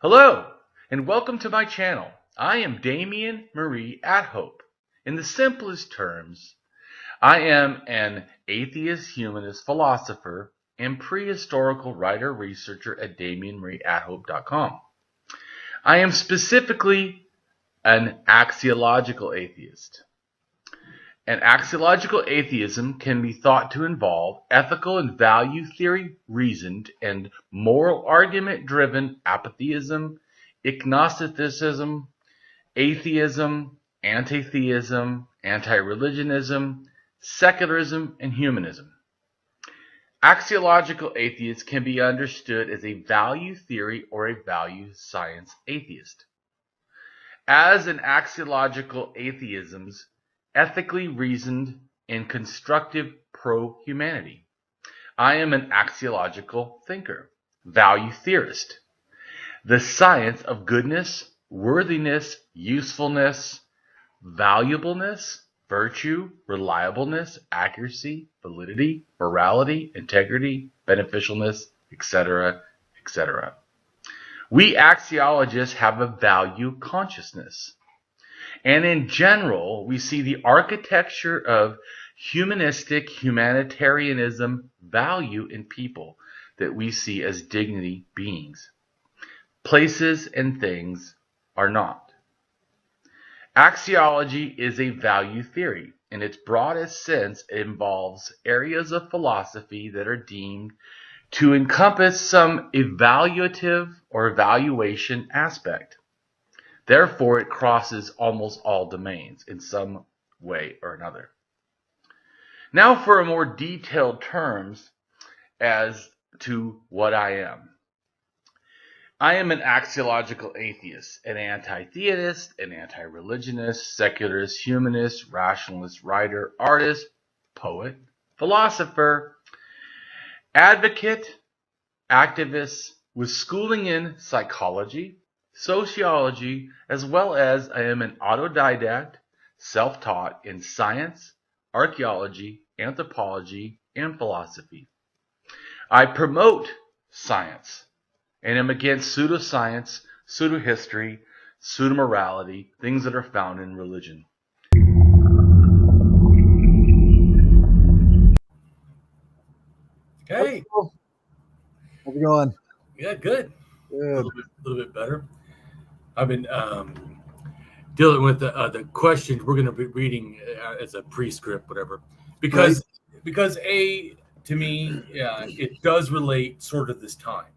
Hello, and welcome to my channel. I am Damien Marie AtHope. In the simplest terms, I am an atheist-humanist philosopher and prehistorical writer-researcher at DamienMarieAtHope.com. I am specifically an axiological atheist. An axiological atheism can be thought to involve ethical and value theory reasoned and moral argument driven apatheism, agnosticism, atheism, antitheism, antireligionism, secularism, and humanism. Axiological atheists can be understood as a value theory or a value science atheist. As an axiological atheism's ethically reasoned and constructive pro-humanity. I am an axiological thinker, value theorist. The science of goodness, worthiness, usefulness, valuableness, virtue, reliableness, accuracy, validity, morality, integrity, beneficialness, etc., etc. We axiologists have a value consciousness. And in general, we see the architecture of humanistic humanitarianism value in people that we see as dignity beings. Places and things are not. Axiology is a value theory. In its broadest sense, it involves areas of philosophy that are deemed to encompass some evaluative or evaluation aspect. Therefore, it crosses almost all domains in some way or another. Now for a more detailed terms as to what I am. I am an axiological atheist, an anti-theist, an anti-religionist, secularist, humanist, rationalist, writer, artist, poet, philosopher, advocate, activist with schooling in psychology, sociology, as well as I am an autodidact, self-taught in science, archaeology, anthropology, and philosophy. I promote science and am against pseudoscience, pseudo-history, pseudo-morality, things that are found in religion. Hey, How's it going? yeah, good. Good. A little bit better. I've been dealing with the questions we're going to be reading as a prescript, whatever, because to me, it does relate sort of this time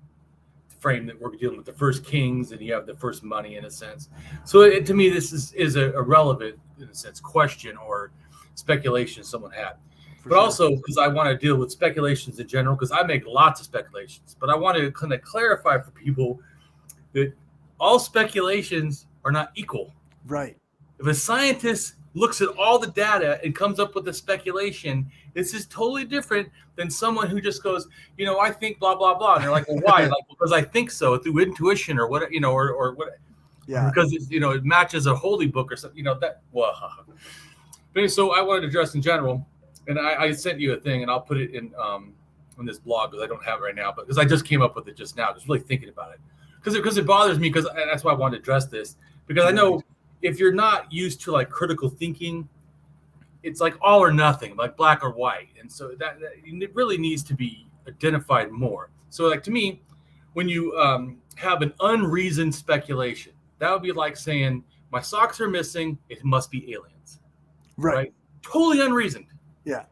frame that we're dealing with the first kings, and you have the first money in a sense. So to me, this is a relevant, in a sense, question or speculation someone had. But also because I want to deal with speculations in general, because I make lots of speculations. But I want to kind of clarify for people that all speculations are not equal. Right. If a scientist looks at all the data and comes up with a speculation, this is totally different than someone who just goes, I think blah, blah, blah. And they're like, well, why? Like, because I think so through intuition or what, or what. Yeah. Because it matches a holy book or something, that. Well, but so I wanted to address in general. And I sent you a thing, and I'll put it in on this blog because I don't have it right now, but because I just came up with it just now, just really thinking about it. Because it bothers me, because that's why I wanted to address this. Because I know if you're not used to like critical thinking, it's like all or nothing, like black or white. And so that it really needs to be identified more. So like to me, when you have an unreasoned speculation, that would be like saying, my socks are missing, it must be aliens. Right? Totally unreasoned. Yeah.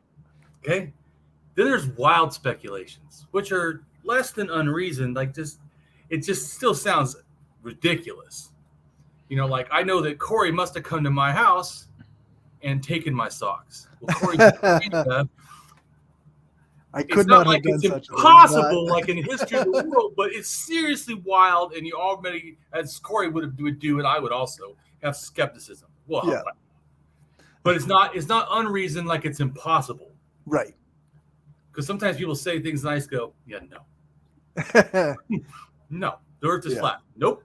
Okay. Then there's wild speculations, which are less than unreasoned. Like it just still sounds ridiculous. Like I know that Cory must have come to my house and taken my socks. Well, Cory's I could not have done it's such a impossible, like in the history of the world, but it's seriously wild. And you already, as Cory would do, and I would also have skepticism. Well, yeah. But it's not unreasoned, like it's impossible. Right. Because sometimes people say things nice, go, yeah, no. No. The earth is flat. Nope.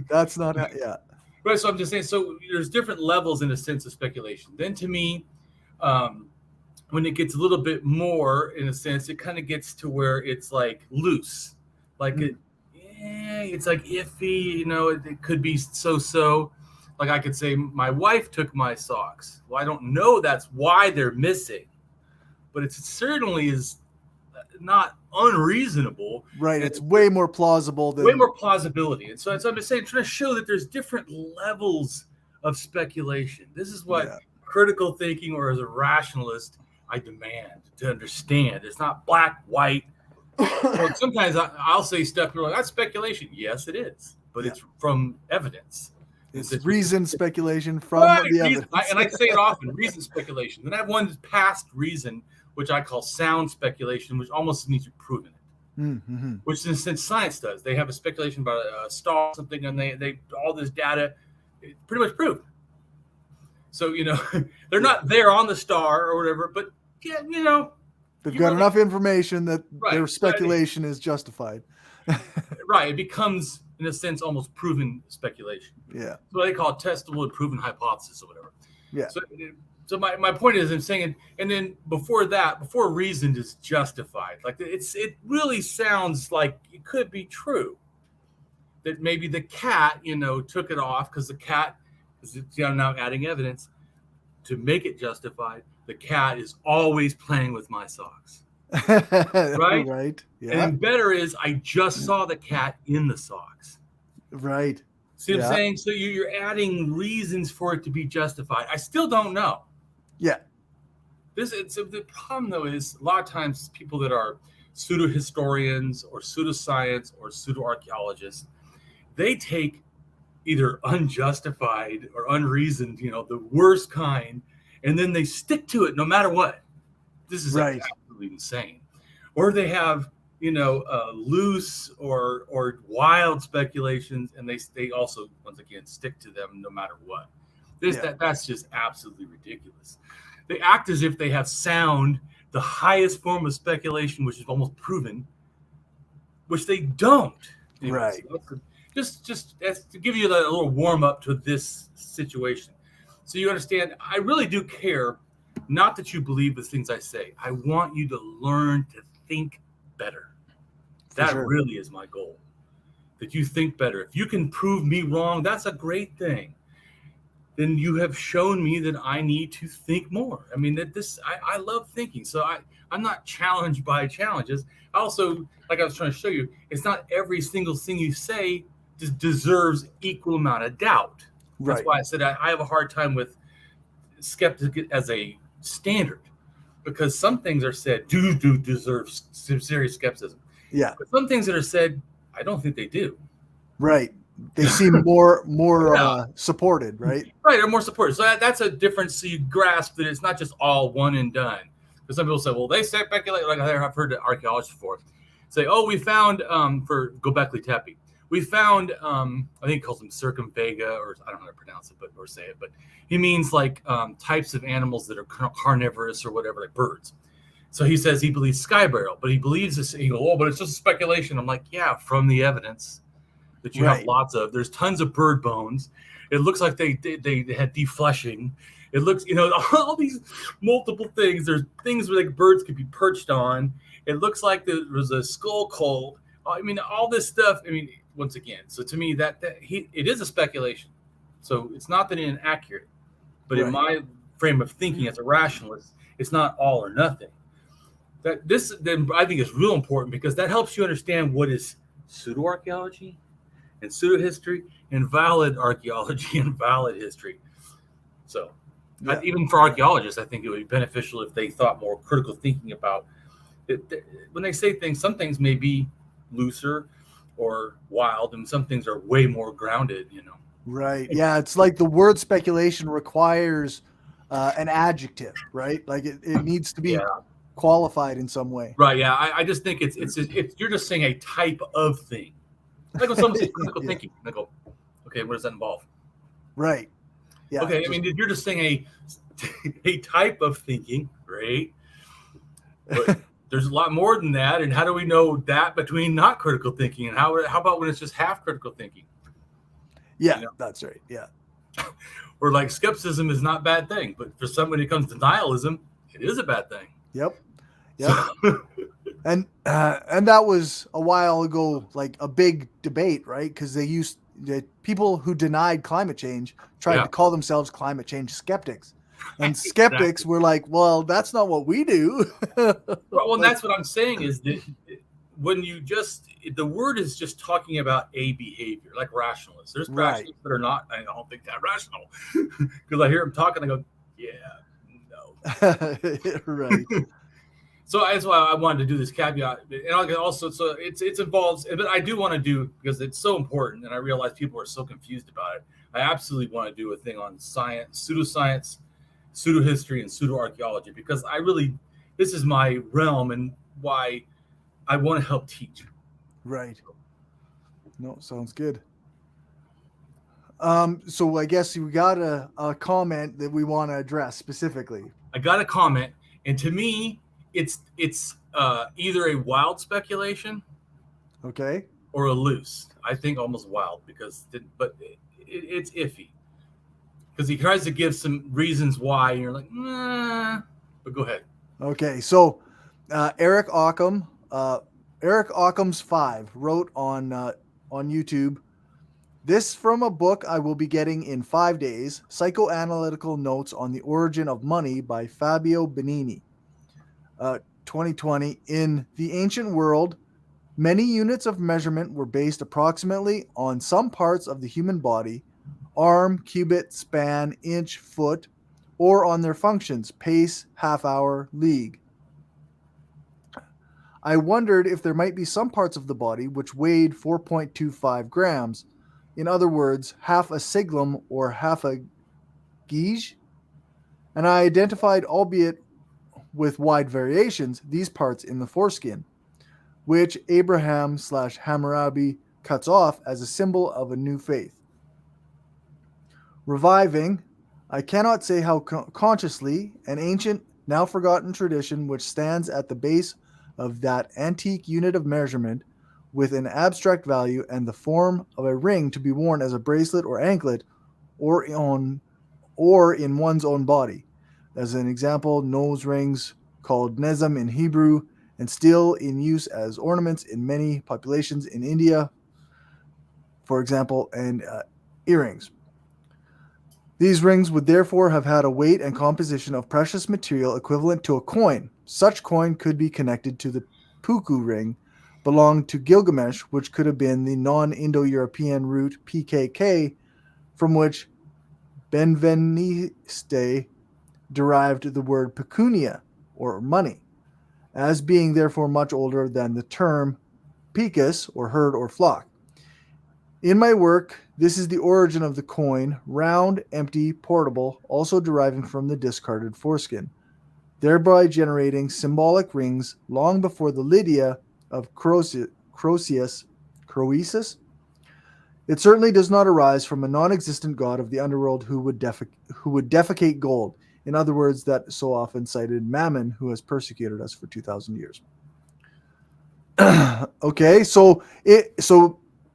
That's not, Right, so I'm just saying, so there's different levels in a sense of speculation. Then to me, when it gets a little bit more, in a sense, it kind of gets to where it's like loose. Like it's like iffy, it could be so. Like I could say, my wife took my socks. Well, I don't know that's why they're missing, but it certainly is not unreasonable. Right. It's way more plausible than way more plausibility. And so I'm just saying, trying to show that there's different levels of speculation. This is what critical thinking, or as a rationalist, I demand to understand. It's not black, white. Well, sometimes I'll say stuff, you're like, that's speculation. Yes, it is. But it's from evidence. It's reason speculation from the evidence. And I say it often, reason speculation. Then I have one that's past reason, which I call sound speculation, which almost needs to be proven. Mm-hmm. Which in a sense science does. They have a speculation about a star or something, and they all this data pretty much proved. So, they're not there on the star or whatever, but they've got enough information that their speculation is justified. Right. It becomes, in a sense, almost proven speculation. Yeah. So they call it testable and proven hypothesis or whatever. Yeah. So my point is, I'm saying, and then before reason is justified, like it really sounds like it could be true that maybe the cat, took it off because the cat is now adding evidence to make it justified. The cat is always playing with my socks. Right? Right. Yeah. And better is I just saw the cat in the socks. Right. See what I'm saying? So you're adding reasons for it to be justified. I still don't know. Yeah. The problem, though, is a lot of times people that are pseudo-historians or pseudoscience or pseudo-archaeologists, they take either unjustified or unreasoned, the worst kind, and then they stick to it no matter what. This is absolutely insane. Or they have, loose or wild speculations, and they also, once again, stick to them no matter what. That's just absolutely ridiculous. They act as if they have sound, the highest form of speculation, which is almost proven, which they don't. Anyway, right. So just as to give you a little warm up to this situation, so you understand. I really do care. Not that you believe the things I say. I want you to learn to think better. That really is my goal. That you think better. If you can prove me wrong, that's a great thing. Then you have shown me that I need to think more. I mean, I love thinking. So I'm not challenged by challenges. Also, like I was trying to show you, it's not every single thing you say deserves equal amount of doubt. That's why I said I have a hard time with skeptic as a standard, because some things are said do deserve some serious skepticism. Yeah. But some things that are said, I don't think they do. Right. They seem more supported, right? Right, they're more supported. So that's a difference. So you grasp that it's not just all one and done. Because some people say, well, they speculate, like I've heard the archaeologists before say, oh, we found for Göbekli Tepe, we found I think he calls them circumvega, or I don't know how to pronounce it, or say it, but he means like types of animals that are carnivorous or whatever, like birds. So he says he believes sky burial, but he believes this. He goes, oh, but it's just speculation. I'm like, yeah, from the evidence that you have lots of. There's tons of bird bones. It looks like they had defleshing. It looks, all these multiple things. There's things where like birds could be perched on. It looks like there was a skull cold. I mean, all this stuff. I mean, once again, so to me it is a speculation. So it's not that inaccurate, but in my frame of thinking as a rationalist, it's not all or nothing. That this then I think is real important, because that helps you understand what is pseudo-archaeology and pseudo-history and valid archaeology and valid history. So even for archaeologists, I think it would be beneficial if they thought more critical thinking about it. When they say things, some things may be looser or wild, and some things are way more grounded, Right. Yeah. It's like the word speculation requires an adjective, right? Like it needs to be qualified in some way. Right. Yeah. I just think it's you're just saying a type of thing. Like when someone says critical thinking, I go, okay, what does that involve? Right. Yeah. Okay. I mean, you're just saying a type of thinking, right? But there's a lot more than that. And how do we know that between not critical thinking, and how about when it's just half critical thinking? Yeah, that's right. Yeah. Or like skepticism is not a bad thing, but for somebody who comes to nihilism, it is a bad thing. Yep. So, And that was a while ago, like a big debate, right? Because people who denied climate change tried to call themselves climate change skeptics, and skeptics were like, "Well, that's not what we do." Well, and that's what I'm saying is that when you the word is just talking about a behavior, like rationalists. There's rationalists that are not. I don't think that rational because I hear them talking. I go, yeah, no, right. So that's why I wanted to do this caveat, and also so it's involves, but I do want to do because it's so important, and I realize people are so confused about it. I absolutely want to do a thing on science, pseudoscience, pseudohistory, and pseudoarchaeology because this is my realm and why I want to help teach. Right. No, sounds good. So I guess we got a comment that we want to address specifically. I got a comment, and to me, it's either a wild speculation, okay, or a loose. I think almost wild but it's iffy because he tries to give some reasons why, and you're like, nah. But go ahead. Okay, so Eric Occam, Eric Occam's 5 wrote on YouTube. This from a book I will be getting in 5 days, Psychoanalytical Notes on the Origin of Money by Fabio Benini. 2020. In the ancient world, many units of measurement were based approximately on some parts of the human body, arm, cubit, span, inch, foot, or on their functions, pace, half hour, league. I wondered if there might be some parts of the body which weighed 4.25 grams, in other words, half a siglum or half a gauge, and I identified, albeit with wide variations, these parts in the foreskin, which Abraham/Hammurabi cuts off as a symbol of a new faith. Reviving, I cannot say how consciously, an ancient, now forgotten tradition which stands at the base of that antique unit of measurement with an abstract value and the form of a ring to be worn as a bracelet or anklet or in one's own body. As an example, nose rings called nezam in Hebrew and still in use as ornaments in many populations in India, for example, and earrings. These rings would therefore have had a weight and composition of precious material equivalent to a coin. Such coin could be connected to the puku ring, belonged to Gilgamesh, which could have been the non-Indo-European root PKK, from which Benveniste derived the word pecunia, or money, as being therefore much older than the term picus, or herd or flock. In my work, this is the origin of the coin, round, empty, portable, also deriving from the discarded foreskin, thereby generating symbolic rings long before the Lydia of Croesus. It certainly does not arise from a non-existent god of the underworld who would defecate gold. In other words, that so often cited Mammon, who has persecuted us for 2,000 years. Okay, so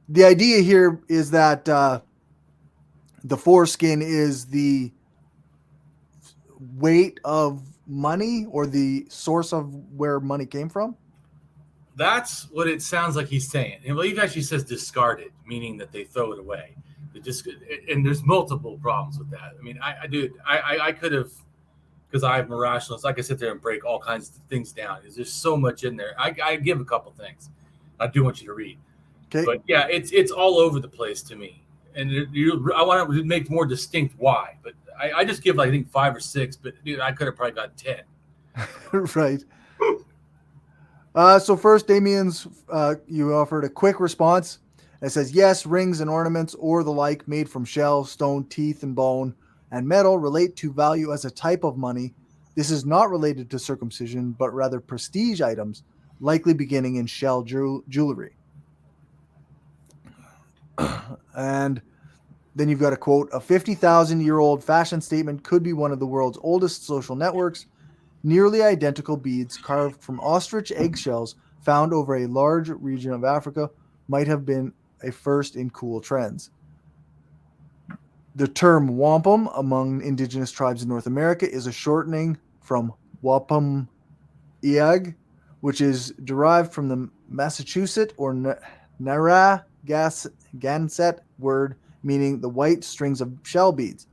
the idea here is that the foreskin is the weight of money or the source of where money came from. That's what it sounds like he's saying. And he actually says discarded, meaning that they throw it away. And there's multiple problems with that. I mean, I could have, because I'm a rationalist, I could sit there and break all kinds of things down. There's so much in there. I give a couple things. I do want you to read. Okay. But yeah, it's all over the place to me. And I want to make more distinct why. But I just give, I think, 5 or 6. But dude, I could have probably got 10. Right. So first, Damien's, you offered a quick response. It says, yes, rings and ornaments or the like made from shell, stone, teeth, and bone, and metal relate to value as a type of money. This is not related to circumcision, but rather prestige items, likely beginning in shell jewelry. And then you've got a quote, a 50,000-year-old fashion statement could be one of the world's oldest social networks. Nearly identical beads carved from ostrich eggshells found over a large region of Africa might have been a first in cool trends. The term wampum among indigenous tribes in North America is a shortening from wapum iag, which is derived from the Massachusetts or Narragansett word meaning the white strings of shell beads.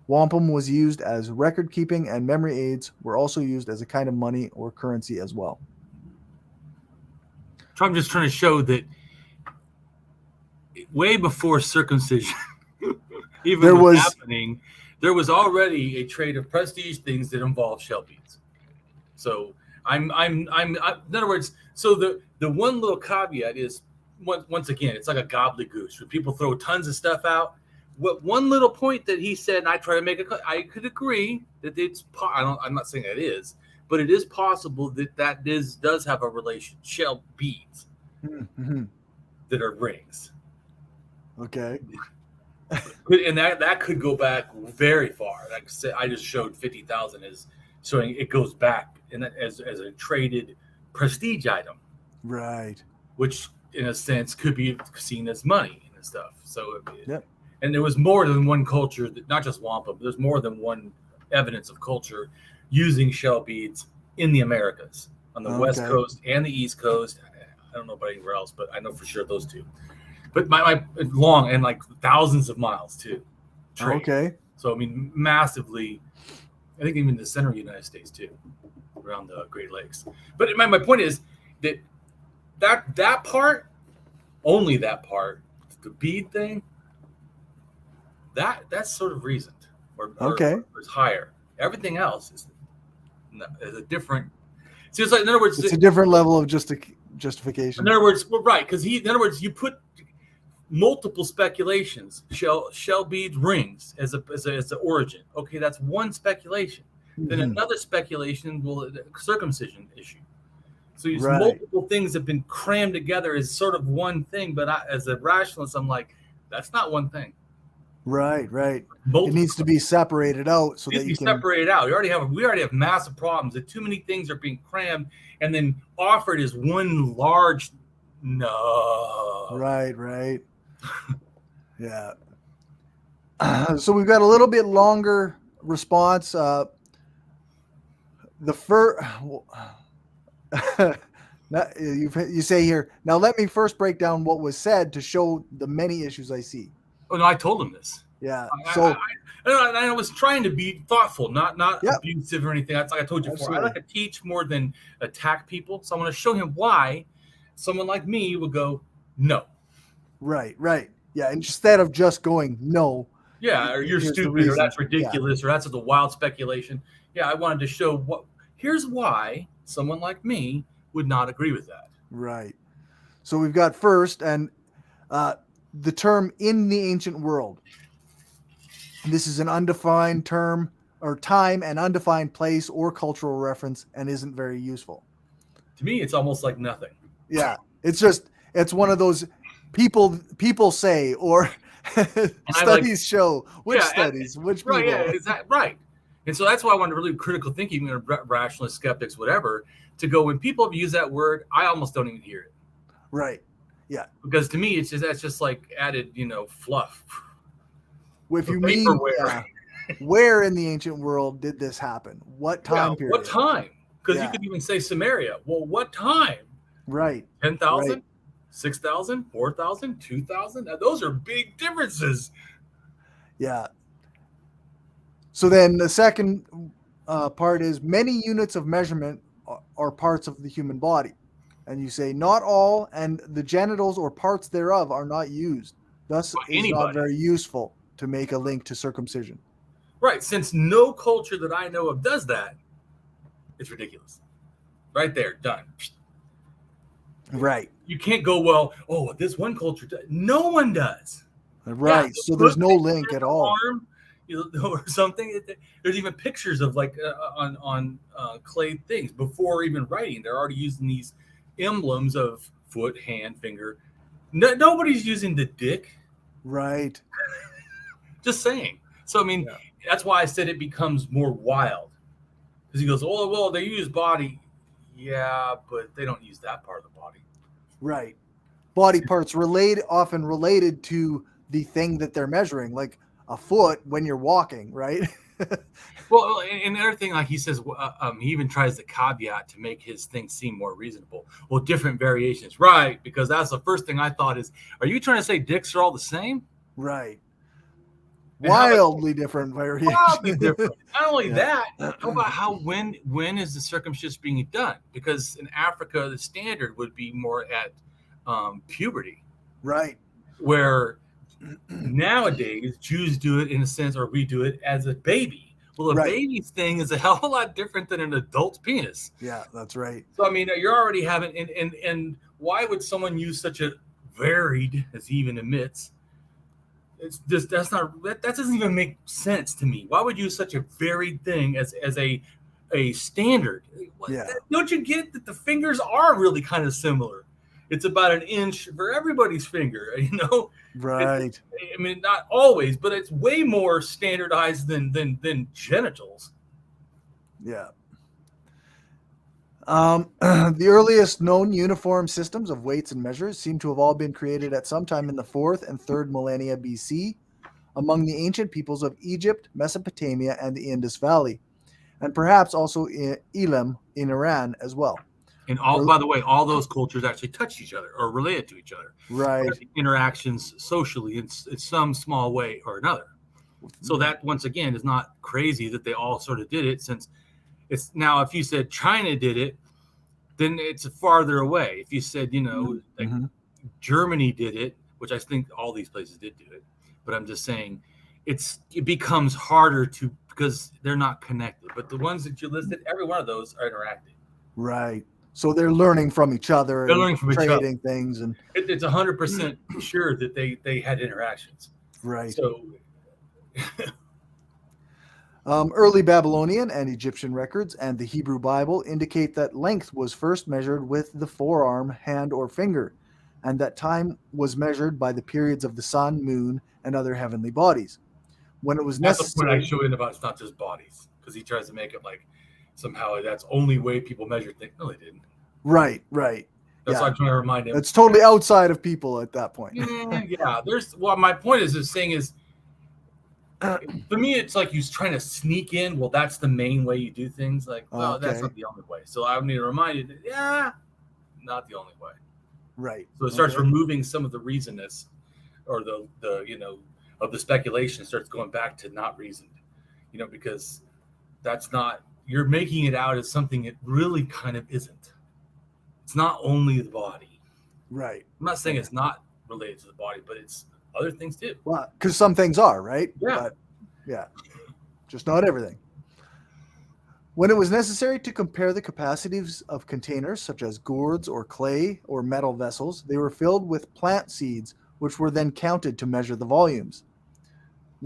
Wampum was used as record keeping, and memory aids were also used as a kind of money or currency as well. So I'm just trying to show that way before circumcision even was happening, there was already a trade of prestige things that involve shell beads. So I'm in other words, so the one little caveat is, once again, it's like a gobbledygook. When people throw tons of stuff out, what one little point that he said, and I try to make I could agree that it's. I'm not saying that it is, but it is possible that does have a relation. Shell beads that are rings. Okay. And that could go back very far. Like I said, I just showed 50,000 as showing it goes back as a traded prestige item, right? Which, in a sense, could be seen as money and stuff. So, yep. And there was more than one culture, not just wampum. There's more than one evidence of culture using shell beads in the Americas, on the West Coast and the East Coast. I don't know about anywhere else, but I know for sure those two. But my long and like thousands of miles too. Trade. Okay. So I mean, massively. I think even the center of the United States too, around the Great Lakes. But my point is that part, only that part, the bead thing, that's sort of reasoned or is higher. Everything else is a different. So it's like, in other words, it's a different level of justification. In other words, well, right? Because in other words, you put multiple speculations, shell beads, rings as a origin. Okay, that's one speculation. Mm-hmm. Then another speculation circumcision issue. So multiple things have been crammed together as sort of one thing. But as a rationalist, I'm like, that's not one thing. Right. Multiple. It needs to be separated out so that you can separate out. We already have massive problems that too many things are being crammed and then offered as one large. No. Right. Yeah. So we've got a little bit longer response. The first, you say here, now let me first break down what was said to show the many issues I see. Oh no, I told him this. Yeah. I was trying to be thoughtful, not abusive or anything. That's like I told you before. I like to teach more than attack people. So I want to show him why someone like me would go no. Right. Yeah, instead of just going no. Yeah, or you're stupid, or that's ridiculous, or that's the wild speculation. Yeah, I wanted to show here's why someone like me would not agree with that. Right. So we've got first, and the term "in the ancient world." This is an undefined term or time and undefined place or cultural reference, and isn't very useful. To me, it's almost like nothing. Yeah, it's one of those people say, or studies show. Which studies? Which people? Right, yeah, exactly. Right. And so that's why I wanted really critical thinking, rationalists, skeptics, whatever, to go when people use that word, I almost don't even hear it. Right. Yeah. Because to me, that's just like added, fluff. If you mean where in the ancient world did this happen? What time period? What time? Because you could even say Samaria. Well, what time? Right. 10,000, right. 6,000, 4,000, 2,000. Those are big differences. Yeah. So then the second part is many units of measurement are parts of the human body. And you say not all, and the genitals or parts thereof are not used. Thus, it's not very useful to make a link to circumcision. Right. Since no culture that I know of does that, it's ridiculous. Right there. Done. Right. You can't go, this one culture does. No one does. Right. Yeah, so there's no link at all. Arm, or something. There's even pictures of on clay things before even writing. They're already using these emblems of foot, hand, finger. Nobody's using the dick. Right. Just saying. So, I mean, that's why I said it becomes more wild. Because he goes, they use body. Yeah, but they don't use that part of the body. Right. Body parts often related to the thing that they're measuring, like a foot when you're walking, right? Well, and another thing, like he says, he even tries to caveat to make his thing seem more reasonable. Well, different variations, right? Because that's the first thing I thought is, are you trying to say dicks are all the same? Right. And how about- Wildly different variations. Wildly different. Not only Yeah. that, how about when is the circumcision being done? Because in Africa, the standard would be more at puberty, Right. where nowadays Jews do it in a sense, or we do it as a baby. Well, a Right. baby's thing is a hell of a lot different than an adult's penis. Yeah, that's right. So I mean, you're already having, and why would someone use such a varied, as he even admits? It's just that doesn't even make sense to me. Why would you use such a varied thing as a standard? Yeah. Don't you get that the fingers are really kind of similar? It's about an inch for everybody's finger, you know. Right. I mean, not always, but it's way more standardized than genitals. Yeah. The earliest known uniform systems of weights and measures seem to have all been created at some time in the 4th and 3rd millennia BC among the ancient peoples of Egypt, Mesopotamia, and the Indus Valley, and perhaps also in Elam in Iran as well. And by the way, all those cultures actually touch each other or related to each other. Right. Interactions socially in some small way or another. So that, once again, is not crazy that they all sort of did it, since it's now, if you said China did it, then it's farther away. If you said, like Germany did it, which I think all these places did do it, but I'm just saying it becomes harder because they're not connected. But the ones that you listed, every one of those are interacting. Right. So they're learning from each other. They're learning from each other. Trading things, and it's 100% sure that they had interactions. Right. So. Early Babylonian and Egyptian records and the Hebrew Bible indicate that length was first measured with the forearm, hand, or finger, and that time was measured by the periods of the sun, moon, and other heavenly bodies. When it was necessary, that's the point I show in about it's not just bodies, because he tries to make it like somehow that's only way people measure things. No, they didn't. Right. That's why I'm trying to remind him. It's totally outside of people at that point. Yeah. My point is saying is, for me, it's like he's trying to sneak in. Well, that's the main way you do things. Like, well, that's not the only way. So I need to remind you that, not the only way. Right. So it starts removing some of the reasonness, or the of the speculation. It starts going back to not reasoned, because that's not, you're making it out as something it really kind of isn't. It's not only the body. Right. I'm not saying it's not related to the body, but it's other things too. Well, because some things are, right? Yeah. But, yeah. Just not everything. When it was necessary to compare the capacities of containers, such as gourds or clay or metal vessels, they were filled with plant seeds, which were then counted to measure the volumes.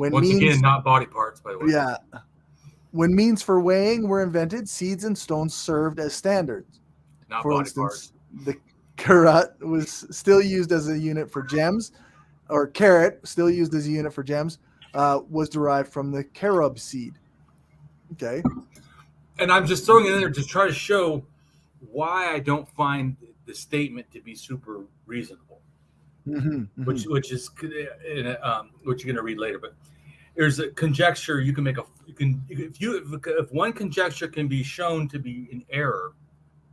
Again, not body parts, by the way. Yeah. When means for weighing were invented, seeds and stones served as standards. Not for body instance, parts. the karat was still used as a unit for gems, or carat, still used as a unit for gems, was derived from the carob seed. Okay. And I'm just throwing it in there to try to show why I don't find the statement to be super reasonable, which is which you're going to read later. But there's a conjecture you can make if one conjecture can be shown to be in error,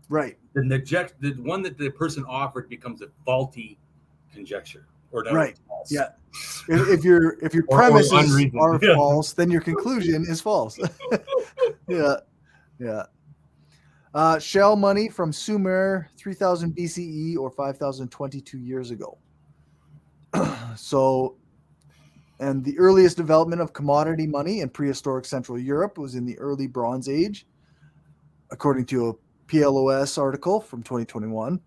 right? Then the one that the person offered becomes a faulty conjecture, or no, right? False. Yeah. If your premises are false, then your conclusion is false. Yeah. Shell money from Sumer, 3000 BCE or 5022 years ago. So, and the earliest development of commodity money in prehistoric Central Europe was in the early Bronze Age, according to a PLOS article from 2021.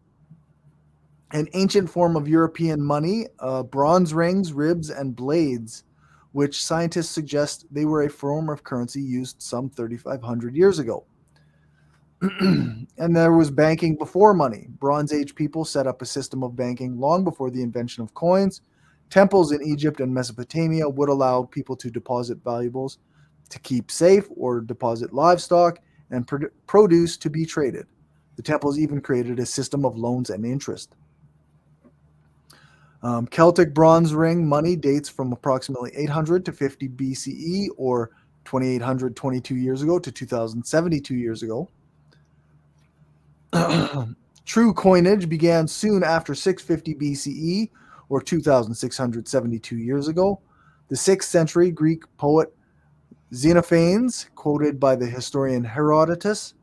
An ancient form of European money, bronze rings, ribs, and blades, which scientists suggest they were a form of currency used some 3,500 years ago. And there was banking before money. Bronze Age people set up a system of banking long before the invention of coins. Temples in Egypt and Mesopotamia would allow people to deposit valuables to keep safe, or deposit livestock and produce to be traded. The temples even created a system of loans and interest. Celtic bronze ring money dates from approximately 800 to 50 BCE or 2,822 years ago to 2,072 years ago. True coinage began soon after 650 BCE, or 2,672 years ago. The 6th century Greek poet Xenophanes, quoted by the historian Herodotus,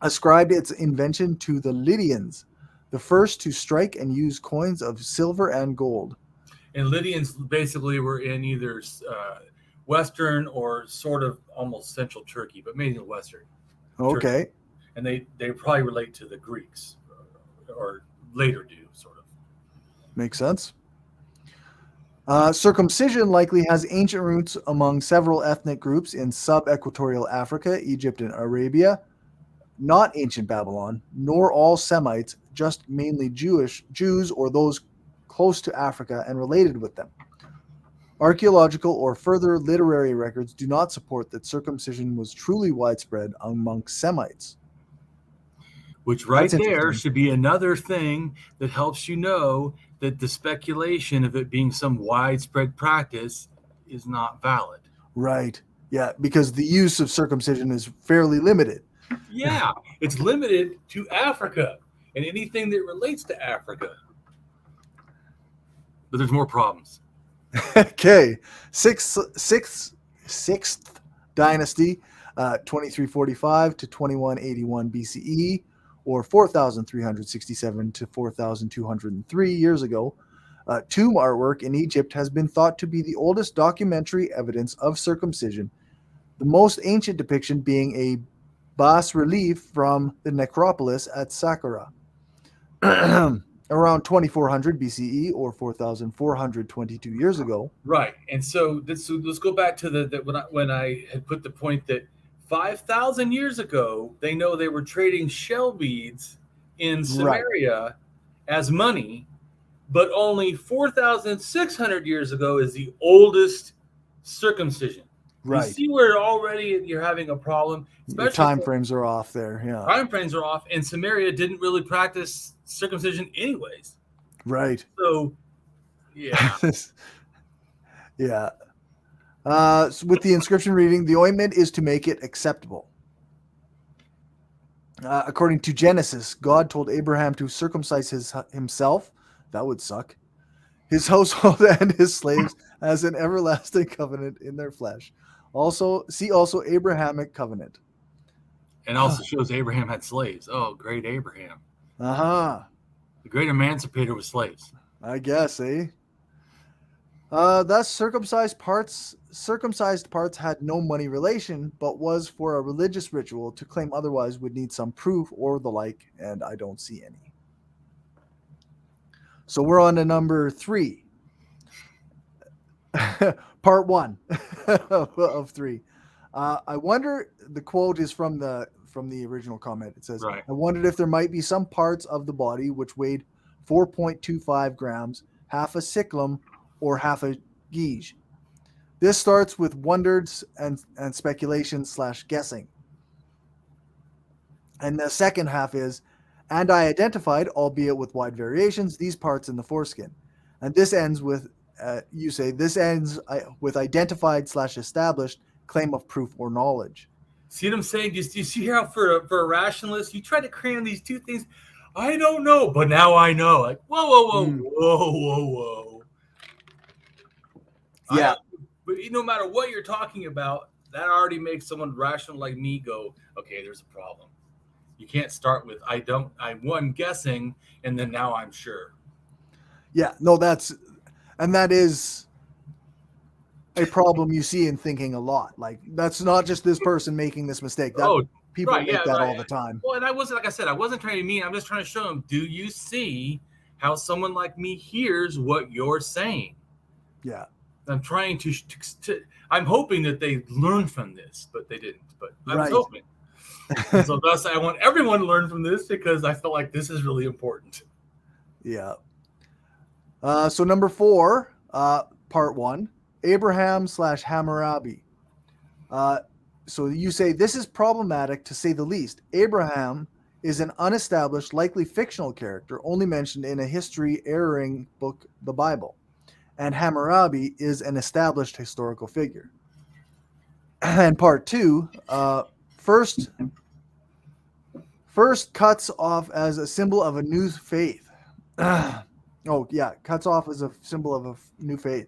ascribed its invention to the Lydians, the first to strike and use coins of silver and gold. And Lydians basically were in either Western or sort of almost central Turkey, but mainly Western. Okay. Turkey. And they probably relate to the Greeks, or later do, sort of. Makes sense. Circumcision likely has ancient roots among several ethnic groups in sub-equatorial Africa, Egypt, and Arabia. Not ancient Babylon, nor all Semites, just mainly Jews or those close to Africa and related with them. Archaeological or further literary records do not support that circumcision was truly widespread among Semites. Which right there should be another thing that helps you know that the speculation of it being some widespread practice is not valid. Right. Yeah, because the use of circumcision is fairly limited. Yeah, it's limited to Africa and anything that relates to Africa. But there's more problems. Okay. Sixth dynasty, 2345 to 2181 BCE, or 4,367 to 4,203 years ago. Tomb artwork in Egypt has been thought to be the oldest documentary evidence of circumcision, the most ancient depiction being a bas-relief from the necropolis at Saqqara, around 2400 BCE, or 4,422 years ago. Right, and so let's go back to when I had put the point that 5,000 years ago, they know they were trading shell beads in Samaria as money, but only 4,600 years ago is the oldest circumcision. Right. You see where already you're having a problem? The time frames are off there. Yeah. Time frames are off, and Samaria didn't really practice circumcision anyways. Right. So, yeah. Yeah. So with the inscription reading, the ointment is to make it acceptable. According to Genesis, God told Abraham to circumcise himself. That would suck. His household and his slaves as an everlasting covenant in their flesh. Also Abrahamic covenant. And also shows Abraham had slaves. Oh, great Abraham. Uh-huh. The great emancipator with slaves. I guess, eh? Thus, circumcised parts had no money relation, but was for a religious ritual. To claim otherwise would need some proof or the like, and I don't see any. So we're on to number 3. Part 1 of 3. I wonder, the quote is from the original comment. It says, right. I wondered if there might be some parts of the body which weighed 4.25 grams, half a cyclum, or half a gauge. This starts with wonders and speculation / guessing. And the second half is, and I identified, albeit with wide variations, these parts in the foreskin. And this ends with, with identified / established claim of proof or knowledge. See what I'm saying? Do you see how for a rationalist, you try to cram these two things? I don't know, but now I know. Like, whoa. Yeah. But no matter what you're talking about, that already makes someone rational like me go, okay, there's a problem. You can't start with I'm guessing, and then now I'm sure. Yeah, no, that is a problem you see in thinking a lot. Like, that's not just this person making this mistake. People make that all the time. Well, and I wasn't trying to be mean. I'm just trying to show them, do you see how someone like me hears what you're saying? Yeah. I'm trying to I'm hoping that they learn from this, but they didn't. But I was hoping. So thus, I want everyone to learn from this because I feel like this is really important. Yeah. So number 4, part 1, Abraham / Hammurabi. So you say this is problematic to say the least. Abraham is an unestablished, likely fictional character, only mentioned in a history-erring book, the Bible. And Hammurabi is an established historical figure. And part 2, first cuts off as a symbol of a new faith. Cuts off as a symbol of a new faith.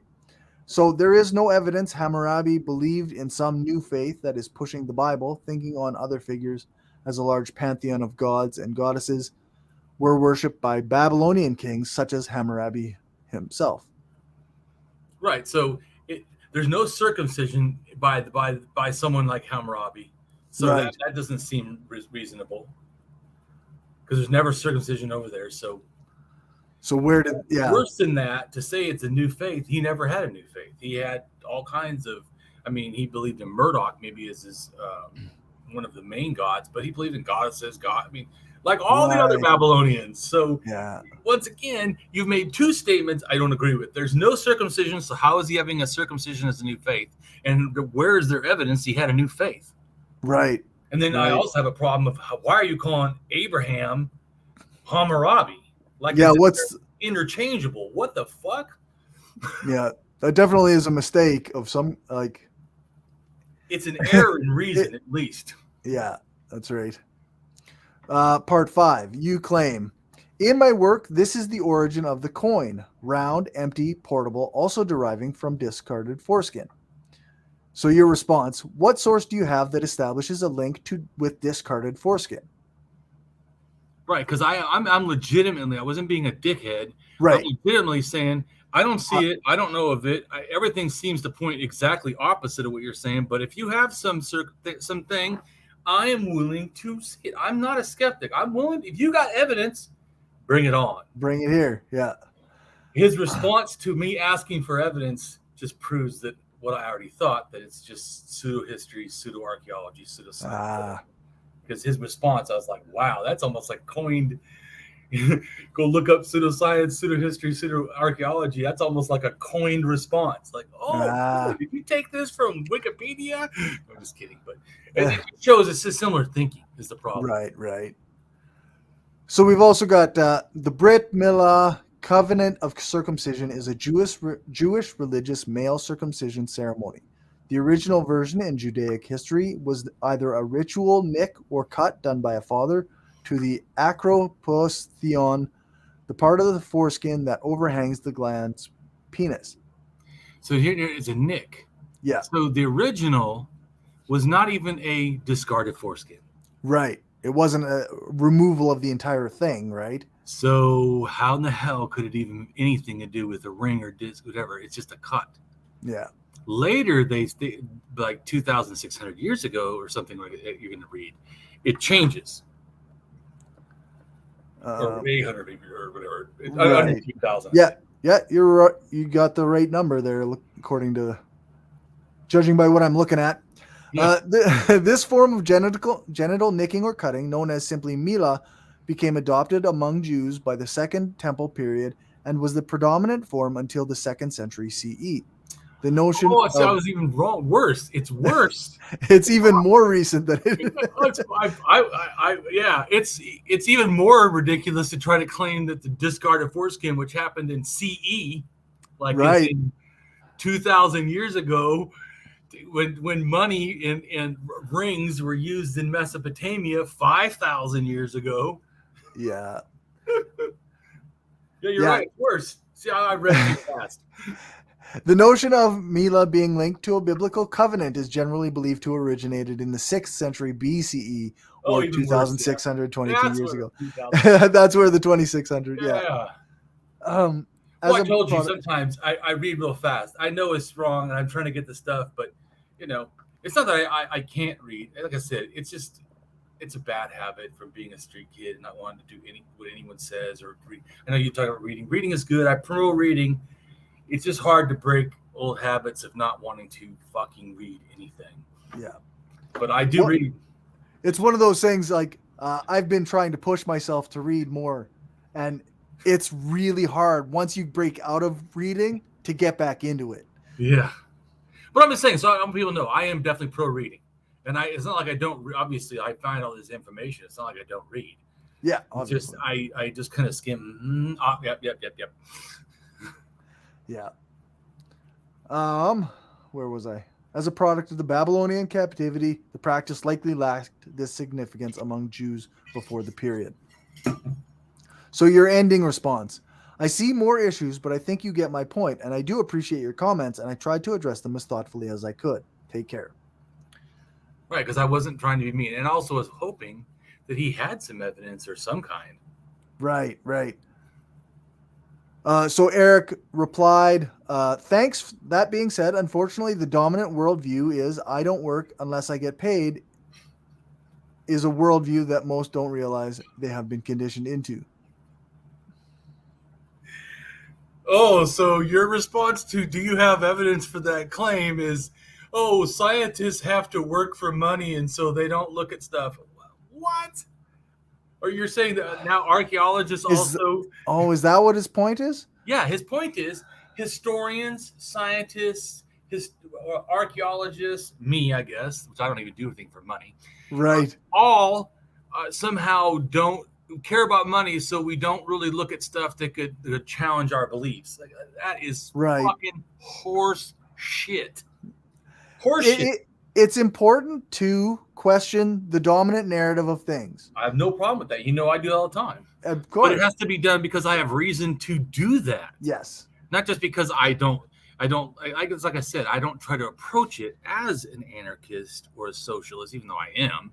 So there is no evidence Hammurabi believed in some new faith that is pushing the Bible, thinking on other figures as a large pantheon of gods and goddesses were worshipped by Babylonian kings such as Hammurabi himself. Right. So there's no circumcision by someone like Hammurabi. So Right. that doesn't seem reasonable, because there's never circumcision over there. So where did worse than that, to say it's a new faith, he never had a new faith. He had all kinds of, he believed in Murdoch maybe as his one of the main gods, but he believed in goddesses, like all the other Babylonians. So once again, you've made two statements I don't agree with. There's no circumcision, so how is he having a circumcision as a new faith? And where is there evidence he had a new faith? Right. And then I also have a problem of why are you calling Abraham Hammurabi? Like, what's interchangeable? What the fuck? Yeah, that definitely is a mistake of some, it's an error in reason, at least. Yeah, that's right. Part 5, you claim, in my work, this is the origin of the coin, round, empty, portable, also deriving from discarded foreskin. So your response, what source do you have that establishes a link with discarded foreskin? Right, because I'm legitimately, I wasn't being a dickhead. Right. I'm legitimately saying, I don't see it. I don't know of it. Everything seems to point exactly opposite of what you're saying. But if you have something, I am willing to see it. I'm not a skeptic. I'm willing. If you got evidence, bring it on. Bring it here. Yeah. His response to me asking for evidence just proves that what I already thought, that it's just pseudo-history, pseudo-archaeology, pseudo-science. Because his response, I was like, wow, that's almost like coined. Go look up pseudoscience, pseudo-history, pseudo-archaeology. That's almost like a coined response. Like, did you take this from Wikipedia? I'm just kidding. But it shows it's just similar thinking is the problem. Right. So we've also got the Brit Milah Covenant of Circumcision is a Jewish religious male circumcision ceremony. The original version in Judaic history was either a ritual nick or cut done by a father to the acropostheon, the part of the foreskin that overhangs the gland's penis. So here is a nick. Yeah. So the original was not even a discarded foreskin. Right. It wasn't a removal of the entire thing, right? So how in the hell could it even anything to do with a ring or disc, whatever? It's just a cut. Yeah. Later, they like 2,600 years ago or something like that, you're going to read, it changes. Or 800 or whatever. Right. 2,000. Yeah, you're right. You got the right number there, according to, judging by what I'm looking at. Yeah. This form of genital nicking or cutting, known as simply milah, became adopted among Jews by the Second Temple period and was the predominant form until the 2nd century CE. The notion. I was even wrong. Worse. It's worse. It's even more recent than it. It's even more ridiculous to try to claim that the discarded foreskin, which happened in CE, like in 2,000 years ago, when money and rings were used in Mesopotamia 5,000 years ago. Yeah. You're right. It's worse. See, I read too fast. The notion of milah being linked to a biblical covenant is generally believed to have originated in the 6th century BCE or 2,622 years ago. That's where the 2,600. Yeah. I told you sometimes I read real fast. I know it's wrong, and I'm trying to get the stuff, but it's not that I can't read. Like I said, it's a bad habit from being a street kid and not wanting to do what anyone says or read. I know you talk about reading. Reading is good. I promote reading. It's just hard to break old habits of not wanting to fucking read anything. Yeah. But I do read. It's one of those things like I've been trying to push myself to read more, and it's really hard once you break out of reading to get back into it. Yeah. But I'm just saying, so people know I am definitely pro reading. And it's not like I don't, obviously I find all this information. It's not like I don't read. Yeah. Obviously. I just kind of skim. Yep. Yeah. Where was I? As a product of the Babylonian captivity, the practice likely lacked this significance among Jews before the period. So your ending response. I see more issues, but I think you get my point, and I do appreciate your comments, and I tried to address them as thoughtfully as I could. Take care. Right, because I wasn't trying to be mean, and also was hoping that he had some evidence or some kind. Right. So Eric replied, thanks. That being said, unfortunately, the dominant worldview is I don't work unless I get paid is a worldview that most don't realize they have been conditioned into. Oh, so your response to do you have evidence for that claim is, oh, scientists have to work for money and so they don't look at stuff. What? Or you're saying that now archaeologists also... Oh, is that what his point is? Yeah, his point is historians, scientists, archaeologists, me, I guess, which I don't even do anything for money. Right. All somehow don't care about money, so we don't really look at stuff that could challenge our beliefs. Like, that is fucking horse shit. It's important to question the dominant narrative of things. I have no problem with that. You know, I do it all the time. Of course. But it has to be done because I have reason to do that. Yes. Not just because I guess, like I said, I don't try to approach it as an anarchist or a socialist, even though I am.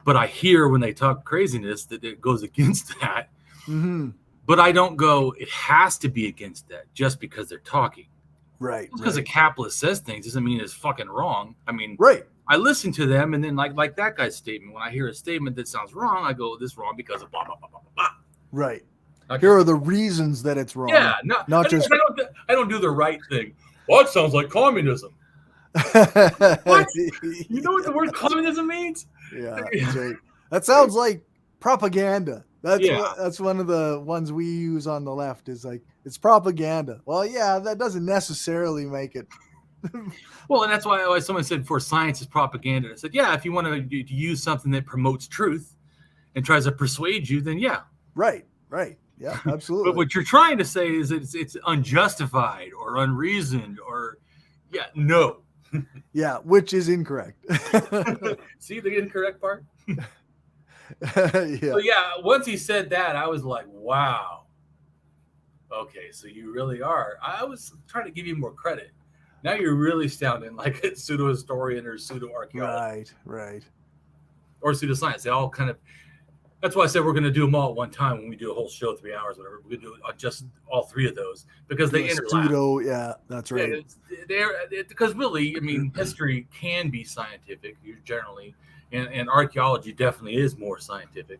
But I hear when they talk craziness that it goes against that. Mm-hmm. But I don't go, it has to be against that just because they're talking. Right. Just because a capitalist says things doesn't mean it's fucking wrong. I mean, right. I listen to them, and then like that guy's statement, when I hear a statement that sounds wrong, I go, this is wrong because of blah, blah, blah, blah, blah. Right. Here are the reasons that it's wrong. Yeah. Not just... I don't do the right thing. Well, it sounds like communism. What? You know what the word communism means? Yeah, that's right. That sounds like propaganda. That's one of the ones we use on the left is like, it's propaganda. Well, yeah, that doesn't necessarily make it. Well, and that's why someone said for science is propaganda. I said, yeah, if you want to use something that promotes truth and tries to persuade you, then yeah. Right. Yeah, absolutely. But what you're trying to say is it's unjustified or unreasoned or, no. Yeah, which is incorrect. See the incorrect part? Yeah. So once he said that, I was like, wow. Okay, so you really are. I was trying to give you more credit. Now you're really sounding like a pseudo-historian or pseudo-archaeologist. Right. Or pseudoscience. They all kind of... That's why I said we're going to do them all at one time when we do a whole show, 3 hours, whatever. We're going to do just all three of those because they interlap. Yeah, that's right. Because really, I mean, history can be scientific generally, and archaeology definitely is more scientific.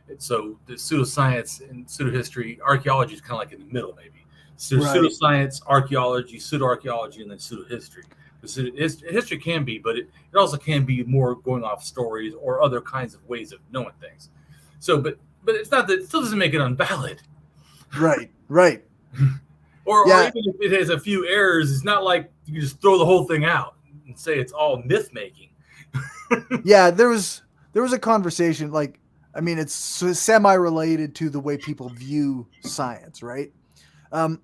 And so the pseudoscience and pseudohistory, archaeology is kind of like in the middle, maybe. So pseudoscience, archaeology, pseudoarchaeology, and then pseudohistory. History can be, but it also can be more going off stories or other kinds of ways of knowing things. So, but it's not that it still doesn't make it unvalid. Right. Or even if it has a few errors, it's not like you just throw the whole thing out and say it's all myth making. Yeah, there was a conversation, like, I mean, it's semi-related to the way people view science, right? In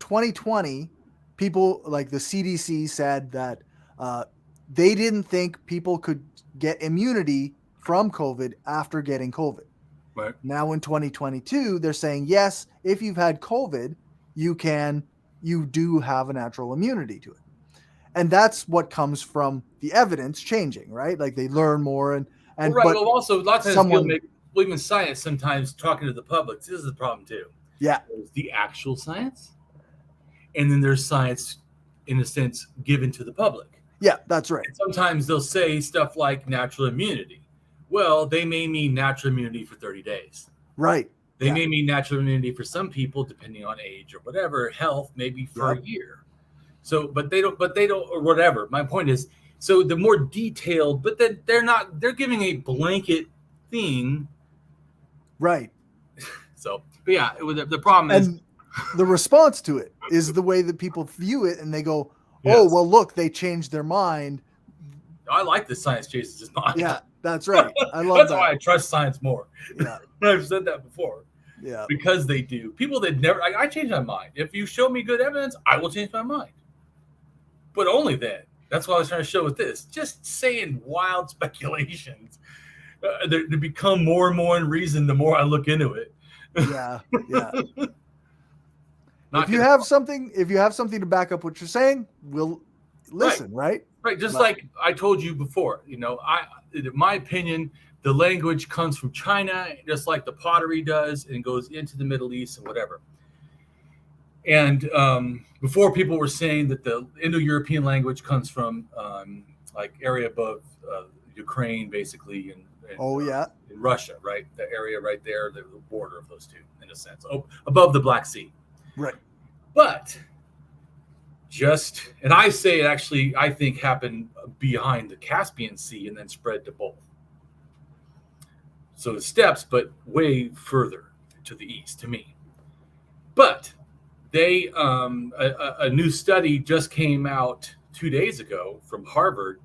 2020, people like the CDC said that they didn't think people could get immunity from COVID after getting COVID. Right. Now in 2022, they're saying, yes, if you've had COVID, you do have a natural immunity to it. And that's what comes from the evidence changing, right? Like they learn more and right. Well, also lots of times even science sometimes talking to the public. This is the problem too. Yeah. There's the actual science, and then there's science in a sense given to the public. Yeah, that's right. And sometimes they'll say stuff like natural immunity. Well, they may mean natural immunity for 30 days. Right. They may mean natural immunity for some people, depending on age or whatever, health, maybe for a year. So, but they don't, or whatever. My point is, so the more detailed, but then they're giving a blanket thing. Right. So, but yeah, the problem is. And the response to it is the way that people view it, and they go, oh, well, look, they changed their mind. I like the science changes its mind. Yeah, that's right. I love That's that. why I trust science more. Yeah. I've said that before. Yeah. Because they do. People that never, I change my mind. If you show me good evidence, I will change my mind. But only then. That's what I was trying to show with this. Just saying wild speculations. They become more and more in reason the more I look into it. Yeah. If you have something to back up what you're saying, we'll listen, right? Right. Just like I told you before, in my opinion, the language comes from China, just like the pottery does, and goes into the Middle East and whatever. And before, people were saying that the Indo-European language comes from like area above Ukraine, basically, and in Russia, right? The area right there, the border of those two, in a sense, above the Black Sea. Right. But and I say it actually, I think, happened behind the Caspian Sea and then spread to both. So the steppes, but way further to the east, to me. But they, a new study just came out 2 days ago from Harvard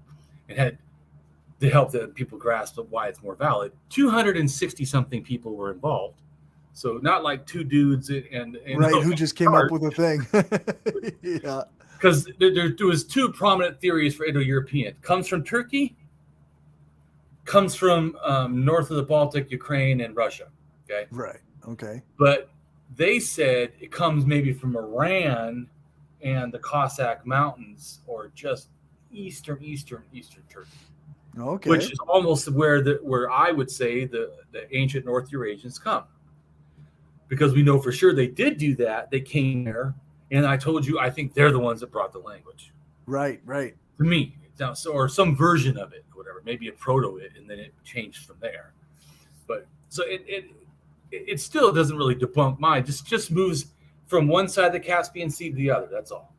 and had to help the people grasp why it's more valid. 260 something people were involved. So not like two dudes and who just came up with a thing. Yeah. Because there was two prominent theories for Indo-European. Comes from Turkey, comes from north of the Baltic, Ukraine, and Russia. Okay. Right. Okay. But they said it comes maybe from Iran and the Cossack Mountains, or just eastern Turkey. Okay. Which is almost where I would say the ancient North Eurasians come. Because we know for sure they did do that. They came there, and I told you I think they're the ones that brought the language. Right. To me, now, or some version of it, or whatever, maybe a proto it, and then it changed from there. But so it still doesn't really debunk mine. Just moves from one side of the Caspian Sea to the other. That's all.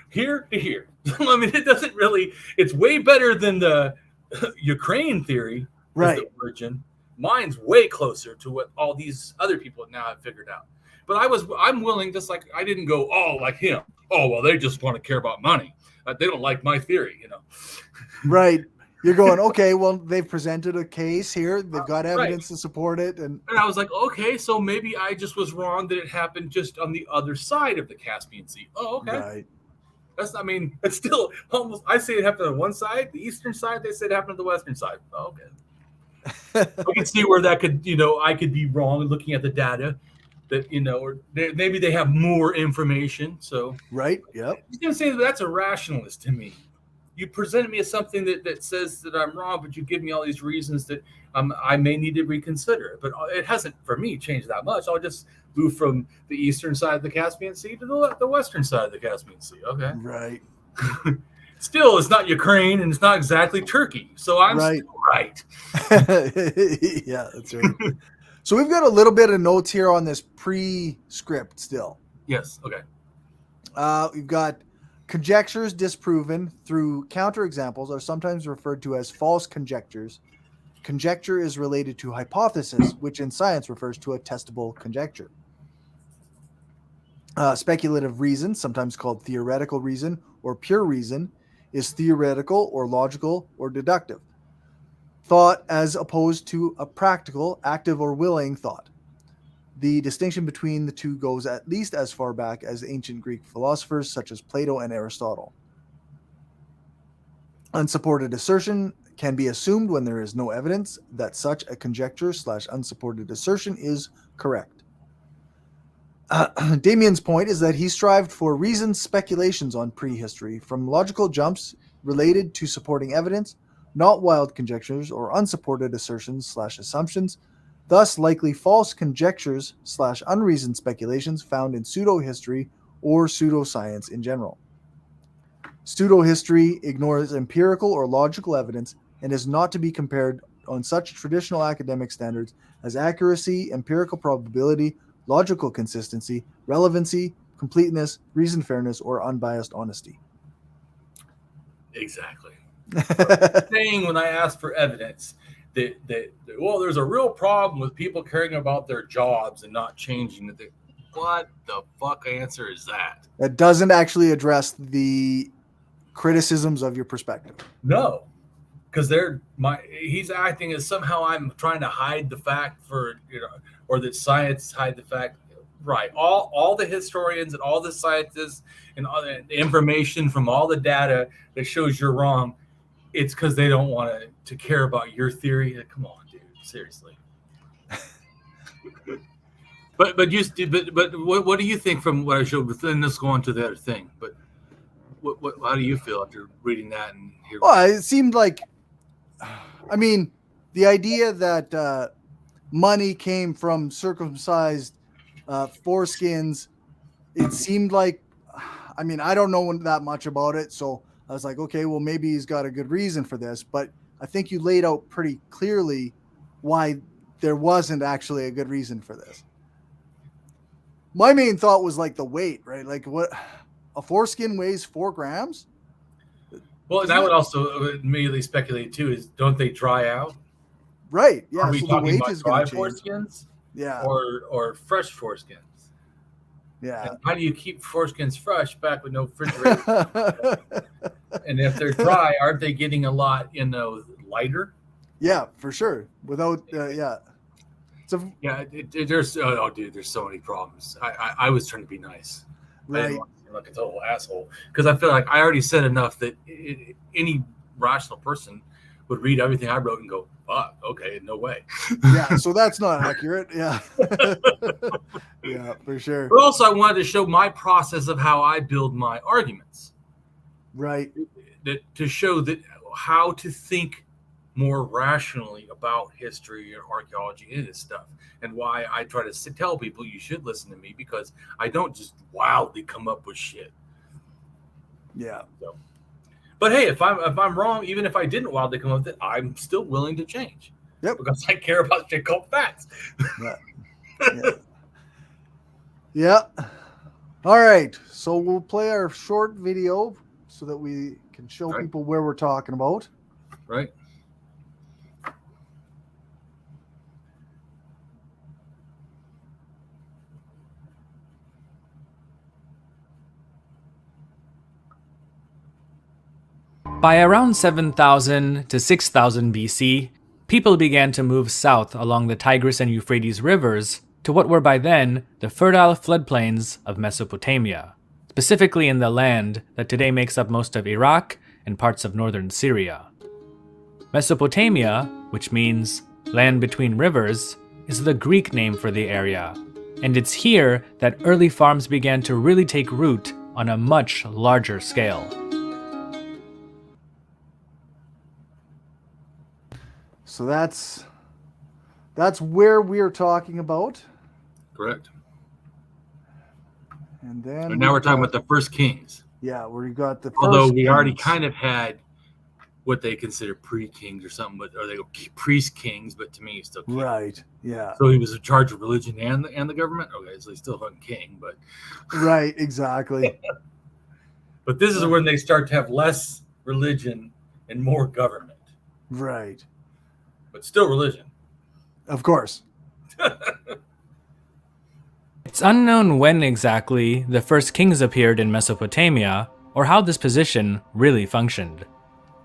Here to here. I mean, it doesn't really. It's way better than the Ukraine theory. Right. The origin. Mine's way closer to what all these other people now have figured out. But I'm willing, just like I didn't go, like him. Oh, well, they just want to care about money. They don't like my theory, Right. You're going, okay, well, they've presented a case here. They've got evidence to support it. And I was like, okay, so maybe I just was wrong that it happened just on the other side of the Caspian Sea. Oh, okay. Right. It's still almost, I say it happened on one side, the eastern side, they said it happened on the western side. Oh, okay. I can see where that could, I could be wrong looking at the data that, or maybe they have more information. So, right. Yep. I was going to say that's a rationalist to me. You presented me as something that says that I'm wrong, but you give me all these reasons that I may need to reconsider it. But it hasn't, for me, changed that much. I'll just move from the eastern side of the Caspian Sea to the western side of the Caspian Sea. Okay. Right. Still, it's not Ukraine and it's not exactly Turkey. So I'm still right. Yeah, that's right. So we've got a little bit of notes here on this pre-script still. Yes. Okay. We've got conjectures disproven through counterexamples are sometimes referred to as false conjectures. Conjecture is related to hypothesis, which in science refers to a testable conjecture. Speculative reason, sometimes called theoretical reason or pure reason, is theoretical or logical or deductive thought as opposed to a practical, active or willing thought. The distinction between the two goes at least as far back as ancient Greek philosophers such as Plato and Aristotle. Unsupported assertion can be assumed when there is no evidence that such a conjecture / unsupported assertion is correct. Damien's point is that he strived for reasoned speculations on prehistory from logical jumps related to supporting evidence, not wild conjectures or unsupported assertions / assumptions, thus likely false conjectures / unreasoned speculations found in pseudo-history or pseudoscience in general. Pseudo-history ignores empirical or logical evidence and is not to be compared on such traditional academic standards as accuracy, empirical probability, logical consistency, relevancy, completeness, reasoned fairness, or unbiased honesty. Exactly. Saying when I ask for evidence that there's a real problem with people caring about their jobs and not changing it. What the fuck answer is that? That doesn't actually address the criticisms of your perspective. No, because he's acting as somehow I'm trying to hide the fact or that science hide the fact. Right. All the historians and all the scientists and all the information from all the data that shows you're wrong, it's because they don't want to care about your theory. Come on, dude. Seriously. But what do you think from what I showed? But then let's go on to the other thing. But how do you feel after reading that and hearing? Well, it seemed like, I mean, the idea that money came from circumcised foreskins, it seemed like, I mean, I don't know that much about it, so I was like, okay, well, maybe he's got a good reason for this, but I think you laid out pretty clearly why there wasn't actually a good reason for this. My main thought was like the weight, right? Like what a foreskin weighs 4 grams. Well, and I would also immediately speculate too, is don't they dry out? Right. Yeah. Are we so talking the weight about is dry going to change. foreskins? Yeah. Or fresh foreskins? Yeah. And how do you keep foreskins fresh back with no refrigerator? And if they're dry, aren't they getting a lot, lighter? Yeah, for sure. Without, yeah. So yeah, there's there's so many problems. I was trying to be nice. I didn't right. want to seem like a total asshole because I feel like I already said enough that any rational person would read everything I wrote and go, "Fuck, okay, no way." Yeah, so that's not accurate. Yeah. Yeah, for sure. But also, I wanted to show my process of how I build my arguments. Right. To show that how to think more rationally about history and archaeology and this stuff, and why I try to tell people you should listen to me because I don't just wildly come up with shit. Yeah. So, but hey, if I'm wrong, even if I didn't wildly come up with it, I'm still willing to change. Yep. Because I care about shit called facts. Yeah. Yeah. Yeah. All right. So we'll play our short video so that we can show people where we're talking about. Right. By around 7,000 to 6,000 BC, people began to move south along the Tigris and Euphrates rivers to what were by then the fertile floodplains of Mesopotamia, specifically in the land that today makes up most of Iraq and parts of northern Syria. Mesopotamia, which means land between rivers, is the Greek name for the area, and it's here that early farms began to really take root on a much larger scale. So that's where we're talking about. Correct. And then now we're talking about the first kings. Yeah, we got the first Although we kings. already kind of had what they consider pre-kings or something, but or they go priest kings, but to me he's still king. Right. Yeah. So he was in charge of religion and the government. Okay, so he's still fucking king, but right, exactly. But this is when they start to have less religion and more government. Right. But still religion. Of course. It's unknown when exactly the first kings appeared in Mesopotamia, or how this position really functioned.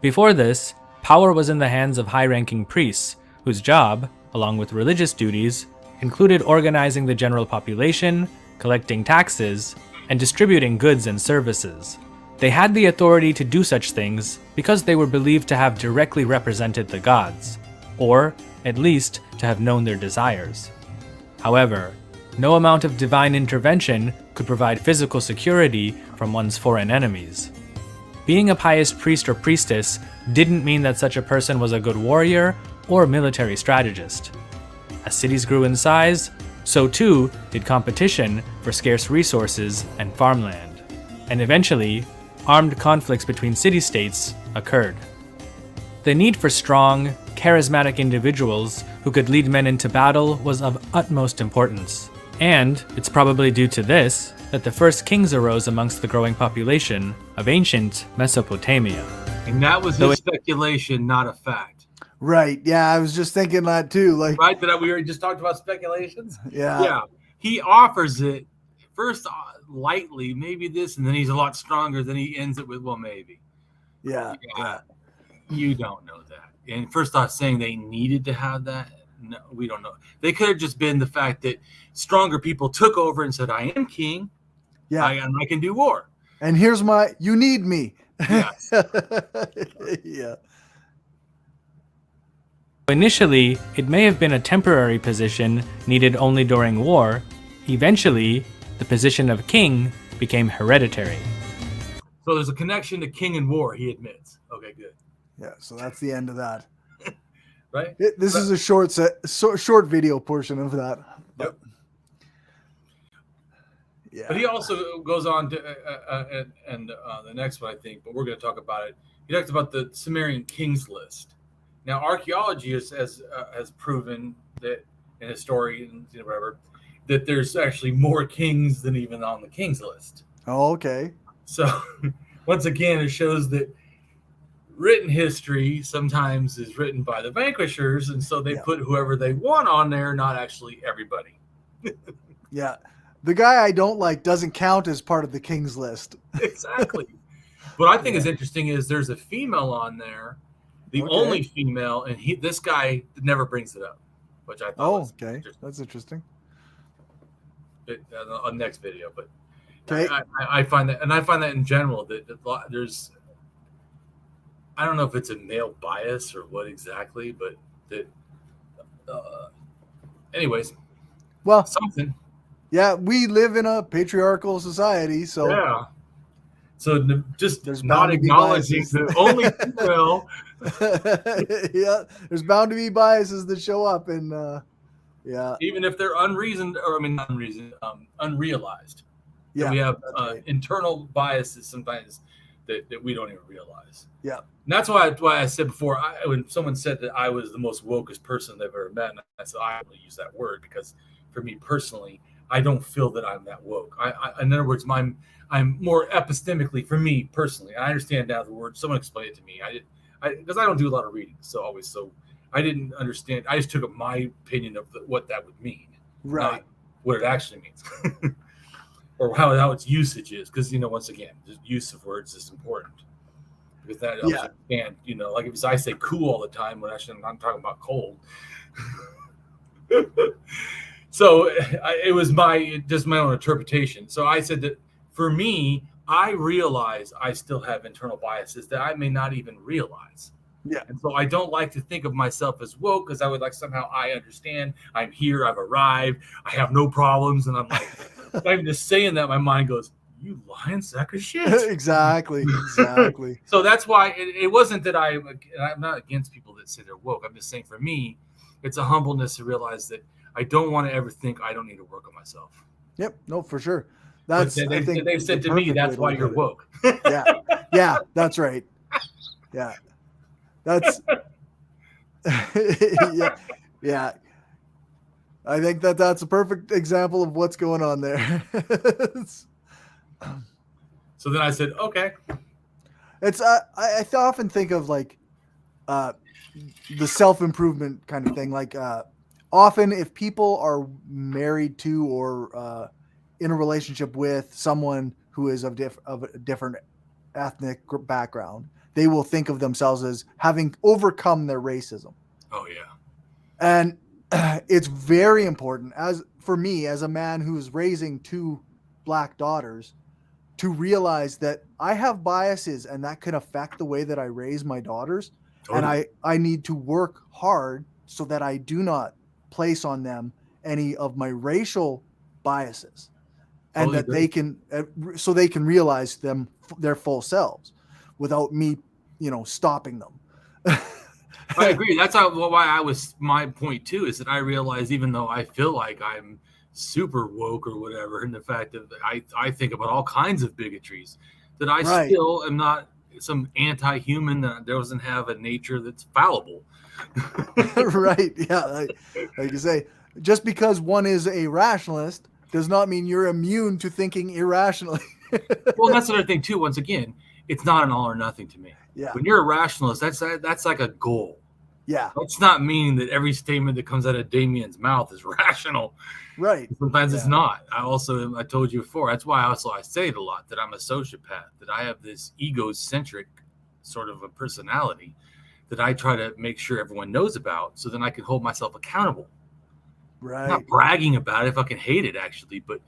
Before this, power was in the hands of high-ranking priests, whose job, along with religious duties, included organizing the general population, collecting taxes, and distributing goods and services. They had the authority to do such things because they were believed to have directly represented the gods, or at least to have known their desires. However, no amount of divine intervention could provide physical security from one's foreign enemies. Being a pious priest or priestess didn't mean that such a person was a good warrior or military strategist. As cities grew in size, so too did competition for scarce resources and farmland, and eventually, armed conflicts between city-states occurred. The need for strong, charismatic individuals who could lead men into battle was of utmost importance, and it's probably due to this that the first kings arose amongst the growing population of ancient Mesopotamia. And that was his speculation, not a fact. Right. Yeah, I was just thinking that too. Like, right? That we already just talked about speculations. Yeah. Yeah. He offers it first lightly, maybe this, and then he's a lot stronger. Then he ends it with, well, maybe. Yeah. You don't know that. And first off, saying they needed to have that, no, we don't know. They could have just been the fact that stronger people took over and said, I am king. Yeah. I can do war. And here's you need me. Yes. Yeah. Initially, it may have been a temporary position needed only during war. Eventually, the position of king became hereditary. So there's a connection to king and war, he admits. Okay, good. Yeah, so that's the end of that. Right? This is a short video portion of that. Yep. Yeah. But he also goes on to, the next one, I think, but we're going to talk about it. He talks about the Sumerian kings list. Now, archaeology has proven that, and historians, whatever, that there's actually more kings than even on the kings list. Oh, okay. So, once again, it shows that written history sometimes is written by the vanquishers, and so they put whoever they want on there, not actually everybody. Yeah. The guy I don't like doesn't count as part of the king's list. Exactly. What I think is interesting is there's a female on there, the only female, and this guy never brings it up, which I thought was interesting. That's interesting. On next video, but okay. I find that, and I find that in general that there's, I don't know if it's a male bias or what exactly, but that, anyways, well, something. Yeah, we live in a patriarchal society, so yeah. So just there's not acknowledging the only female. Yeah, there's bound to be biases that show up, and yeah, even if they're unreasoned, or not unreasoned, unrealized. Yeah, and we have internal biases sometimes that we don't even realize. Yeah, and that's why I said before, when someone said that I was the most wokest person they've ever met, and I said I don't use that word because for me personally, I don't feel that I'm that woke. In other words, I'm more epistemically, for me personally. I understand now the word. Someone explained it to me. Because I don't do a lot of reading, so I didn't understand. I just took my opinion of what that would mean, not what it actually means, or how its usage is. Because once again, the use of words is important. Because that helps you understand. Like if I say cool all the time, when actually I'm talking about cold. So it was my own interpretation. So I said that for me, I realize I still have internal biases that I may not even realize. Yeah. And so I don't like to think of myself as woke because I would like somehow I understand. I'm here. I've arrived. I have no problems. And I'm like, if I'm just saying that, my mind goes, you lying sack of shit. Exactly. So that's why it wasn't that I'm not against people that say they're woke. I'm just saying for me, it's a humbleness to realize that I don't want to ever think I don't need to work on myself. Yep. No, for sure. They've said to me, that's why you're woke. Yeah, that's right. Yeah. That's yeah. I think that's a perfect example of what's going on there. So then I said, okay. It's I often think of like the self-improvement kind of thing. Like often if people are married to or in a relationship with someone who is of a different ethnic background, they will think of themselves as having overcome their racism. Oh yeah. And it's very important for me as a man who's raising 2 black daughters to realize that I have biases and that can affect the way that I raise my daughters. Totally. And I need to work hard so that I do not place on them any of my racial biases. And that they can, so they can realize their full selves without me, stopping them. I agree. That's why my point too, is that I realize even though I feel like I'm super woke or whatever, and the fact that I think about all kinds of bigotries, that I still am not some anti-human that doesn't have a nature that's fallible. Right. Yeah. Like you say, just because one is a rationalist does not mean you're immune to thinking irrationally. Well, that's another thing too. Once again, it's not an all or nothing to me. Yeah. When you're a rationalist, that's like a goal. Yeah. That's not meaning that every statement that comes out of Damien's mouth is rational. Right. Sometimes it's not. I told you before. That's why I say it a lot, that I'm a sociopath, that I have this egocentric sort of a personality that I try to make sure everyone knows about, so then I can hold myself accountable. Right. I'm not bragging about it. I fucking hate it, actually, but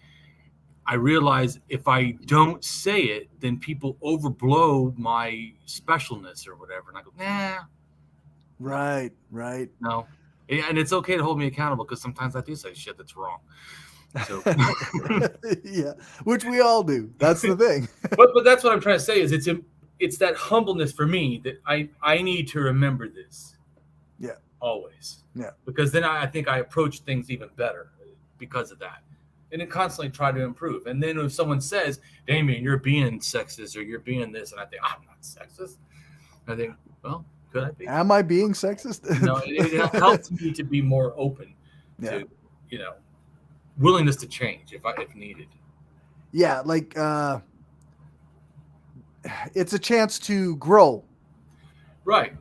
I realize if I don't say it, then people overblow my specialness or whatever, and I go, nah. Right. No. And it's okay to hold me accountable, because sometimes I do say shit that's wrong. So yeah, which we all do. That's the thing. but that's what I'm trying to say, is it's that humbleness for me that I need to remember this. Yeah. Always. Yeah. Because then I think I approach things even better because of that. And then constantly try to improve. And then if someone says, Damien, you're being sexist, or you're being this, and I think, I'm not sexist. I think, well, could I be? Am I being sexist? No, it helps me to be more open to, willingness to change if needed. Yeah, like it's a chance to grow. Right.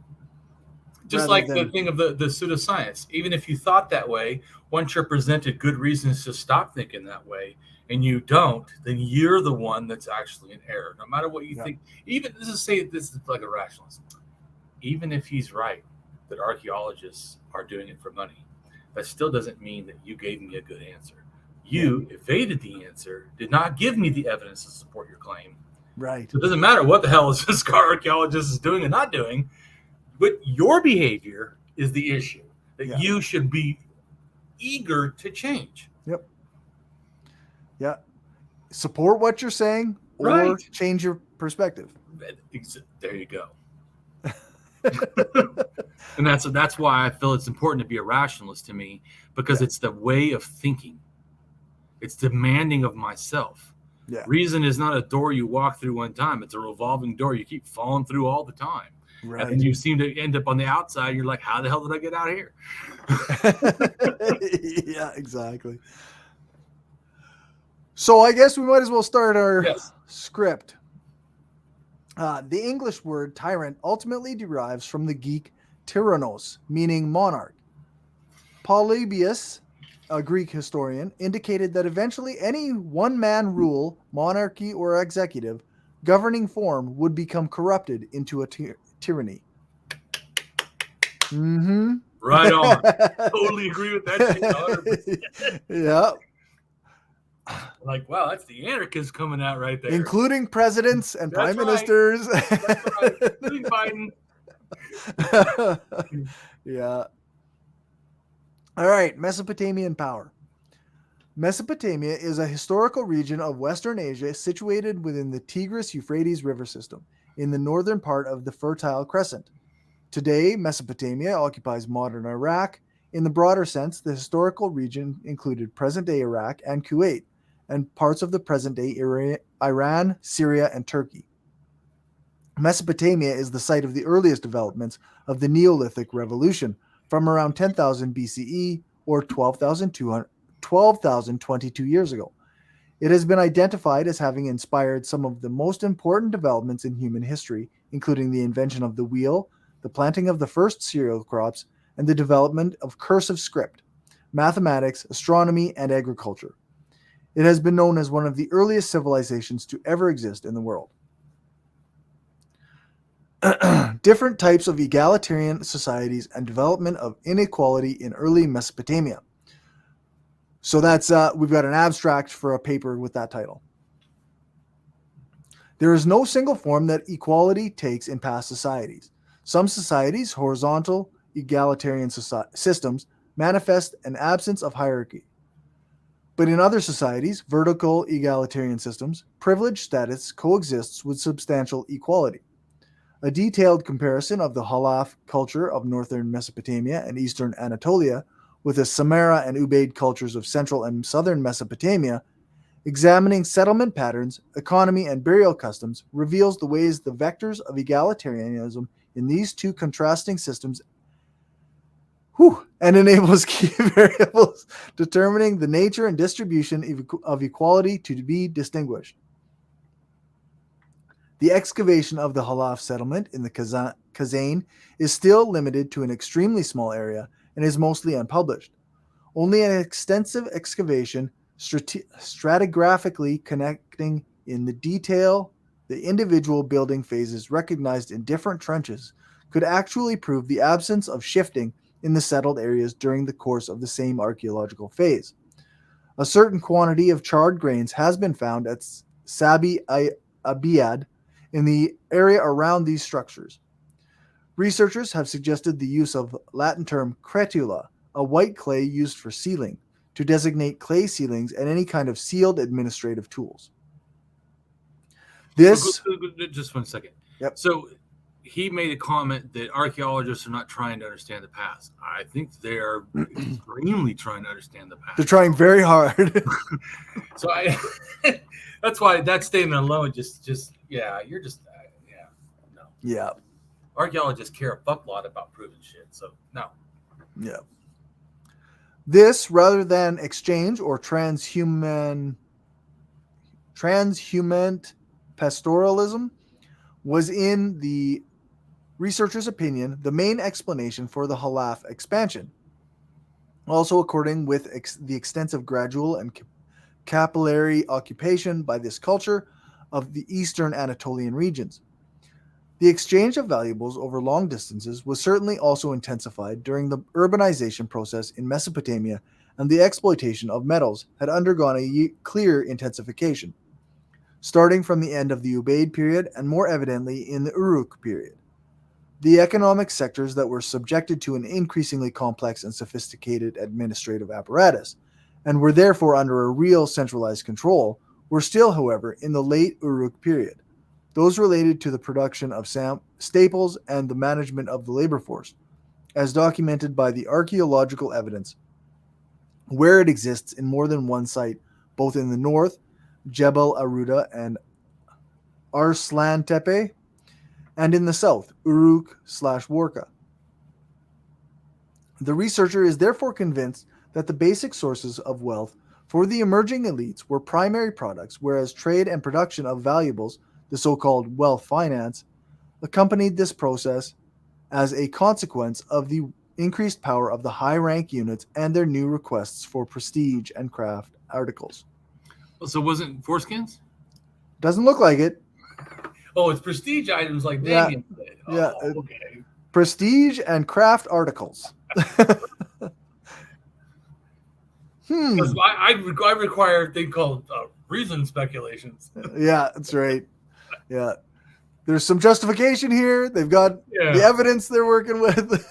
Just like the thing of the pseudoscience. Even if you thought that way, once you're presented good reasons to stop thinking that way, and you don't, then you're the one that's actually in error. No matter what you think. Even this is like a rationalist. Even if he's right that archaeologists are doing it for money, that still doesn't mean that you gave me a good answer. You evaded the answer, did not give me the evidence to support your claim. Right. So it doesn't matter what the hell this archaeologist is doing and not doing, but your behavior is the issue that you should be eager to change. Yep. Yeah. Support what you're saying, or change your perspective. There you go. And that's why I feel it's important to be a rationalist to me, because it's the way of thinking. It's demanding of myself. Yeah. Reason is not a door you walk through one time. It's a revolving door you keep falling through all the time. Right. And then you seem to end up on the outside. You're like, how the hell did I get out of here? Yeah, exactly. So I guess we might as well start our script. The English word tyrant ultimately derives from the Greek tyrannos, meaning monarch. Polybius, a Greek historian, indicated that eventually any one-man rule, monarchy or executive, governing form would become corrupted into a tyranny. Mm-hmm. Right on. Totally agree with that shit. 100%. Yeah. Like, wow, that's the anarchist coming out right there. Including presidents and prime ministers. That's right. Including Biden. Yeah. All right, Mesopotamian power. Mesopotamia is a historical region of Western Asia situated within the Tigris-Euphrates river system in the northern part of the Fertile Crescent. Today, Mesopotamia occupies modern Iraq. In the broader sense, the historical region included present-day Iraq and Kuwait, and parts of the present-day Iran, Syria, and Turkey. Mesopotamia is the site of the earliest developments of the Neolithic Revolution from around 10,000 BCE, or 12,022 years ago. It has been identified as having inspired some of the most important developments in human history, including the invention of the wheel, the planting of the first cereal crops, and the development of cursive script, mathematics, astronomy, and agriculture. It has been known as one of the earliest civilizations to ever exist in the world. Different types of egalitarian societies and development of inequality in early Mesopotamia. So that's we've got an abstract for a paper with that title. There is no single form that equality takes in past societies. Some societies, horizontal egalitarian systems, manifest an absence of hierarchy. But in other societies, vertical egalitarian systems, privileged status coexists with substantial equality. A detailed comparison of the Halaf culture of northern Mesopotamia and eastern Anatolia with the Samara and Ubaid cultures of central and southern Mesopotamia, examining settlement patterns, economy, and burial customs, reveals the ways the vectors of egalitarianism in these two contrasting systems and enables key variables determining the nature and distribution of equality to be distinguished. The excavation of the Halaf settlement in the Kazan is still limited to an extremely small area and is mostly unpublished. Only an extensive excavation stratigraphically connecting in the detail the individual building phases recognized in different trenches could actually prove the absence of shifting in the settled areas during the course of the same archaeological phase. A certain quantity of charred grains has been found at Sabi Abiyad in the area around these structures. Researchers have suggested the use of Latin term cretula, a white clay used for sealing, to designate clay ceilings and any kind of sealed administrative tools. This... Just 1 second. Yep. So he made a comment that archaeologists are not trying to understand the past. I think they are extremely trying to understand the past. They're trying very hard. So that's why that statement alone no. Yeah. Archaeologists care a fuck lot about proving shit. So no. Yeah. This, rather than exchange or transhuman pastoralism, was, in the researchers' opinion, the main explanation for the Halaf expansion. Also, according with the extensive gradual and capillary occupation by this culture of the eastern Anatolian regions. The exchange of valuables over long distances was certainly also intensified during the urbanization process in Mesopotamia, and the exploitation of metals had undergone a clear intensification, starting from the end of the Ubaid period and more evidently in the Uruk period. The economic sectors that were subjected to an increasingly complex and sophisticated administrative apparatus, and were therefore under a real centralized control, were still, however, in the late Uruk period. Those related to the production of staples and the management of the labor force, as documented by the archaeological evidence, where it exists in more than one site, both in the north, Jebel Aruda and Arslan Tepe, and in the south, Uruk/Warka. The researcher is therefore convinced that the basic sources of wealth for the emerging elites were primary products, whereas trade and production of valuables, the so-called wealth finance, accompanied this process as a consequence of the increased power of the high-rank units and their new requests for prestige and craft articles. So wasn't foreskins? Doesn't look like it. Oh, it's prestige items like Damien said. Oh, yeah. Okay. Prestige and craft articles. Because I require a thing called reason speculations. Yeah, that's right. Yeah. There's some justification here. They've got the evidence they're working with.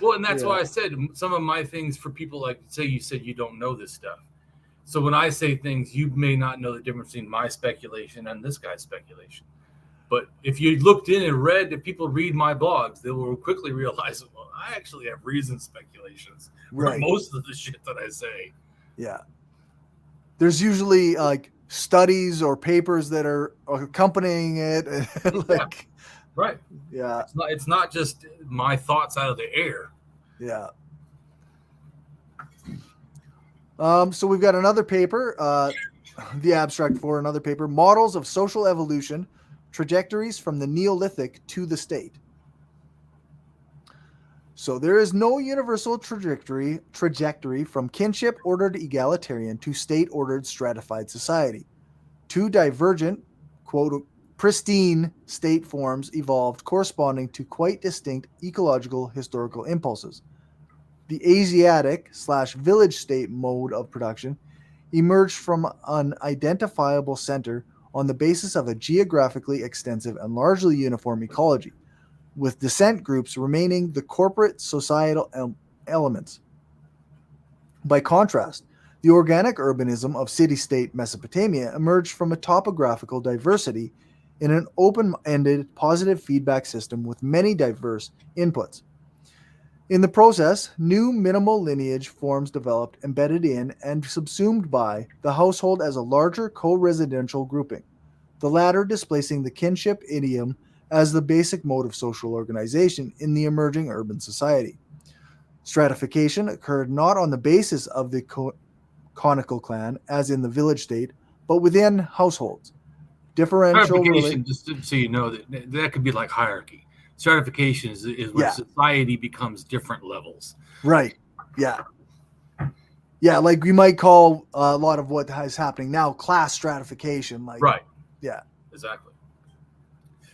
Well, and that's why I said some of my things for people like, say you said you don't know this stuff. So when I say things, you may not know the difference between my speculation and this guy's speculation. But if you looked in and read, if people read my blogs, they will quickly realize, well, I actually have reason speculations for most of the shit that I say. Yeah. There's usually like studies or papers that are accompanying it. Like, right. Yeah. It's not just my thoughts out of the air. Yeah. So we've got another paper, the abstract for another paper, Models of Social Evolution, Trajectories from the Neolithic to the State. So there is no universal trajectory from kinship-ordered egalitarian to state-ordered stratified society. Two divergent, quote, pristine state forms evolved corresponding to quite distinct ecological historical impulses. The Asiatic/village state mode of production emerged from an identifiable center on the basis of a geographically extensive and largely uniform ecology, with descent groups remaining the corporate societal elements. By contrast, the organic urbanism of city-state Mesopotamia emerged from a topographical diversity in an open-ended positive feedback system with many diverse inputs. In the process, new minimal lineage forms developed, embedded in and subsumed by the household as a larger co-residential grouping, the latter displacing the kinship idiom as the basic mode of social organization in the emerging urban society. Stratification occurred not on the basis of the conical clan, as in the village state, but within households. Differential just so you know, that could be like hierarchy. Stratification is where society becomes different levels. Right. Yeah. Yeah, like we might call a lot of what is happening now class stratification. Like, right. Yeah. Exactly.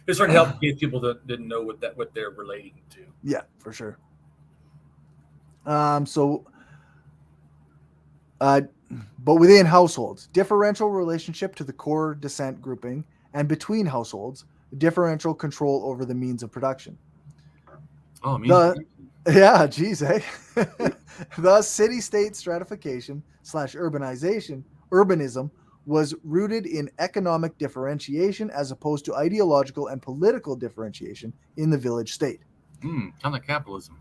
Just trying to help in case people that didn't know what they're relating to. Yeah, for sure. But within households, differential relationship to the core descent grouping, and between households, differential control over the means of production. Oh, yeah, geez, eh? Thus, city-state stratification / urbanism was rooted in economic differentiation as opposed to ideological and political differentiation in the village state. Kind of capitalism.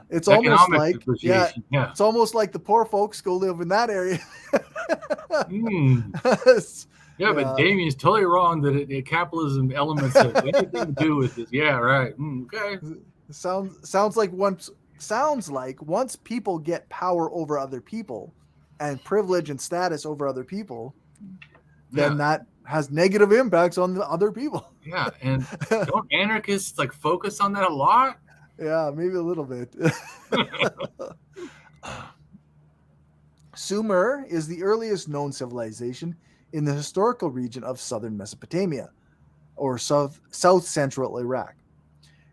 It's almost like appreciation. Yeah. It's almost like the poor folks go live in that area. Yeah, but Damien's totally wrong that capitalism elements have anything to do with this. Yeah, right. Okay. Sounds like once people get power over other people and privilege and status over other people, then that has negative impacts on the other people. Yeah, and don't anarchists like focus on that a lot? Yeah, maybe a little bit. Sumer is the earliest known civilization in the historical region of southern Mesopotamia, or south-central Iraq,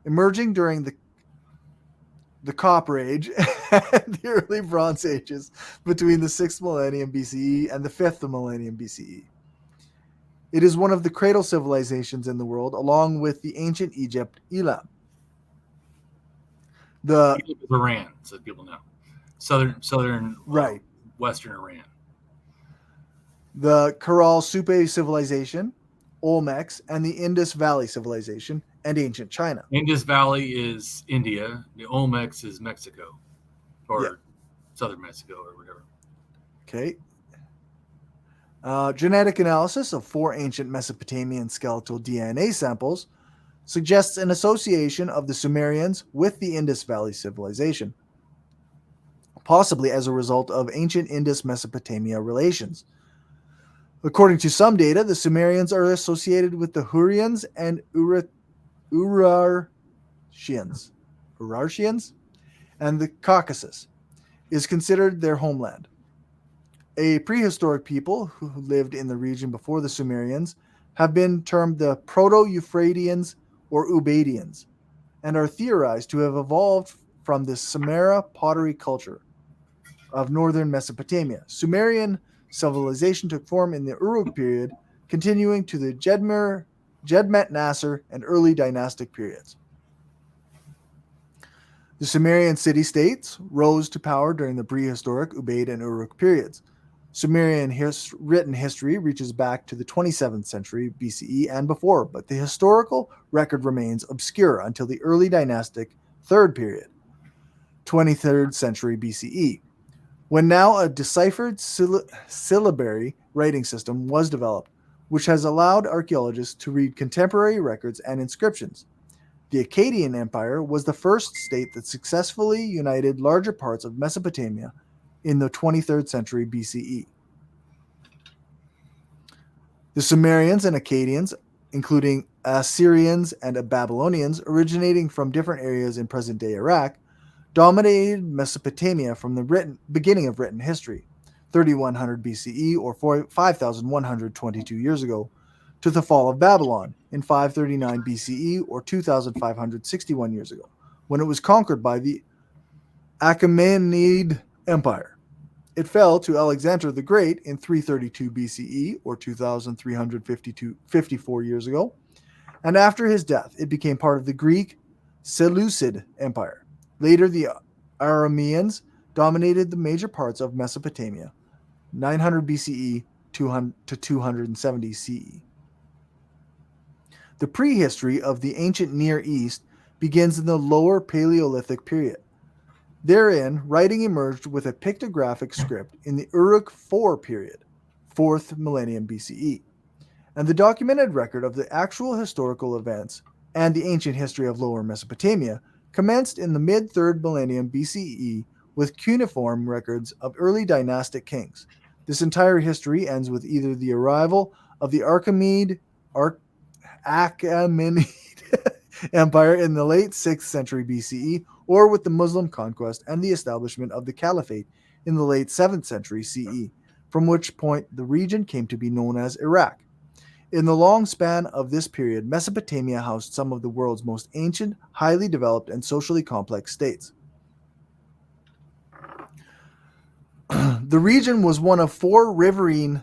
emerging during the Copper Age and the early Bronze Ages between the 6th millennium BCE and the 5th millennium BCE. It is one of the cradle civilizations in the world, along with the ancient Egypt, Elam. Egypt is Iran, so people know. Southern right. Western Iran. The Karal Supe civilization, Olmecs, and the Indus Valley civilization, and ancient China. Indus Valley is India. The Olmecs is Mexico, or southern Mexico, or whatever. Okay. Genetic analysis of 4 ancient Mesopotamian skeletal DNA samples suggests an association of the Sumerians with the Indus Valley civilization, possibly as a result of ancient Indus-Mesopotamia relations. According to some data, the Sumerians are associated with the Hurrians and Urartians, and the Caucasus is considered their homeland. A prehistoric people who lived in the region before the Sumerians have been termed the Proto-Euphrateans or Ubaidians, and are theorized to have evolved from the Sumeria pottery culture of northern Mesopotamia. Sumerian civilization took form in the Uruk period, continuing to the Jedmet Nasser and early dynastic periods. The Sumerian city-states rose to power during the prehistoric Ubaid and Uruk periods. Sumerian written history reaches back to the 27th century BCE and before, but the historical record remains obscure until the early dynastic 3rd period, 23rd century BCE, when now a deciphered syllabary writing system was developed, which has allowed archaeologists to read contemporary records and inscriptions. The Akkadian Empire was the first state that successfully united larger parts of Mesopotamia in the 23rd century BCE. The Sumerians and Akkadians, including Assyrians and Babylonians originating from different areas in present-day Iraq, dominated Mesopotamia from the beginning of written history, 3100 BCE or 5,122 years ago, to the fall of Babylon in 539 BCE or 2,561 years ago, when it was conquered by the Achaemenid Empire. It fell to Alexander the Great in 332 BCE or 2,354 years ago, and after his death, it became part of the Greek Seleucid Empire. Later, the Arameans dominated the major parts of Mesopotamia, 900 BCE to 270 CE. The prehistory of the ancient Near East begins in the Lower Paleolithic period. Therein, writing emerged with a pictographic script in the Uruk IV period, 4th millennium BCE, and the documented record of the actual historical events and the ancient history of Lower Mesopotamia commenced in the mid-3rd millennium BCE with cuneiform records of early dynastic kings. This entire history ends with either the arrival of the Achaemenid Empire in the late 6th century BCE, or with the Muslim conquest and the establishment of the Caliphate in the late 7th century CE, from which point the region came to be known as Iraq. In the long span of this period, Mesopotamia housed some of the world's most ancient, highly developed, and socially complex states. The region was one of 4 riverine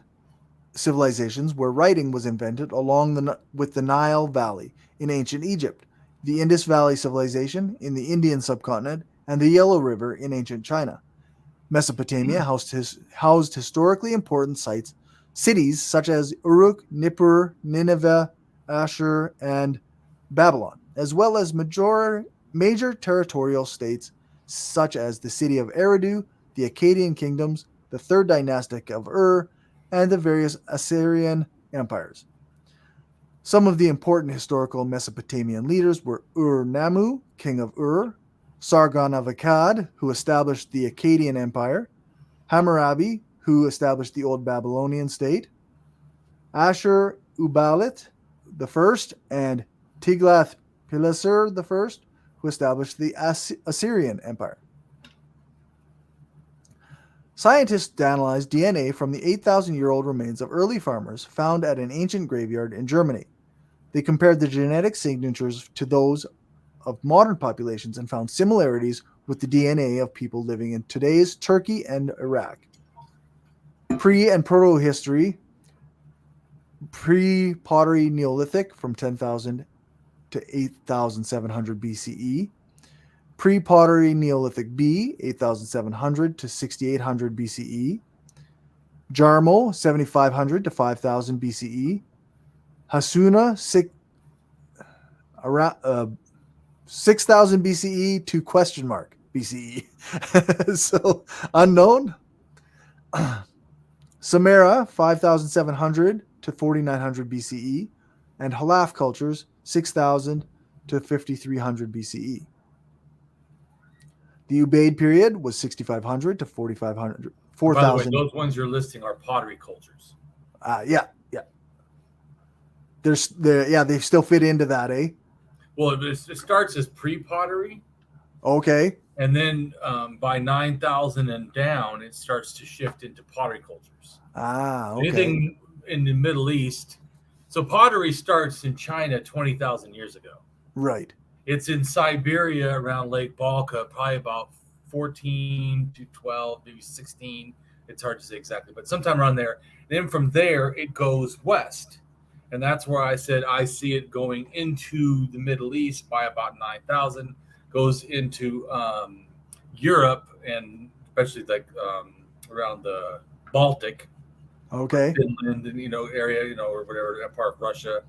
civilizations where writing was invented with the Nile Valley in ancient Egypt, the Indus Valley Civilization in the Indian subcontinent, and the Yellow River in ancient China. Mesopotamia housed historically important cities such as Uruk, Nippur, Nineveh, Ashur, and Babylon, as well as major territorial states such as the city of Eridu, the Akkadian kingdoms, the third dynastic of Ur, and the various Assyrian empires. Some of the important historical Mesopotamian leaders were Ur-Nammu, king of Ur, Sargon of Akkad, who established the Akkadian Empire, Hammurabi, who established the Old Babylonian state, Ashur-uballit I, and Tiglath-Pileser I, who established the Assyrian Empire. Scientists analyzed DNA from the 8,000-year-old remains of early farmers found at an ancient graveyard in Germany. They compared the genetic signatures to those of modern populations and found similarities with the DNA of people living in today's Turkey and Iraq. Pre- and proto-history, pre-pottery Neolithic from 10,000 to 8,700 BCE, pre-pottery Neolithic B, 8,700 to 6,800 BCE, Jarmo, 7,500 to 5,000 BCE, Hasuna, 6,000 BCE to BCE. So, unknown. Sumeria, 5,700 to 4,900 BCE, and Halaf cultures, 6,000 to 5,300 BCE. The Ubaid period was 6,500 to 4,500. 4,000. By the way, those ones you're listing are pottery cultures. Yeah. They still fit into that, eh? Well, it starts as pre-pottery. Okay. And then by 9,000 and down, it starts to shift into pottery cultures. Okay. Anything in the Middle East. So pottery starts in China 20,000 years ago. Right. It's in Siberia around Lake Balka, probably about 14 to 12, maybe 16. It's hard to say exactly, but sometime around there. Then from there, it goes west. And that's where I said I see it going into the Middle East by about 9,000, goes into Europe, and especially like around the Baltic, Okay. Finland, and area, or whatever, that part of Russia,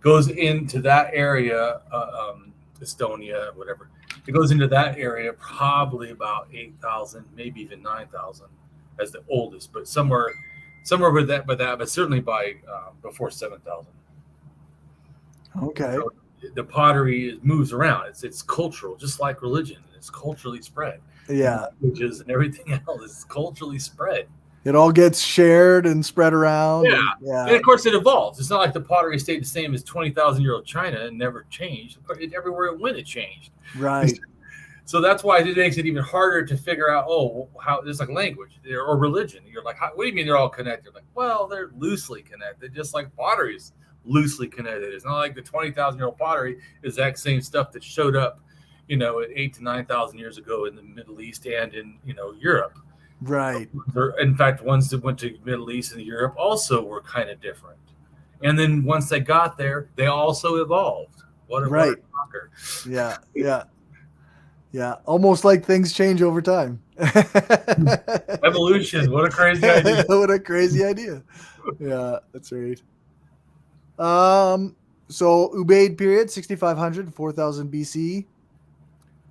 goes into that area, Estonia, whatever. It goes into that area probably about 8,000, maybe even 9,000 as the oldest, but somewhere with that, but certainly by before 7,000. Okay. So the pottery moves around. It's cultural, just like religion. It's culturally spread. Yeah. Languages and everything else is culturally spread. It all gets shared and spread around. Yeah. And of course, it evolves. It's not like the pottery stayed the same as 20,000-year-old China and never changed. Everywhere it went, it changed. Right. So that's why it makes it even harder to figure out, how it's like language or religion. You're like, what do you mean they're all connected? Like, well, they're loosely connected, just like pottery is loosely connected. It's not like the 20,000-year-old pottery is that same stuff that showed up, at 8,000 to 9,000 years ago in the Middle East and in, Europe. Right. In fact, ones that went to the Middle East and Europe also were kind of different. And then once they got there, they also evolved. What a shocker. Yeah, almost like things change over time. Evolution. What a crazy idea. What a crazy idea. Yeah, that's right. So Ubaid period, 6,500 to 4,000 BC,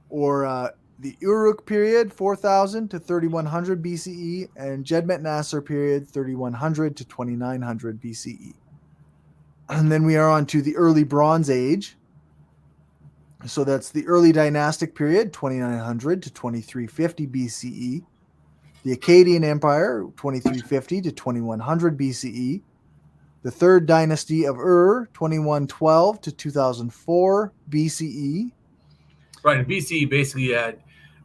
or the Uruk period, 4,000 to 3,100 BCE, and Jedmet Nasser period, 3,100 to 2,900 BCE. And then we are on to the early Bronze Age. So that's the early dynastic period, 2,900 to 2,350 BCE. The Akkadian Empire, 2,350 to 2,100 BCE. The third dynasty of Ur, 2,112 to 2004 BCE. Right, and BCE basically you had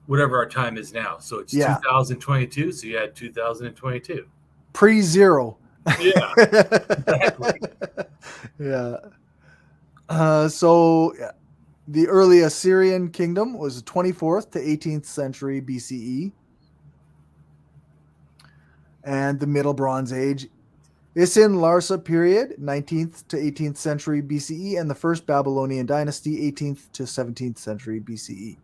whatever our time is now. So it's 2022, so you had 2022. Pre-zero. Yeah, exactly. Yeah. So yeah, the early Assyrian kingdom was 24th to 18th century BCE, and the Middle Bronze Age. Isin-Larsa period, 19th to 18th century BCE, and the First Babylonian dynasty, 18th to 17th century BCE.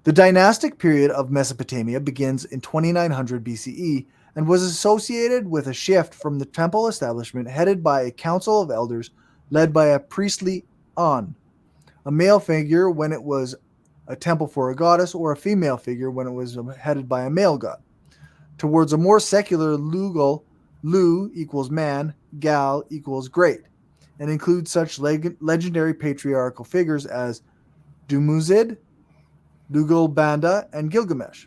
The dynastic period of Mesopotamia begins in 2900 BCE and was associated with a shift from the temple establishment headed by a council of elders led by a priestly an, a male figure when it was a temple for a goddess, or a female figure when it was headed by a male god, towards a more secular lugal, lu equals man, gal equals great, and includes such legendary patriarchal figures as Dumuzid, Lugal-Banda, and Gilgamesh,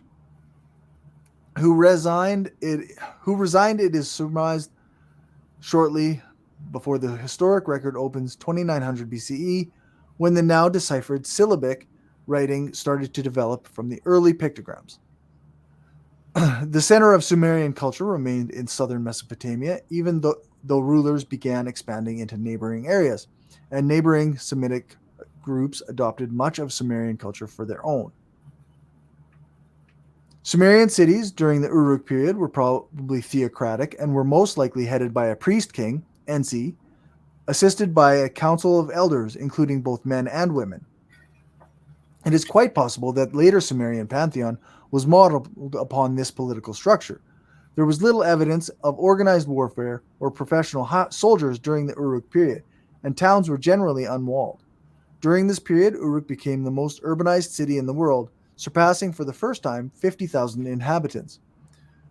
who resigned. It is surmised shortly before the historic record opens 2900 BCE, when the now deciphered syllabic writing started to develop from the early pictograms. The center of Sumerian culture remained in southern Mesopotamia, even though rulers began expanding into neighboring areas, and neighboring Semitic groups adopted much of Sumerian culture for their own. Sumerian cities during the Uruk period were probably theocratic and were most likely headed by a priest king, Ensi, assisted by a council of elders, including both men and women. It is quite possible that later Sumerian pantheon was modeled upon this political structure. There was little evidence of organized warfare or professional soldiers during the Uruk period, and towns were generally unwalled. During this period, Uruk became the most urbanized city in the world, surpassing for the first time 50,000 inhabitants.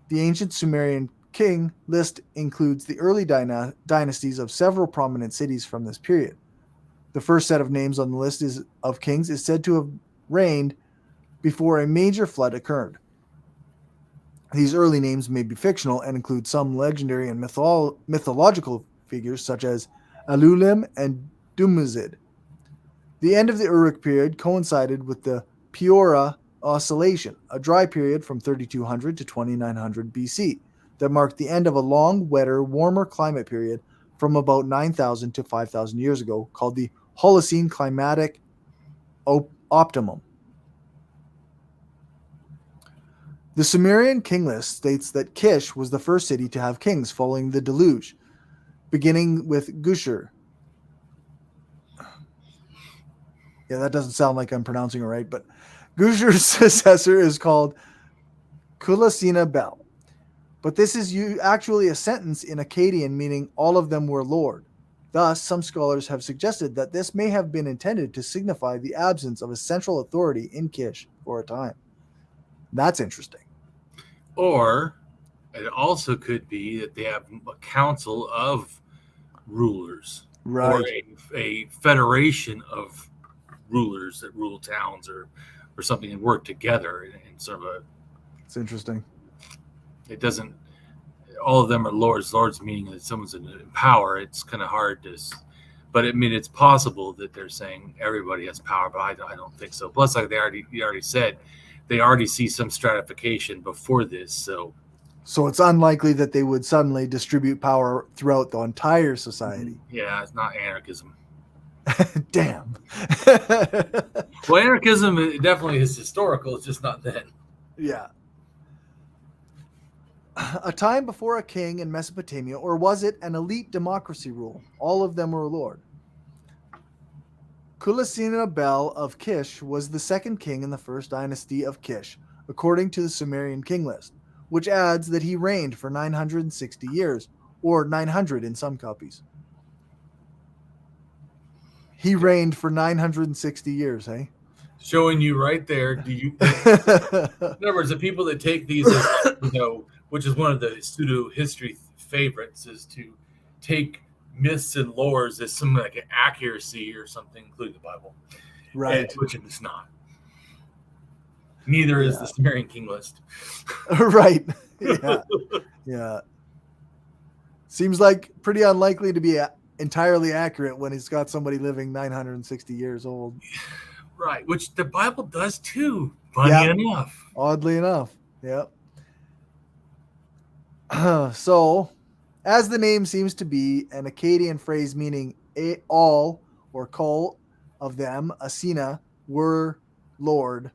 The ancient Sumerian king list includes the early dynasties of several prominent cities from this period. The first set of names on the list of kings is said to have reigned before a major flood occurred. These early names may be fictional and include some legendary and mythological figures such as Alulim and Dumuzid. The end of the Uruk period coincided with the Peora Oscillation, a dry period from 3200 to 2900 BC that marked the end of a long, wetter, warmer climate period from about 9,000 to 5,000 years ago, called the Holocene climatic optimum. The Sumerian king list states that Kish was the first city to have kings following the deluge, beginning with Gushur. Yeah, that doesn't sound like I'm pronouncing it right, but Gushur's successor is called Kulasina Bel. But this is actually a sentence in Akkadian meaning all of them were lord. Thus, some scholars have suggested that this may have been intended to signify the absence of a central authority in Kish for a time. That's interesting. Or it also could be that they have a council of rulers, right, or a federation of rulers that rule towns or something and work together in sort of a. It's interesting. It doesn't. All of them are lords. Lords meaning that someone's in power. It's kind of hard to. But I mean, it's possible that they're saying everybody has power, but I don't think so. Plus, like you already said, they already see some stratification before this, so it's unlikely that they would suddenly distribute power throughout the entire society. Yeah, it's not anarchism. Damn. Well, anarchism definitely is historical. It's just not then. Yeah. A time before a king in Mesopotamia, or was it an elite democracy rule? All of them were a lord. Kulasina Bel of Kish was the second king in the first dynasty of Kish, according to the Sumerian king list, which adds that he reigned for 960 years, or 900 in some copies. He reigned for 960 years, eh? Showing you right there. In other words, the people that take these, as, which is one of the pseudo history favorites, is to take myths and lores as some like an accuracy or something, including the Bible, right? Which it's not. Neither is the Sumerian king list. Right. Yeah. Seems like pretty unlikely to be entirely accurate when he's got somebody living 960 years old. Right, which the Bible does too, funny enough. Oddly enough, yeah. So, as the name seems to be, an Akkadian phrase meaning all or kol of them, Asina, were Lord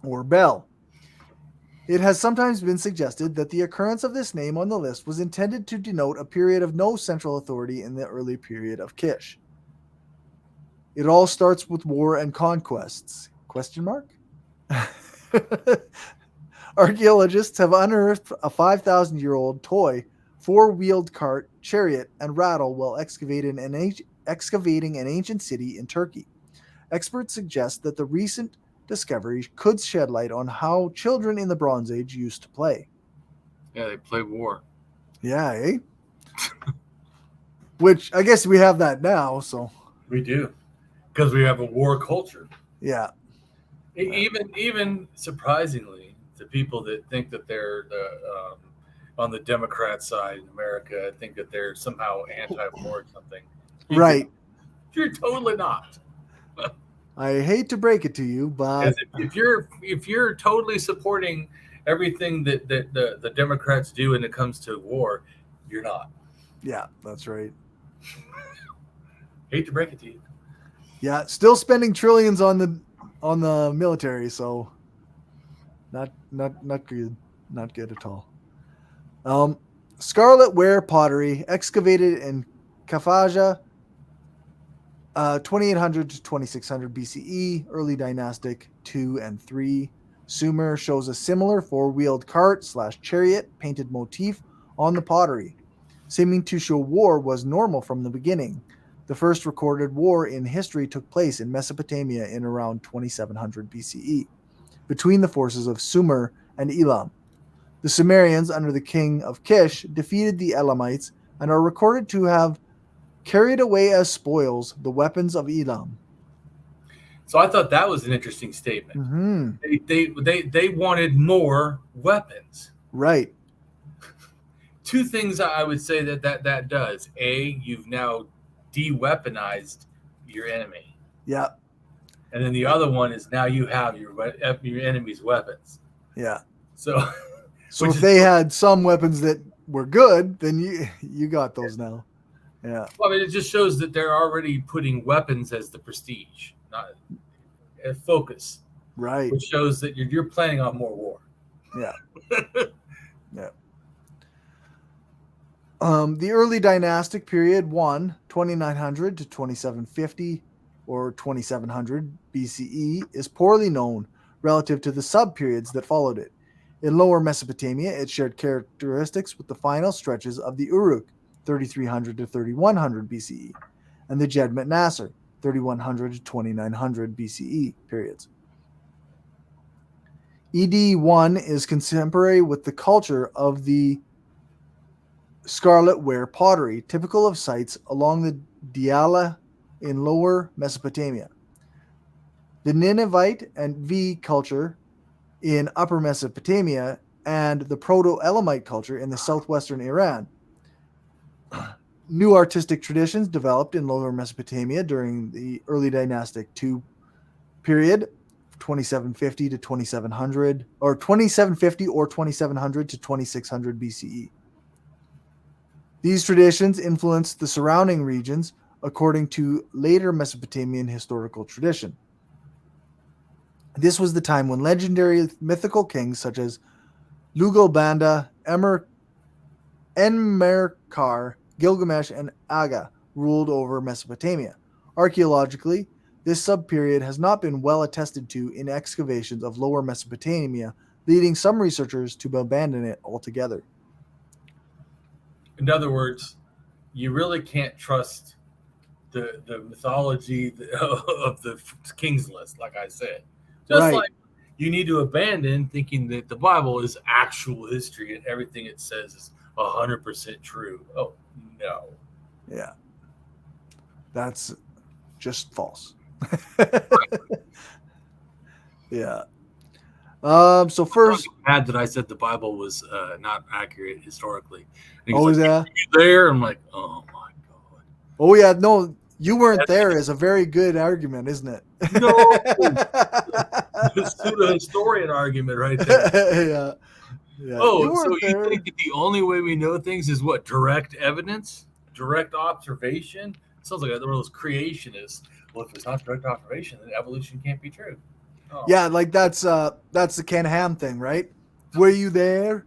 or Bel. It has sometimes been suggested that the occurrence of this name on the list was intended to denote a period of no central authority in the early period of Kish. It all starts with war and conquests. Question mark? Archaeologists have unearthed a 5,000-year-old toy, four-wheeled cart, chariot, and rattle while excavating an ancient city in Turkey. Experts suggest that the recent discovery could shed light on how children in the Bronze Age used to play. Yeah, they play war. Yeah, eh? Which I guess we have that now, so. We do. Because we have a war culture. Yeah. Even surprisingly, the people that think that they're on the Democrat side in America think that they're somehow anti-war or something. Right. You're totally not. I hate to break it to you, but if you're totally supporting everything that the Democrats do when it comes to war, you're not. Yeah, that's right. Hate to break it to you. Yeah, still spending trillions on the military, so not good, not good at all. Scarlet ware pottery excavated in Kafaja, 2800 to 2600 BCE, early dynastic 2 and 3. Sumer shows a similar four-wheeled cart/chariot painted motif on the pottery, seeming to show war was normal from the beginning. The first recorded war in history took place in Mesopotamia in around 2700 BCE, between the forces of Sumer and Elam. The Sumerians, under the king of Kish, defeated the Elamites and are recorded to have carried away as spoils the weapons of Elam. So I thought that was an interesting statement. Mm-hmm. They wanted more weapons. Right. Two things I would say that does. A, you've now de-weaponized your enemy. Yeah. And then the other one is now you have your enemy's weapons. Yeah. So if they had some weapons that were good, then you got those now. Yeah. Well, I mean, it just shows that they're already putting weapons as the prestige, not a focus. Right. Which shows that you're planning on more war. Yeah. Yeah. The early dynastic period 2900 to 2750 or 2700 BCE is poorly known relative to the sub-periods that followed it. In lower Mesopotamia, it shared characteristics with the final stretches of the Uruk, 3300 to 3100 BCE, and the Jedmet Nasser, 3100 to 2900 BCE periods. ED1 is contemporary with the culture of the scarlet ware pottery, typical of sites along the Diyala in lower Mesopotamia. The Ninevite and V culture in upper Mesopotamia and the Proto-Elamite culture in the southwestern Iran. New artistic traditions developed in lower Mesopotamia during the early dynastic II period, 2750 to 2700, or 2750 or 2700 to 2600 BCE. These traditions influenced the surrounding regions according to later Mesopotamian historical tradition. This was the time when legendary mythical kings such as Lugalbanda, Enmerkar, Gilgamesh, and Aga ruled over Mesopotamia. Archaeologically, this subperiod has not been well attested to in excavations of lower Mesopotamia, leading some researchers to abandon it altogether. In other words, you really can't trust the mythology of the King's List, like I said. Just right. Like you need to abandon thinking that the Bible is actual history and everything it says is 100% true. Oh, no. Yeah. That's just false. Yeah. So first, I'm mad that I said the Bible was not accurate historically. Oh, like, yeah. Are you there? I'm like, oh my god. Oh yeah, no, you weren't there is a very good argument, isn't it? No. The pseudo historian argument right there. Yeah. Yeah, Oh, you so weren't you there. think that the only way we know things is what? Direct evidence? Direct observation? Sounds like one of those creationists. Well, if it's not direct observation, then evolution can't be true. Oh. Yeah, like that's the Ken Ham thing, right? Were you there?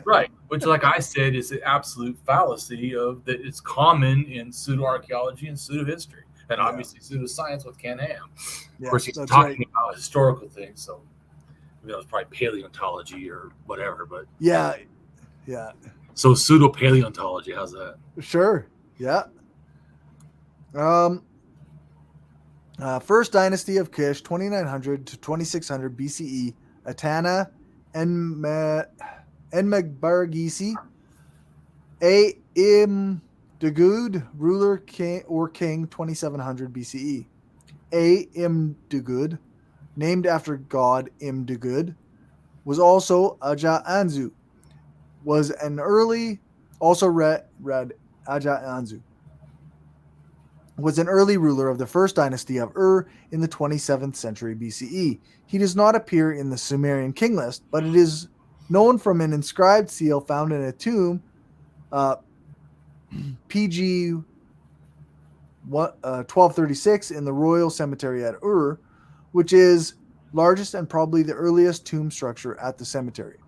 Right. Which, like I said, is an absolute fallacy of that it's common in pseudo-archaeology and pseudo-history. And Yeah. obviously pseudo-science with Ken Ham. Yeah, Of course, he's that's talking right. about historical things, so that was probably paleontology or whatever. But Yeah. so pseudo-paleontology, how's that? Sure. Yeah. First dynasty of Kish, 2900 to 2600 BCE, Atana Enmegbargisi, A Imdugud, ruler king 2700 BCE. A Imdugud, named after god Imdugud, was also Aja Anzu, was an early, also read Aja Anzu, was an early ruler of the first dynasty of Ur in the 27th century BCE. He does not appear in the Sumerian king list, but it is known from an inscribed seal found in a tomb, PG 1236, in the royal cemetery at Ur, which is largest and probably the earliest tomb structure at the cemetery.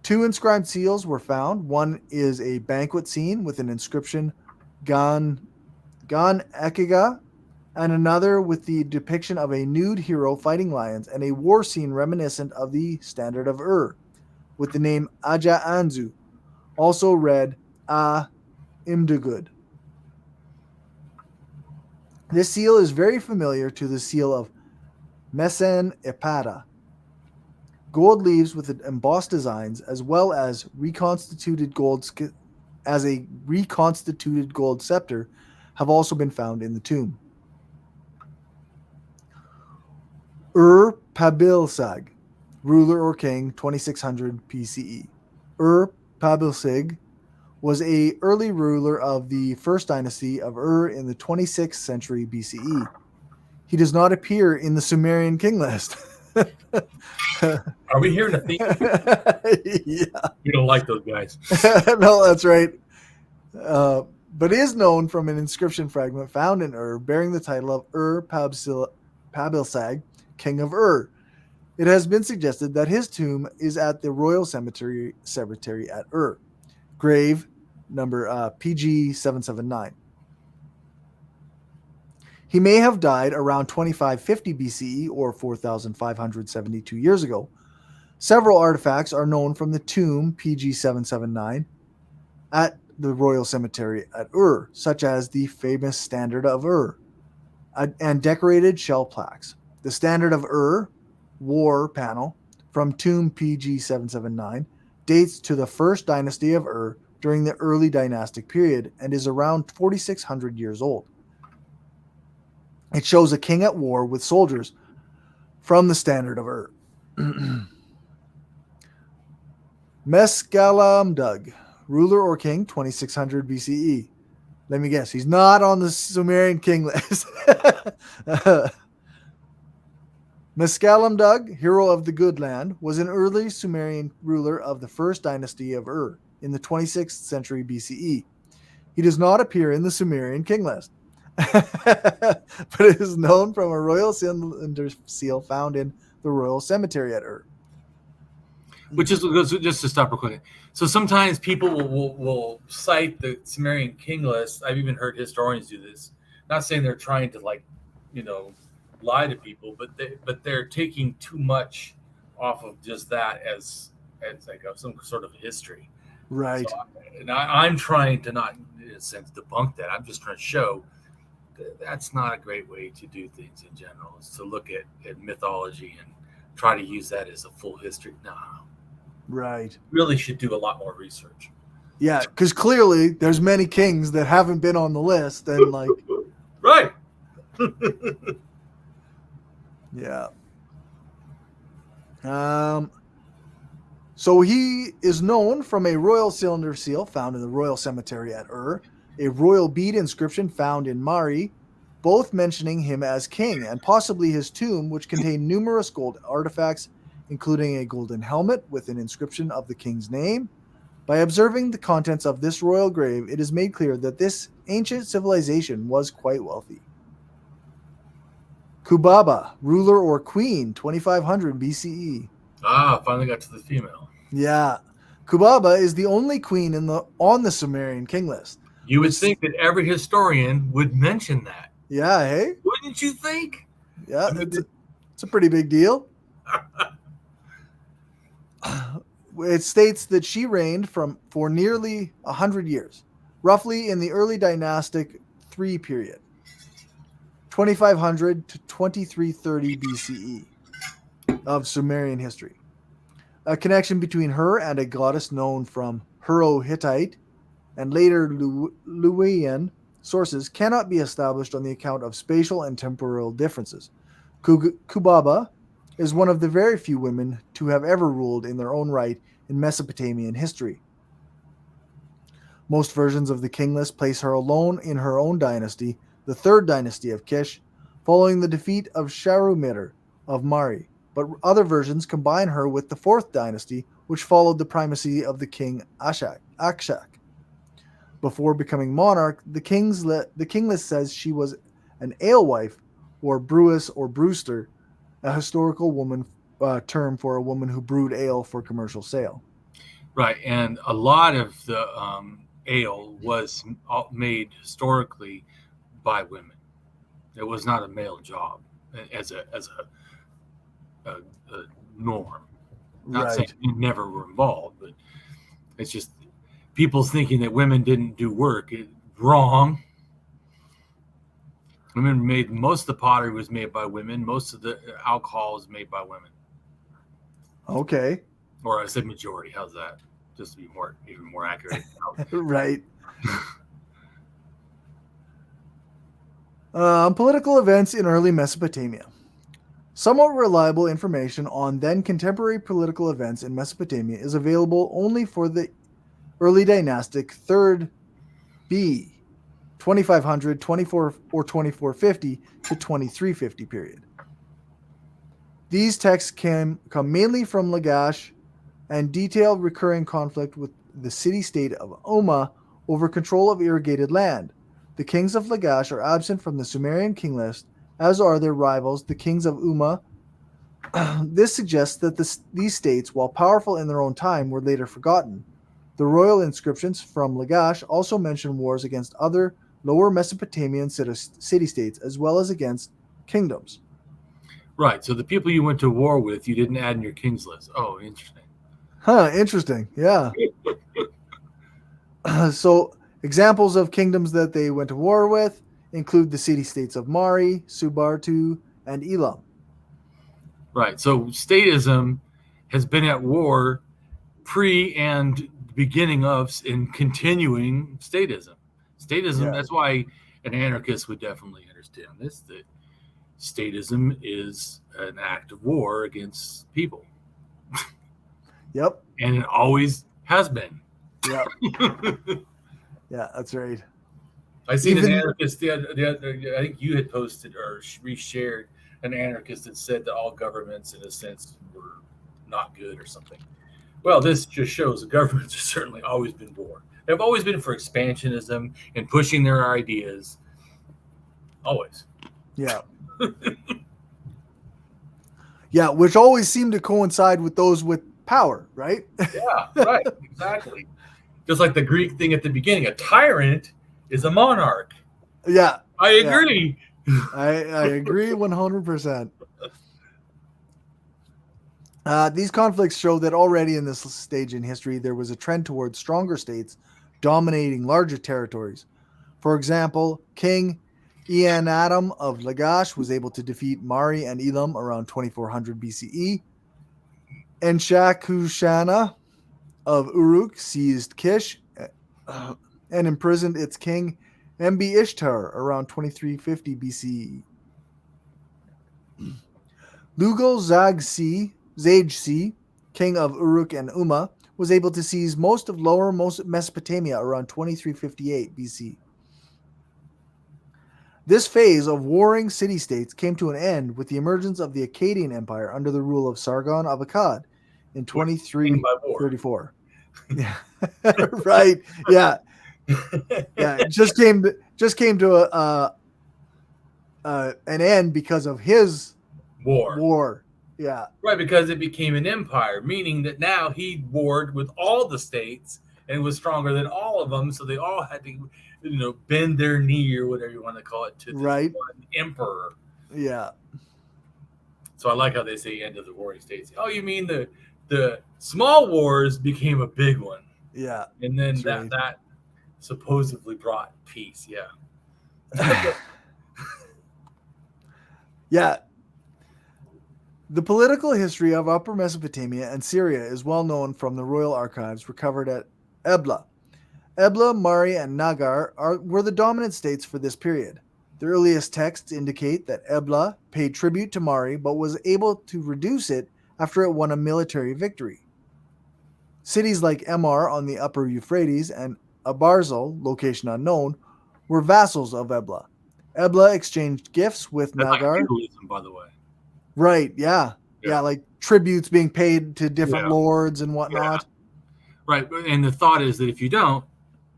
2 inscribed seals were found. One is a banquet scene with an inscription, Gan Ekiga, and another with the depiction of a nude hero fighting lions and a war scene reminiscent of the Standard of Ur, with the name Aja Anzu, also read A Imdugud. This seal is very familiar to the seal of Mesen Epata. Gold leaves with embossed designs, as well as reconstituted gold scepter, have also been found in the tomb. Ur-Pabilsag, ruler or king, 2600 BCE. Ur-Pabilsig was an early ruler of the first dynasty of Ur in the 26th century BCE. He does not appear in the Sumerian king list. Are we hearing a theme? Yeah. We don't like those guys. No, that's right. But is known from an inscription fragment found in Ur bearing the title of Ur-Pabilsag, king of Ur. It has been suggested that his tomb is at the royal cemetery at Ur. Grave number PG 779. He may have died around 2550 BCE or 4,572 years ago. Several artifacts are known from the tomb PG 779 at the royal cemetery at Ur, such as the famous Standard of Ur and decorated shell plaques. The Standard of Ur war panel from tomb PG 779 dates to the first dynasty of Ur during the early dynastic period and is around 4,600 years old. It shows a king at war with soldiers from the Standard of Ur. Mesgalamdug, ruler or king, 2600 BCE. Let me guess, he's not on the Sumerian king list. Mesgalamdug, hero of the good land, was an early Sumerian ruler of the first dynasty of Ur in the 26th century BCE. He does not appear in the Sumerian king list, but it is known from a royal cylinder seal found in the royal cemetery at Ur. Which is, just to stop real quick. So sometimes people will cite the Sumerian king list. I've even heard historians do this. Not saying they're trying to lie to people, but they're taking too much off of just that as like some sort of history. Right. So, I'm trying to not, in a sense, debunk that. I'm just trying to show that that's not a great way to do things in general. Is to look at mythology and try to use that as a full history. No. Right. Really should do a lot more research. Yeah, because clearly there's many kings that haven't been on the list, and right. Yeah. So he is known from a royal cylinder seal found in the royal cemetery at Ur, a royal bead inscription found in Mari, both mentioning him as king, and possibly his tomb, which contained numerous gold artifacts including a golden helmet with an inscription of the king's name. By observing the contents of this royal grave, it is made clear that this ancient civilization was quite wealthy. Kubaba, ruler or queen, 2500 BCE. Finally got to the female. Yeah. Kubaba is the only queen on the Sumerian king list. You would think that every historian would mention that. Yeah, hey? Wouldn't you think? Yeah, it's a pretty big deal. It states that she reigned for nearly 100 years, roughly in the early dynastic 3 period, 2500 to 2330 BCE of Sumerian history. A connection between her and a goddess known from Hurro-Hittite and later Luwian sources cannot be established on the account of spatial and temporal differences. Kubaba is one of the very few women to have ever ruled in their own right in Mesopotamian history. Most versions of the king list place her alone in her own dynasty, the third dynasty of Kish, following the defeat of Sharumir of Mari, but other versions combine her with the fourth dynasty, which followed the primacy of the king Akshak. Before becoming monarch, the king list says she was an alewife, or brewess or brewster, a historical woman term for a woman who brewed ale for commercial sale. Right, and a lot of the ale was made historically by women. It was not a male job as a norm. Not saying they never were involved, but it's just people thinking that women didn't do work. Wrong. Women made most of the pottery was made by women. Most of the alcohol was made by women. Okay. Or I said majority. How's that? Just to be even more accurate. Right. Political events in early Mesopotamia. Somewhat reliable information on then contemporary political events in Mesopotamia is available only for the early dynastic 3rd B, 2500, 24 or 2450 to 2350 period. These texts come mainly from Lagash and detail recurring conflict with the city-state of Umma over control of irrigated land. The kings of Lagash are absent from the Sumerian king list, as are their rivals, the kings of Umma. This suggests that these states, while powerful in their own time, were later forgotten. The royal inscriptions from Lagash also mention wars against other lower Mesopotamian city-states, as well as against kingdoms. Right, so the people you went to war with, you didn't add in your king's list. Oh, interesting. Interesting, yeah. So, examples of kingdoms that they went to war with include the city-states of Mari, Subartu, and Elam. Right, so statism has been at war pre and beginning of and continuing statism. Statism, that's why an anarchist would definitely understand this, that statism is an act of war against people. Yep. And it always has been. Yep. Yeah, that's right. I seen an anarchist, I think you had posted or reshared an anarchist that said that all governments, in a sense, were not good or something. Well, this just shows the governments have certainly always been war. They've always been for expansionism and pushing their ideas. Always. Yeah. Yeah, which always seem to coincide with those with power, right? Yeah, right. Exactly. Just like the Greek thing at the beginning, a tyrant is a monarch. Yeah. I agree. Yeah. I agree 100%. These conflicts show that already in this stage in history, there was a trend towards stronger states dominating larger territories. For example, King Eanadam of Lagash was able to defeat Mari and Elam around 2400 BCE. And Shakushana of Uruk seized Kish and imprisoned its king Embi Ishtar around 2350 BCE. Lugal Zagsi, king of Uruk and Umma, was able to seize most of lower Mesopotamia around 2358 BC. This phase of warring city-states came to an end with the emergence of the Akkadian Empire under the rule of Sargon of Akkad in What do you mean by war? 2334. Yeah, right. Yeah, yeah. It just came to an end because of his war. Yeah, Right, because it became an empire, meaning that now he warred with all the states and was stronger than all of them, so they all had to, bend their knee or whatever you want to call it to this Right. one emperor. yeah, So I like how they say end of the warring states. Oh, you mean the small wars became a big one, yeah. and then That's right. that supposedly brought peace. Yeah. Yeah. The political history of Upper Mesopotamia and Syria is well known from the royal archives recovered at Ebla. Ebla, Mari, and Nagar were the dominant states for this period. The earliest texts indicate that Ebla paid tribute to Mari but was able to reduce it after it won a military victory. Cities like Emar on the upper Euphrates and Abarzal, location unknown, were vassals of Ebla. Ebla exchanged gifts with That's Nagar. like feudalism, by the way. Right, yeah. Yeah. Like tributes being paid to different Yeah. lords and whatnot. Right, and the thought is that if you don't,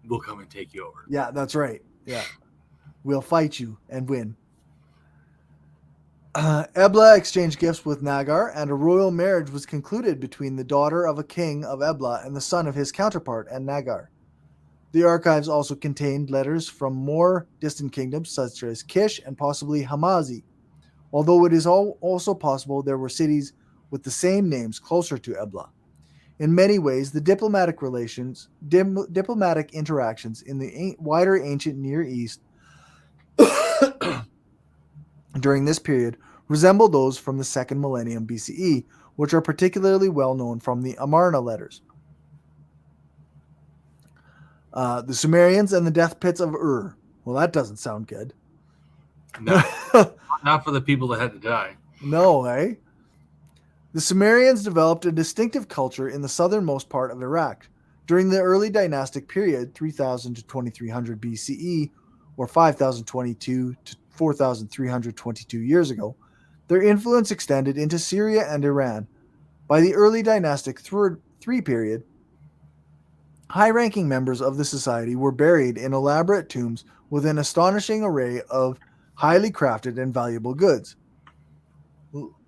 we'll come and take you over. Yeah, that's right. Yeah. We'll fight you and win. Ebla exchanged gifts with Nagar, and a royal marriage was concluded between the daughter of a king of Ebla and the son of his counterpart and Nagar. The archives also contained letters from more distant kingdoms such as Kish and possibly Hamazi, although it is also possible there were cities with the same names closer to Ebla. In many ways, the diplomatic interactions in the wider ancient Near East during this period resemble those from the second millennium BCE, which are particularly well known from the Amarna letters. The Sumerians and the death pits of Ur. Well, that doesn't sound good. No, not for the people that had to die. No, eh? The Sumerians developed a distinctive culture in the southernmost part of Iraq. During the early dynastic period, 3000 to 2300 BCE, or 5022 to 4322 years ago, their influence extended into Syria and Iran. By the early dynastic III period, high-ranking members of the society were buried in elaborate tombs with an astonishing array of highly crafted and valuable goods.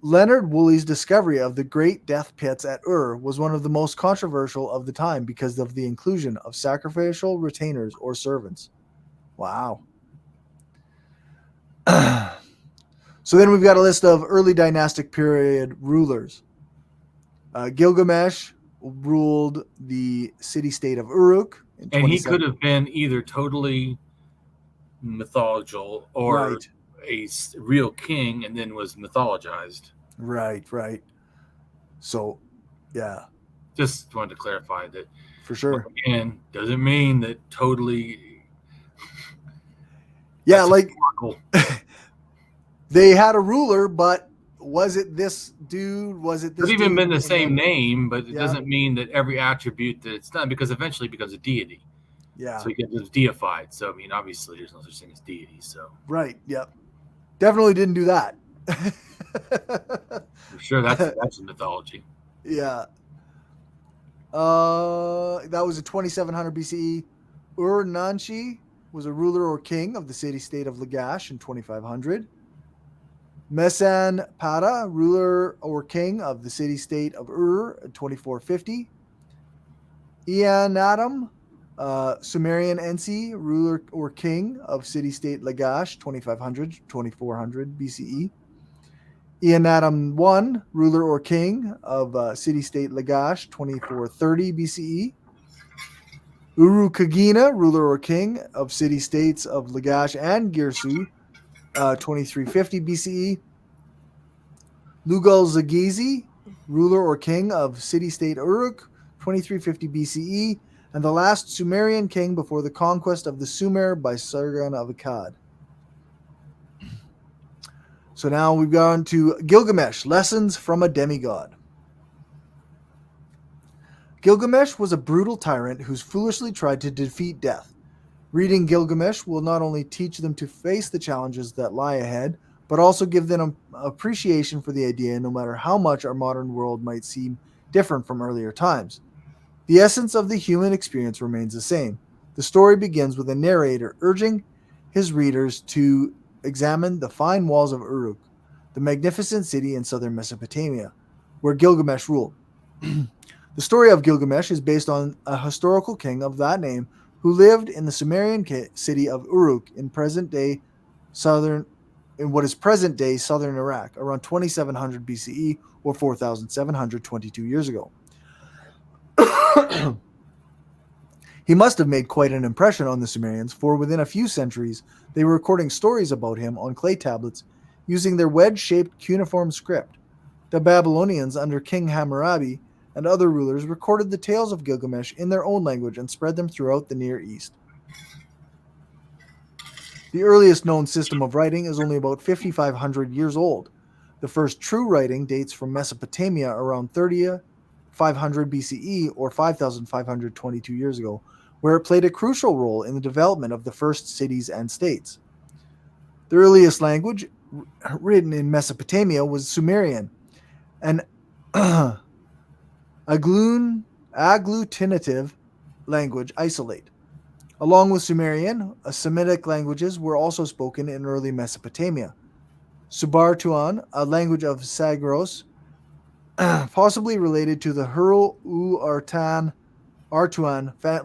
Leonard Woolley's discovery of the Great Death Pits at Ur was one of the most controversial of the time because of the inclusion of sacrificial retainers or servants. Wow. So then we've got a list of early dynastic period rulers. Gilgamesh ruled the city-state of Uruk. And he could have been either totally mythological or Right. a real king and then was mythologized. Right. So, yeah, Just wanted to clarify that. for sure. Again, doesn't mean that totally. Yeah, that's like historical. they had a ruler, but was it this dude? Was it this Could even dude? been the same name, but it Yeah. doesn't mean that every attribute that it's done, because eventually it becomes a deity. Yeah, So you get this deified. So I mean, obviously, there's no such thing as deity. So right. Yep. Definitely didn't do that. for sure, that's mythology. Yeah. That was in 2700 BCE. Ur-Nanshi was a ruler or king of the city-state of Lagash in 2500. Mesan-Para, ruler or king of the city-state of Ur in 2450. Ianadam, Sumerian Ensi, ruler or king of city-state Lagash, 2500 to 2400 BCE. Ianadam I, ruler or king of city-state Lagash, 2430 BCE. Urukagina, ruler or king of city-states of Lagash and Girsu, 2350 BCE. Lugal-Zagizi, ruler or king of city-state Uruk, 2350 BCE. And the last Sumerian king before the conquest of the Sumer by Sargon of Akkad. So now we've gone to Gilgamesh, Lessons from a Demigod. Gilgamesh was a brutal tyrant who foolishly tried to defeat death. Reading Gilgamesh will not only teach them to face the challenges that lie ahead, but also give them an appreciation for the idea no matter how much our modern world might seem different from earlier times. The essence of the human experience remains the same. The story begins with a narrator urging his readers to examine the fine walls of Uruk, the magnificent city in southern Mesopotamia, where Gilgamesh ruled. The story of Gilgamesh is based on a historical king of that name who lived in the Sumerian city of Uruk in what is present-day southern Iraq around 2700 BCE or 4722 years ago. He must have made quite an impression on the Sumerians, for within a few centuries they were recording stories about him on clay tablets using their wedge-shaped cuneiform script. The Babylonians under King Hammurabi and other rulers recorded the tales of Gilgamesh in their own language and spread them throughout the Near East. The earliest known system of writing is only about 5,500 years old. The first true writing dates from Mesopotamia around 3,500 BCE or 5,522 years ago, where it played a crucial role in the development of the first cities and states. The earliest language written in Mesopotamia was Sumerian, an agglutinative language isolate. Along with Sumerian, Semitic languages were also spoken in early Mesopotamia. Subartuan, a language of Zagros, possibly related to the Hurul-Artuan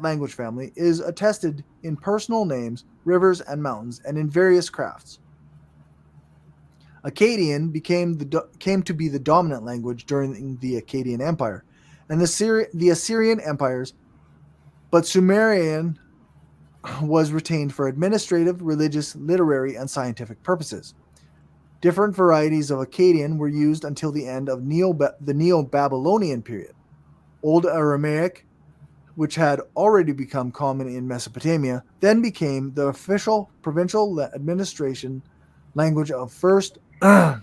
language family, is attested in personal names, rivers, and mountains, and in various crafts. Akkadian came to be the dominant language during the Akkadian Empire and the Assyrian empires, but Sumerian was retained for administrative, religious, literary, and scientific purposes. Different varieties of Akkadian were used until the end of the Neo-Babylonian period. Old Aramaic, which had already become common in Mesopotamia, then became the official provincial administration language of first the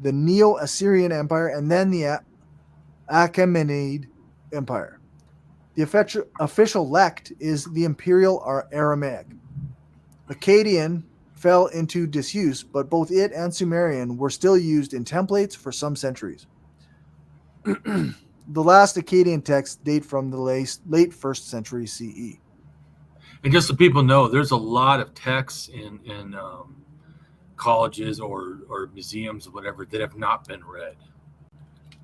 Neo-Assyrian Empire and then the Achaemenid Empire. The official lect is the Imperial Aramaic. Akkadian fell into disuse, but both it and Sumerian were still used in templates for some centuries. The last Akkadian texts date from the late 1st century CE. And just so people know, there's a lot of texts in colleges or museums or whatever that have not been read.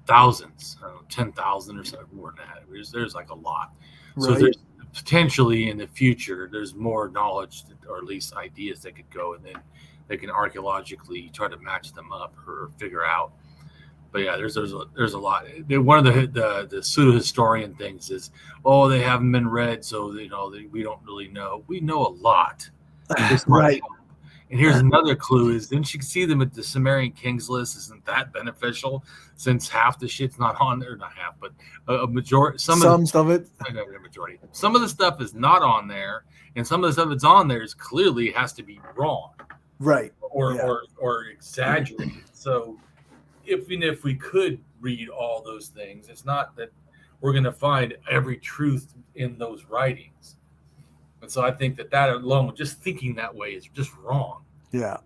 Thousands, 10,000 or something more than that. There's like a lot. Right. So there's potentially in the future, there's more knowledge or at least ideas that could go, and then they can archaeologically try to match them up or figure out. But yeah, there's a lot. One of the pseudo historian things is, oh, they haven't been read, so we don't really know. We know a lot. Right. And here's another clue: is didn't you see them at the Sumerian kings list? Isn't that beneficial? Since half the shit's not on there, not half, but a majority. Some of it. Majority. Some of the stuff is not on there, and some of the stuff that's on there is clearly has to be wrong, right, or exaggerated. So, even if we could read all those things, it's not that we're going to find every truth in those writings. And so I think that alone, just thinking that way is just wrong. Yeah.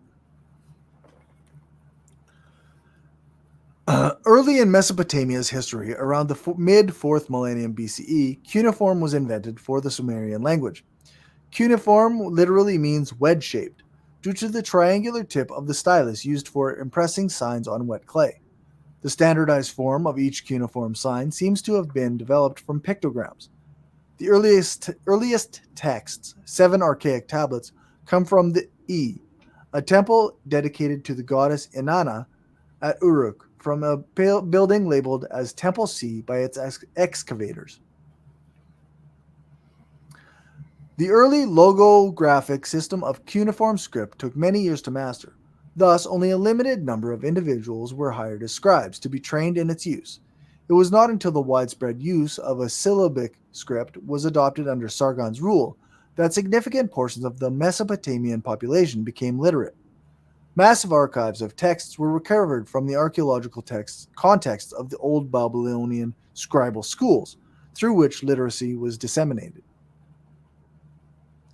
Early in Mesopotamia's history, around the mid-4th millennium BCE, cuneiform was invented for the Sumerian language. Cuneiform literally means wedge-shaped, due to the triangular tip of the stylus used for impressing signs on wet clay. The standardized form of each cuneiform sign seems to have been developed from pictograms. The earliest texts, 7 archaic tablets, come from the a temple dedicated to the goddess Inanna at Uruk, from a building labeled as Temple C by its excavators. The early logographic system of cuneiform script took many years to master. Thus, only a limited number of individuals were hired as scribes to be trained in its use. It was not until the widespread use of a syllabic script was adopted under Sargon's rule that significant portions of the Mesopotamian population became literate. Massive archives of texts were recovered from the archaeological contexts of the old Babylonian scribal schools, through which literacy was disseminated.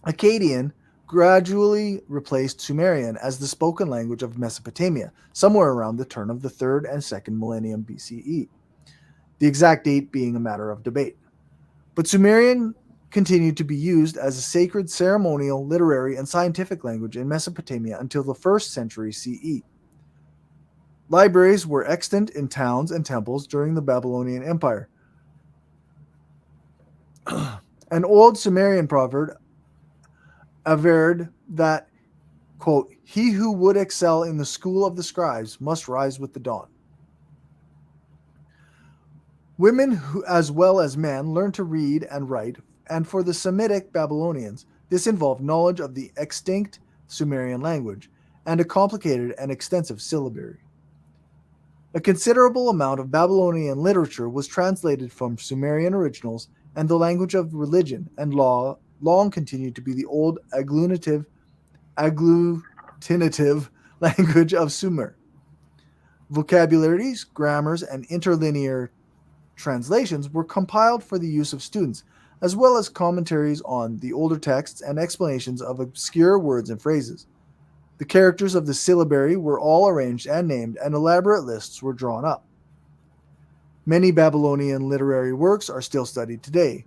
Akkadian gradually replaced Sumerian as the spoken language of Mesopotamia, somewhere around the turn of the 3rd and 2nd millennium BCE, the exact date being a matter of debate. But Sumerian continued to be used as a sacred ceremonial, literary, and scientific language in Mesopotamia until the 1st century CE. Libraries were extant in towns and temples during the Babylonian Empire. An old Sumerian proverb averred that, quote, "He who would excel in the school of the scribes must rise with the dawn." Women, as well as men, learned to read and write, and for the Semitic Babylonians, this involved knowledge of the extinct Sumerian language and a complicated and extensive syllabary. A considerable amount of Babylonian literature was translated from Sumerian originals, and the language of religion and law long continued to be the old agglutinative language of Sumer. Vocabularies, grammars, and interlinear translations were compiled for the use of students, as well as commentaries on the older texts and explanations of obscure words and phrases. The characters of the syllabary were all arranged and named, and elaborate lists were drawn up. Many Babylonian literary works are still studied today.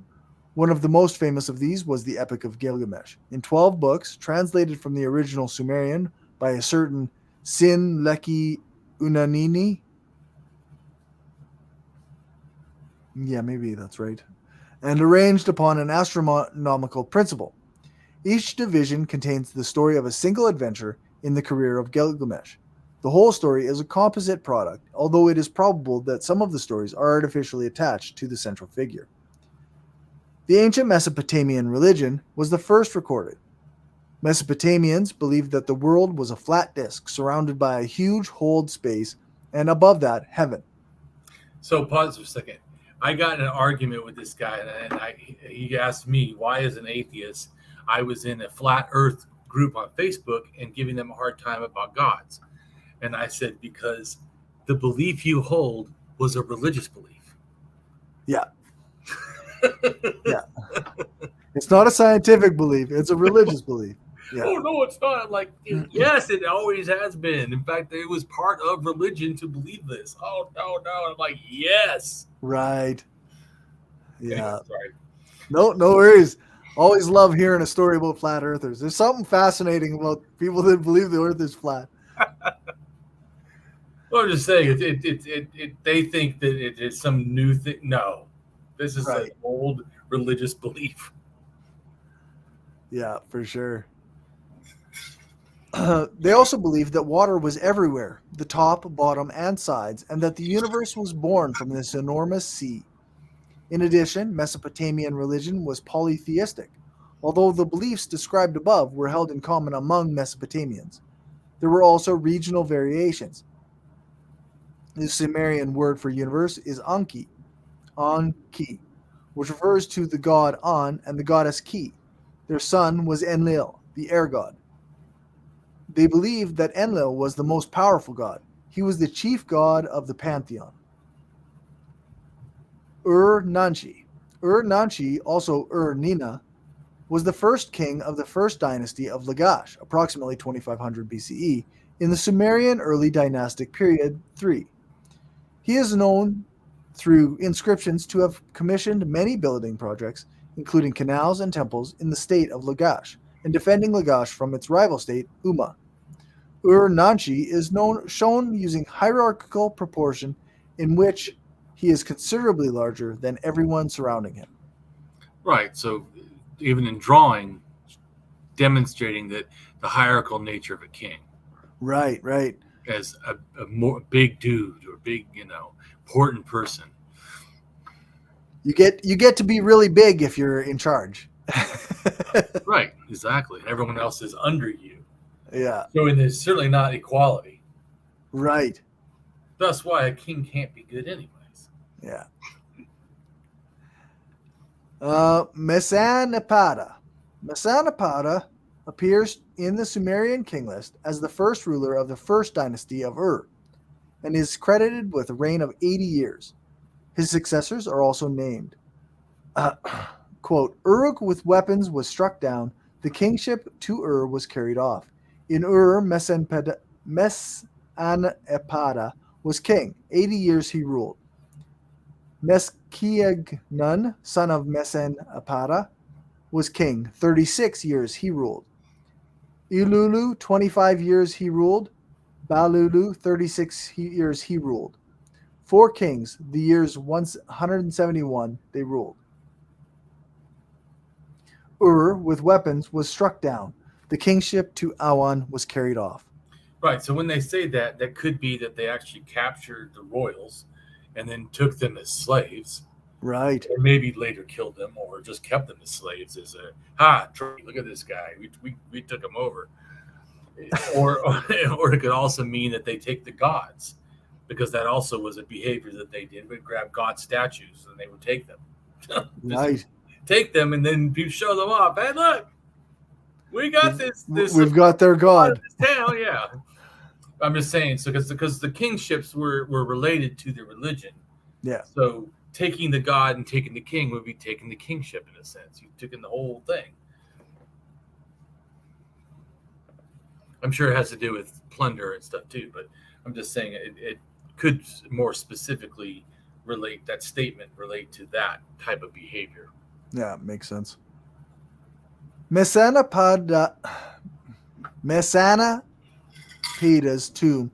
One of the most famous of these was the Epic of Gilgamesh, in 12 books, translated from the original Sumerian by a certain Sin-Leki Unanini. Yeah, maybe that's right. And arranged upon an astronomical principle. Each division contains the story of a single adventure in the career of Gilgamesh. The whole story is a composite product, although it is probable that some of the stories are artificially attached to the central figure. The ancient Mesopotamian religion was the first recorded. Mesopotamians believed that the world was a flat disk surrounded by a huge holed space, and above that, heaven. So pause for a second. I got in an argument with this guy, and he asked me, why as an atheist, I was in a flat earth group on Facebook and giving them a hard time about gods. And I said, because the belief you hold was a religious belief. Yeah. Yeah. It's not a scientific belief. It's a religious belief. Yeah. Oh, no, it's not. I'm like, yes, it always has been. In fact, it was part of religion to believe this. Oh, no. I'm like, yes. Right. Yeah. Anyway, sorry. No worries. Always love hearing a story about flat earthers. There's something fascinating about people that believe the earth is flat. Well, I'm just saying, they think that it is some new thing. No, this is an old religious belief. Yeah, for sure. They also believed that water was everywhere, the top, bottom, and sides, and that the universe was born from this enormous sea. In addition, Mesopotamian religion was polytheistic, although the beliefs described above were held in common among Mesopotamians. There were also regional variations. The Sumerian word for universe is Anki, which refers to the god An and the goddess Ki. Their son was Enlil, the air god. They believed that Enlil was the most powerful god. He was the chief god of the pantheon. Ur-Nanchi, also Ur-Nina, was the first king of the first dynasty of Lagash, approximately 2500 BCE, in the Sumerian early dynastic period 3. He is known through inscriptions to have commissioned many building projects, including canals and temples in the state of Lagash, and defending Lagash from its rival state, Umma. Ur-Nanchi is shown using hierarchical proportion in which he is considerably larger than everyone surrounding him. Right, so even in drawing, demonstrating that the hierarchical nature of a king. Right. As a more big dude or big, important person. You get to be really big if you're in charge. Right, exactly. Everyone else is under you. Yeah. So there's certainly not equality. Right. That's why a king can't be good anyways. Yeah. Mesanapata. Mesanapata appears in the Sumerian king list as the first ruler of the first dynasty of Ur, and is credited with a reign of 80 years. His successors are also named. Quote, Uruk with weapons was struck down, the kingship to Ur was carried off. In Ur, Mesanepada was king. 80 years he ruled. Meschiagnon, son of Mesanepada, was king. 36 years he ruled. Ilulu, 25 years he ruled. Balulu, 36 years he ruled. 4 kings, the years 171 they ruled. Ur, with weapons, was struck down. The kingship to Awan was carried off. Right. So when they say that, that could be that they actually captured the royals and then took them as slaves. Right. Or maybe later killed them or just kept them as slaves as a, look at this guy. We took him over. or it could also mean that they take the gods, because that also was a behavior that they did. We'd grab god statues and they would take them. Right. Take them and then you show them off. Hey, look, we got this. We've got their god. This town, yeah. I'm just saying, so because the kingships were related to the religion. Yeah. So taking the god and taking the king would be taking the kingship in a sense. You've taken the whole thing. I'm sure it has to do with plunder and stuff too, but I'm just saying it could more specifically relate to that type of behavior. Yeah, makes sense. Mesanapada's tomb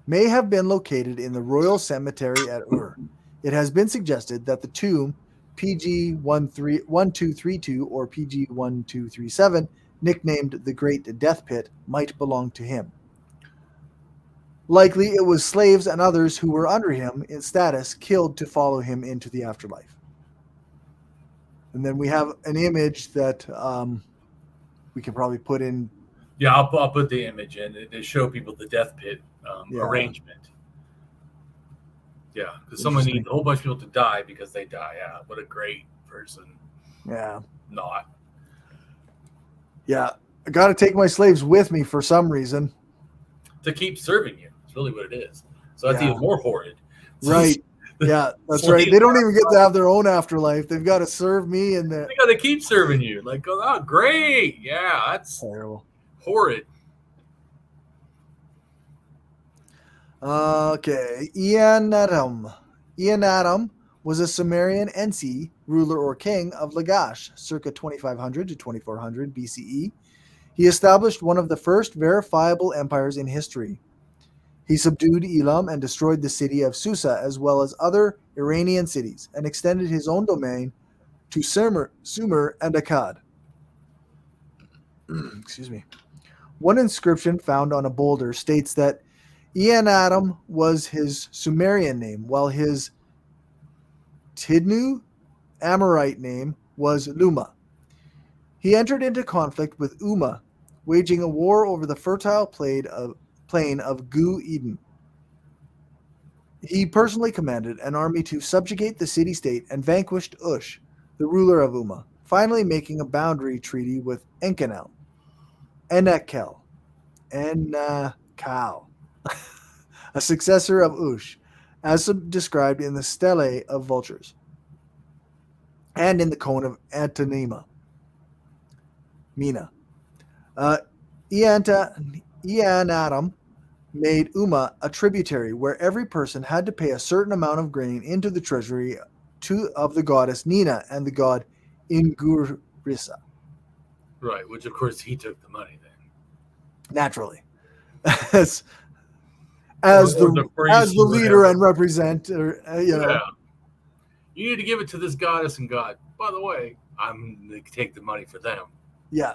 may have been located in the royal cemetery at Ur. It has been suggested that the tomb PG 1232 or PG 1237, nicknamed the Great Death Pit, might belong to him. Likely it was slaves and others who were under him in status killed to follow him into the afterlife. And then we have an image that we can probably put in. Yeah, I'll put the image in to show people the death pit arrangement. Yeah, because someone needs a whole bunch of people to die because they die. Yeah, what a great person. Yeah. Not. Yeah, I got to take my slaves with me for some reason. To keep serving you. That's really what it is. So that's even more horrid. Right. Yeah, that's right. They don't even get to have their own afterlife. They've got to serve me, and they got to keep serving you. Like, oh, great. Yeah, that's terrible. Horrid. Okay. Eannatum was a Sumerian NC, ruler or king of Lagash, circa 2500 to 2400 BCE. He established one of the first verifiable empires in history. He subdued Elam and destroyed the city of Susa, as well as other Iranian cities, and extended his own domain to Sumer and Akkad. Excuse me. One inscription found on a boulder states that Eannatum was his Sumerian name, while his Tidnu Amorite name was Luma. He entered into conflict with Umma, waging a war over the fertile plain of Gu Eden. He personally commanded an army to subjugate the city-state and vanquished Ush, the ruler of Umma, finally making a boundary treaty with Enkidu, Enekel, a successor of Ush, as described in the Stele of Vultures, and in the Cone of Antonima. Mina. Eannatum made Umma a tributary where every person had to pay a certain amount of grain into the treasury of the goddess Nina and the god Ingurisa. Right, which of course he took the money then. Naturally. as the leader and representative, Yeah. You need to give it to this goddess and god. By the way, I'm going to take the money for them. Yeah.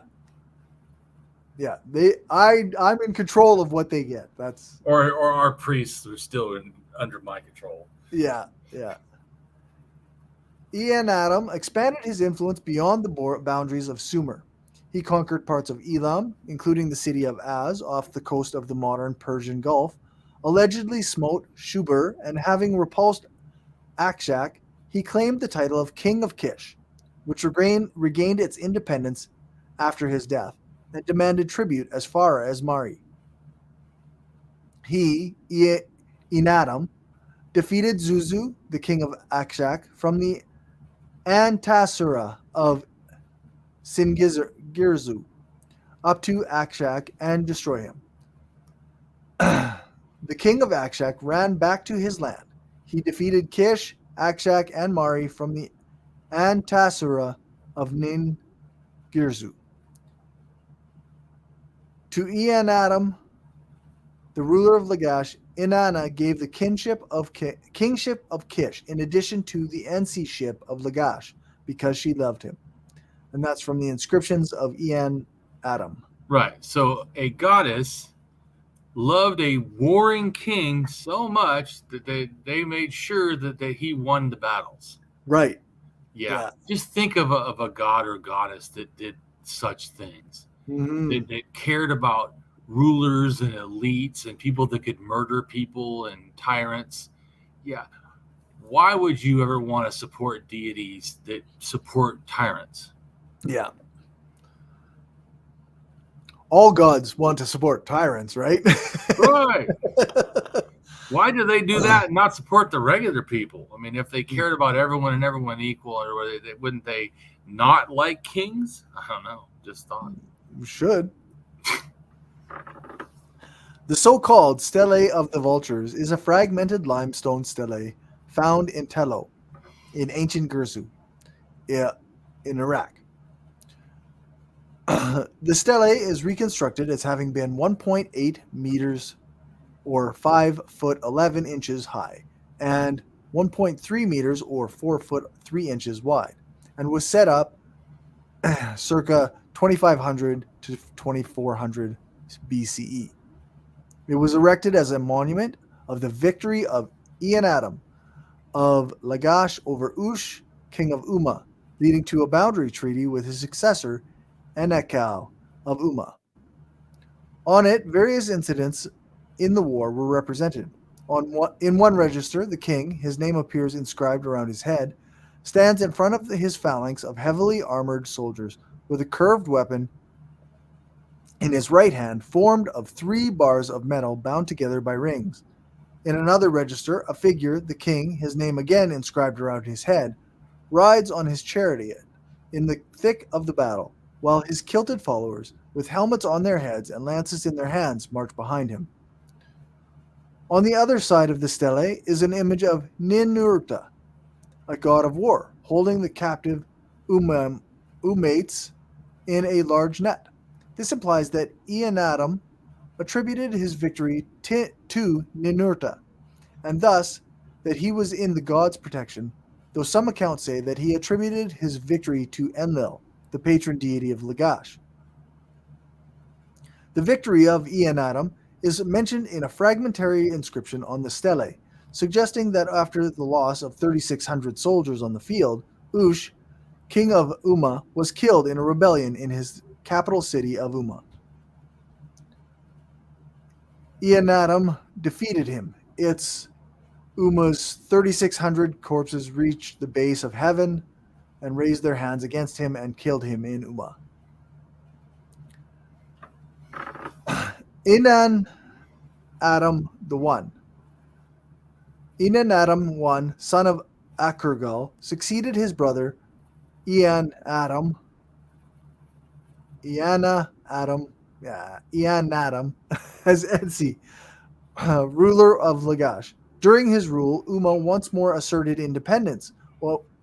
Yeah, I'm in control of what they get. That's or our priests are still under my control. Yeah. Eannatum expanded his influence beyond the boundaries of Sumer. He conquered parts of Elam, including the city of Az off the coast of the modern Persian Gulf, allegedly smote Shubur, and having repulsed Akshak, he claimed the title of King of Kish, which regained its independence after his death, and demanded tribute as far as Mari. He, Eannatum, defeated Zuzu, the king of Akshak, from the Antasura of Singirzu up to Akshak and destroy him. The king of Akshak ran back to his land. He defeated Kish, Akshak, and Mari from the Antasura of Ningirzu. To Eanadam, the ruler of Lagash, Inanna gave the kingship of Kish in addition to the NC-ship of Lagash because she loved him. And that's from the inscriptions of Eanadam. Right. So a goddess loved a warring king so much that they made sure that he won the battles. Right. Yeah. Just think of a god or goddess that did such things. Mm-hmm. That cared about rulers and elites and people that could murder people and tyrants. Yeah. Why would you ever want to support deities that support tyrants? Yeah. All gods want to support tyrants, right? Right. Why do they do that and not support the regular people? I mean, if they cared about everyone and everyone equal, or wouldn't they not like kings? I don't know. Just thought. You should. The so-called Stele of the Vultures is a fragmented limestone stele found in Tello, in ancient Gursu, in Iraq. The stele is reconstructed as having been 1.8 meters or 5 foot 11 inches high and 1.3 meters or 4 foot 3 inches wide, and was set up circa 2500 to 2400 BCE. It was erected as a monument of the victory of Eanadam of Lagash over Ush, king of Umma, leading to a boundary treaty with his successor Enekal of Umma. On it, various incidents in the war were represented. In one register, the king, his name appears inscribed around his head, stands in front of his phalanx of heavily armored soldiers with a curved weapon in his right hand, formed of 3 bars of metal bound together by rings. In another register, a figure, the king, his name again inscribed around his head, rides on his chariot in the thick of the battle, while his kilted followers, with helmets on their heads and lances in their hands, march behind him. On the other side of the stele is an image of Ninurta, a god of war, holding the captive Umates in a large net. This implies that Eanadam attributed his victory to Ninurta, and thus that he was in the god's protection, though some accounts say that he attributed his victory to Enlil, the patron deity of Lagash. The victory of Eanadam is mentioned in a fragmentary inscription on the stele, suggesting that after the loss of 3,600 soldiers on the field, Ush, king of Umma, was killed in a rebellion in his capital city of Umma. Eanadam defeated him. Umma's 3,600 corpses reached the base of heaven and raised their hands against him and killed him in Umma. Eanadam I, son of Akurgal, succeeded his brother Eanadam as Ensi, ruler of Lagash. During his rule, Umma once more asserted independence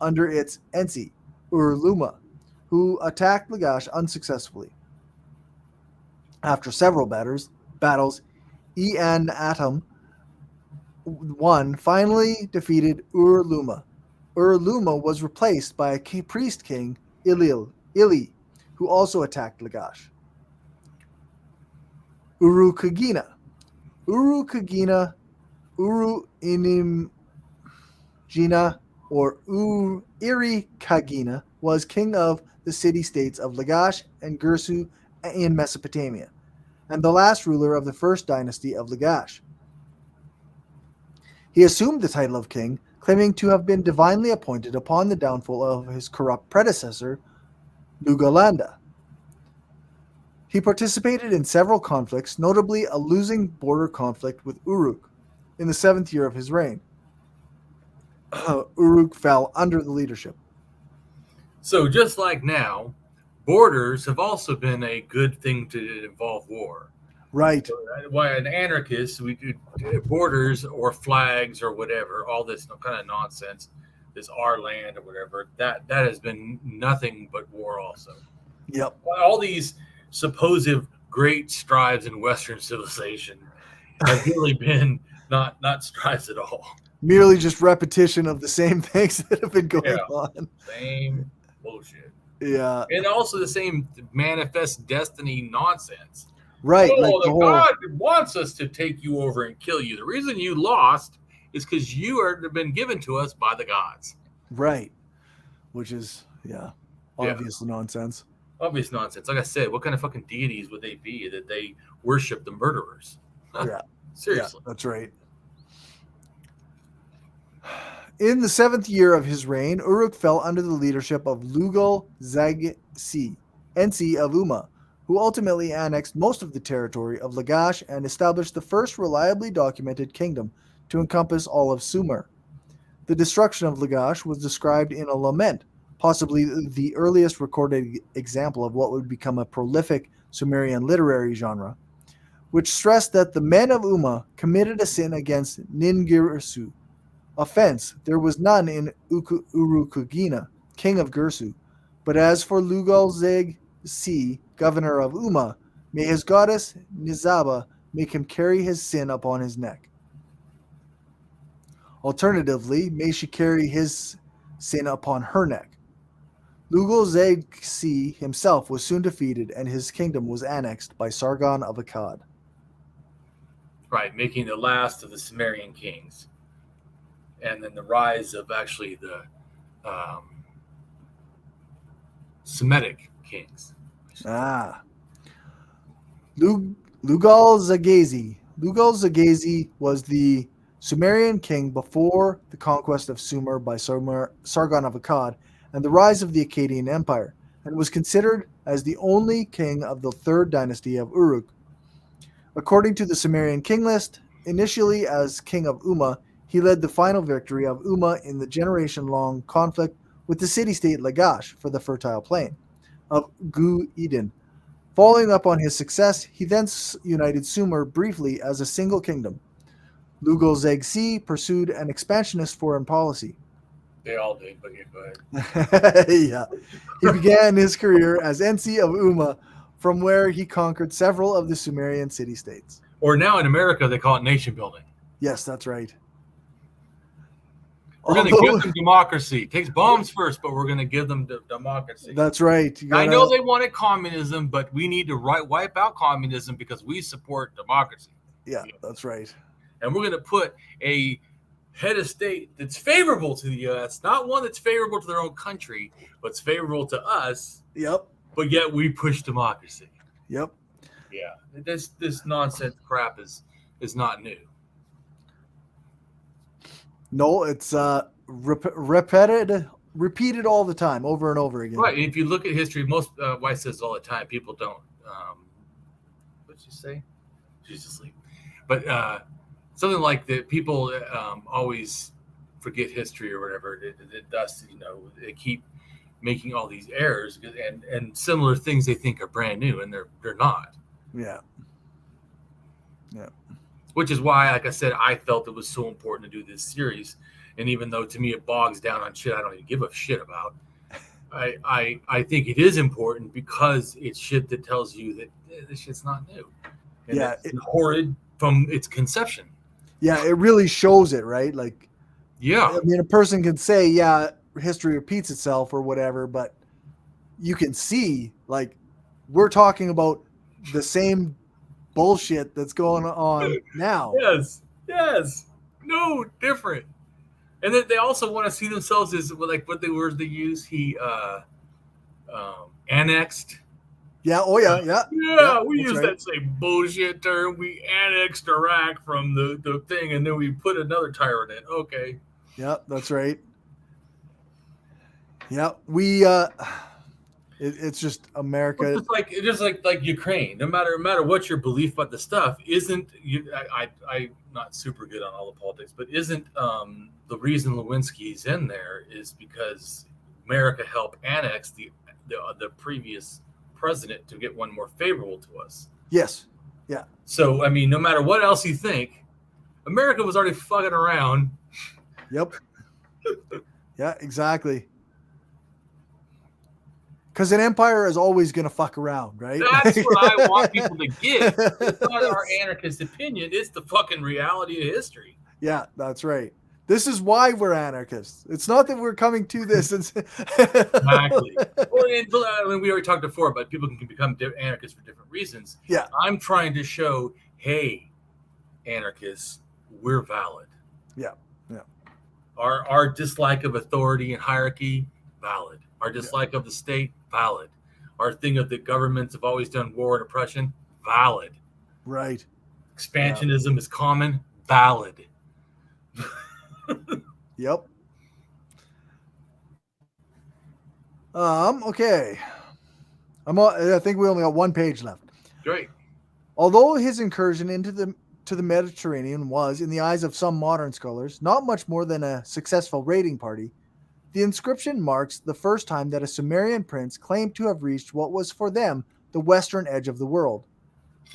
under its Ensi, Ur-Luma, who attacked Lagash unsuccessfully. After several battles, Eanadam I finally defeated Ur-Luma. Ur-Luma was replaced by a priest king, Ili, who also attacked Lagash. Urukagina, Uru-Inimgina, or Irikagina, was king of the city-states of Lagash and Gursu in Mesopotamia, and the last ruler of the first dynasty of Lagash. He assumed the title of king, claiming to have been divinely appointed upon the downfall of his corrupt predecessor, Lugalanda. He participated in several conflicts, notably a losing border conflict with Uruk in the 7th year of his reign. Uruk fell under the leadership. So just like now, borders have also been a good thing to involve war. Right. Why an anarchist, we do borders or flags or whatever, all this kind of nonsense, this our land or whatever, that has been nothing but war also. Yep. All these supposed great strides in Western civilization have really been not strides at all. Merely just repetition of the same things that have been going on. Same bullshit. Yeah. And also the same manifest destiny nonsense. Right. Oh, like the God wants us to take you over and kill you. The reason you lost is because you are been given to us by the gods. Right. Which is, obvious nonsense. Obvious nonsense. Like I said, what kind of fucking deities would they be that they worship the murderers? Yeah. Seriously. Yeah, that's right. In the 7th year of his reign, Uruk fell under the leadership of Lugal-Zag-Si, Ensi of Umma, who ultimately annexed most of the territory of Lagash and established the first reliably documented kingdom to encompass all of Sumer. The destruction of Lagash was described in a lament, possibly the earliest recorded example of what would become a prolific Sumerian literary genre, which stressed that the men of Umma committed a sin against Ningirsu. Offense, there was none in Urukagina, king of Girsu. But as for Lugal-Zag-Si, governor of Umma, may his goddess Nizaba make him carry his sin upon his neck. Alternatively, may she carry his sin upon her neck. Lugal-Zag-Si himself was soon defeated, and his kingdom was annexed by Sargon of Akkad. Right, making the last of the Sumerian kings. And then the rise of actually the Semitic kings. Lugal-Zagesi. Lugal-Zagesi was the Sumerian king before the conquest of Sumer by Sargon of Akkad and the rise of the Akkadian Empire, and was considered as the only king of the 3rd dynasty of Uruk. According to the Sumerian king list, initially as king of Umma, he led the final victory of Umma in the generation-long conflict with the city-state Lagash for the fertile plain of Gu-Eden. Following up on his success, he then united Sumer briefly as a single kingdom. Lugal-Zag-Si pursued an expansionist foreign policy. They all did, but go ahead. Yeah. He began his career as Ensi of Umma, from where he conquered several of the Sumerian city-states. Or now in America, they call it nation building. Yes, that's right. We're going to give them democracy. It takes bombs first, but we're going to give them democracy. That's right. I know they wanted communism, but we need to wipe out communism because we support democracy. Yeah, that's right. And we're going to put a head of state that's favorable to the U.S., not one that's favorable to their own country, but it's favorable to us. Yep. But yet we push democracy. Yep. Yeah. This nonsense crap is not new. No, it's repeated all the time, over and over again. Right. If you look at history, most White says all the time, people don't. What'd you say? She's asleep. But something like that, people always forget history or whatever. Thus, they keep making all these errors and similar things they think are brand new, and they're not. Yeah. Yeah. Which is why, like I said, I felt it was so important to do this series. And even though to me it bogs down on shit I don't even give a shit about, I think it is important because it's shit that tells you that this shit's not new. And it's horrid from its conception. Yeah, it really shows it, right? Like, yeah. I mean, a person can say, yeah, history repeats itself or whatever, but you can see, like, we're talking about the same bullshit that's going on now. Yes. No different. And then they also want to see themselves as like what the words they use. He annexed. Yeah. Oh yeah. Yeah. We use that same bullshit term. We annexed Iraq from the thing, and then we put another tyrant in. Okay. Yep, that's right. Yeah, we. It's just America. It's just like Ukraine. No matter what your belief about the stuff, isn't you? I'm not super good on all the politics, but isn't the reason Lewinsky's in there is because America helped annex the the previous president to get one more favorable to us. Yes. Yeah. So, I mean, no matter what else you think, America was already fucking around. Yep. Yeah, exactly. Because an empire is always going to fuck around, right? That's what I want people to get. It's not our anarchist opinion. It's the fucking reality of history. Yeah, that's right. This is why we're anarchists. It's not that we're coming to this. Exactly. Well, I mean, we already talked before, but people can become anarchists for different reasons. Yeah. I'm trying to show, hey, anarchists, we're valid. Yeah. Yeah. Our dislike of authority and hierarchy, valid. Our dislike of the state, valid. Our thing of the governments have always done war and oppression, valid. Right. Expansionism is common, valid. Yep. Okay. I think we only got one page left. Great. Although his incursion into the Mediterranean was, in the eyes of some modern scholars, not much more than a successful raiding party, the inscription marks the first time that a Sumerian prince claimed to have reached what was for them the western edge of the world.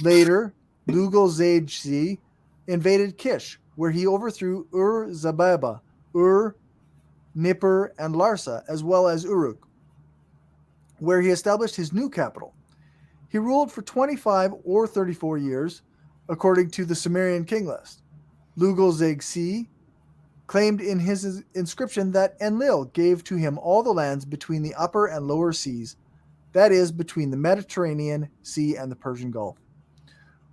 Later, Lugal-Zagsi invaded Kish, where he overthrew Ur-Zababa, Ur, Nippur, and Larsa, as well as Uruk, where he established his new capital. He ruled for 25 or 34 years, according to the Sumerian king list. Lugal-Zagsi claimed in his inscription that Enlil gave to him all the lands between the upper and lower seas, that is, between the Mediterranean Sea and the Persian Gulf.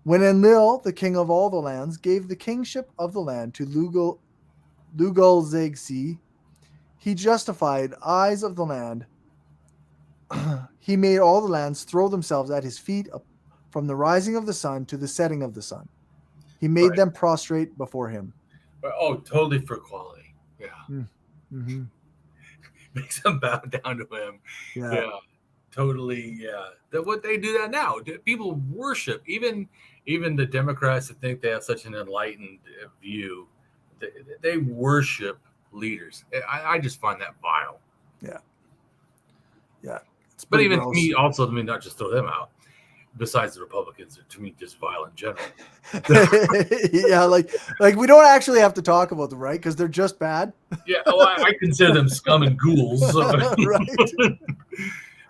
When Enlil, the king of all the lands, gave the kingship of the land to Lugal-Zagsi, he justified eyes of the land. He made all the lands throw themselves at his feet from the rising of the sun to the setting of the sun. He made them prostrate before him. Oh, totally for equality. Yeah. Mm-hmm. Makes them bow down to him. Yeah. Totally. Yeah. What they do that now. People worship. Even the Democrats that think they have such an enlightened view, they worship leaders. I just find that vile. Yeah. Yeah. But even gross. Me, also, to me, not just throw them out. Besides the Republicans, are to me just vile in general. Yeah, like we don't actually have to talk about them, right? Because they're just bad. Yeah, well, I consider them scum and ghouls. So. Right.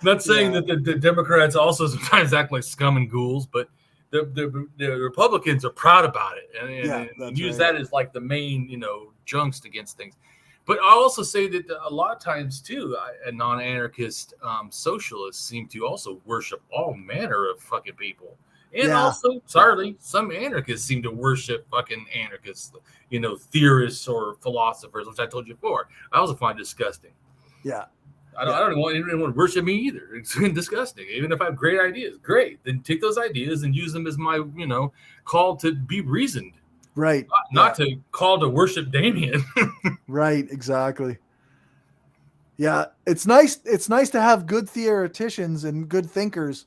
Not saying that the Democrats also sometimes act like scum and ghouls, but the Republicans are proud about it and use that as like the main, jungst against things. But I also say that a lot of times, too, non-anarchist socialists seem to also worship all manner of fucking people. And also, sadly, some anarchists seem to worship fucking anarchists, theorists or philosophers, which I told you before. I also find disgusting. Yeah. I don't want anyone to worship me either. It's disgusting. Even if I have great ideas, great. Then take those ideas and use them as my, call to be reasoned. Right. Not to call to worship Damien. Right. Exactly. Yeah. It's nice to have good theoreticians and good thinkers,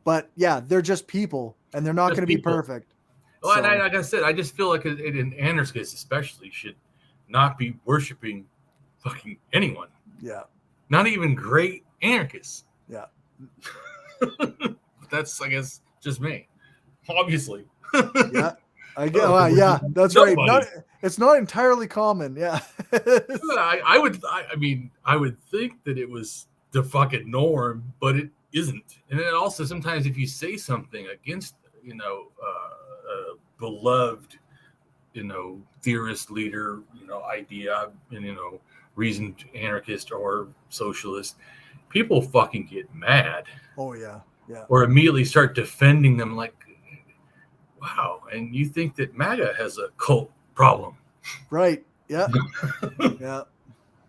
but they're just people and they're not going to be perfect. Well, so. And like I said, I just feel like an anarchist especially should not be worshiping fucking anyone. Yeah. Not even great anarchists. Yeah. That's, I guess, just me. Obviously. Yeah. That's right. It's not entirely common. Yeah. I would think that it was the fucking norm, but it isn't. And then also sometimes if you say something against, a beloved, theorist leader, idea, and, reasoned anarchist or socialist, people fucking get mad. Oh, yeah. Yeah. Or immediately start defending them like, wow, and you think that MAGA has a cult problem. Right. Yeah. Yeah.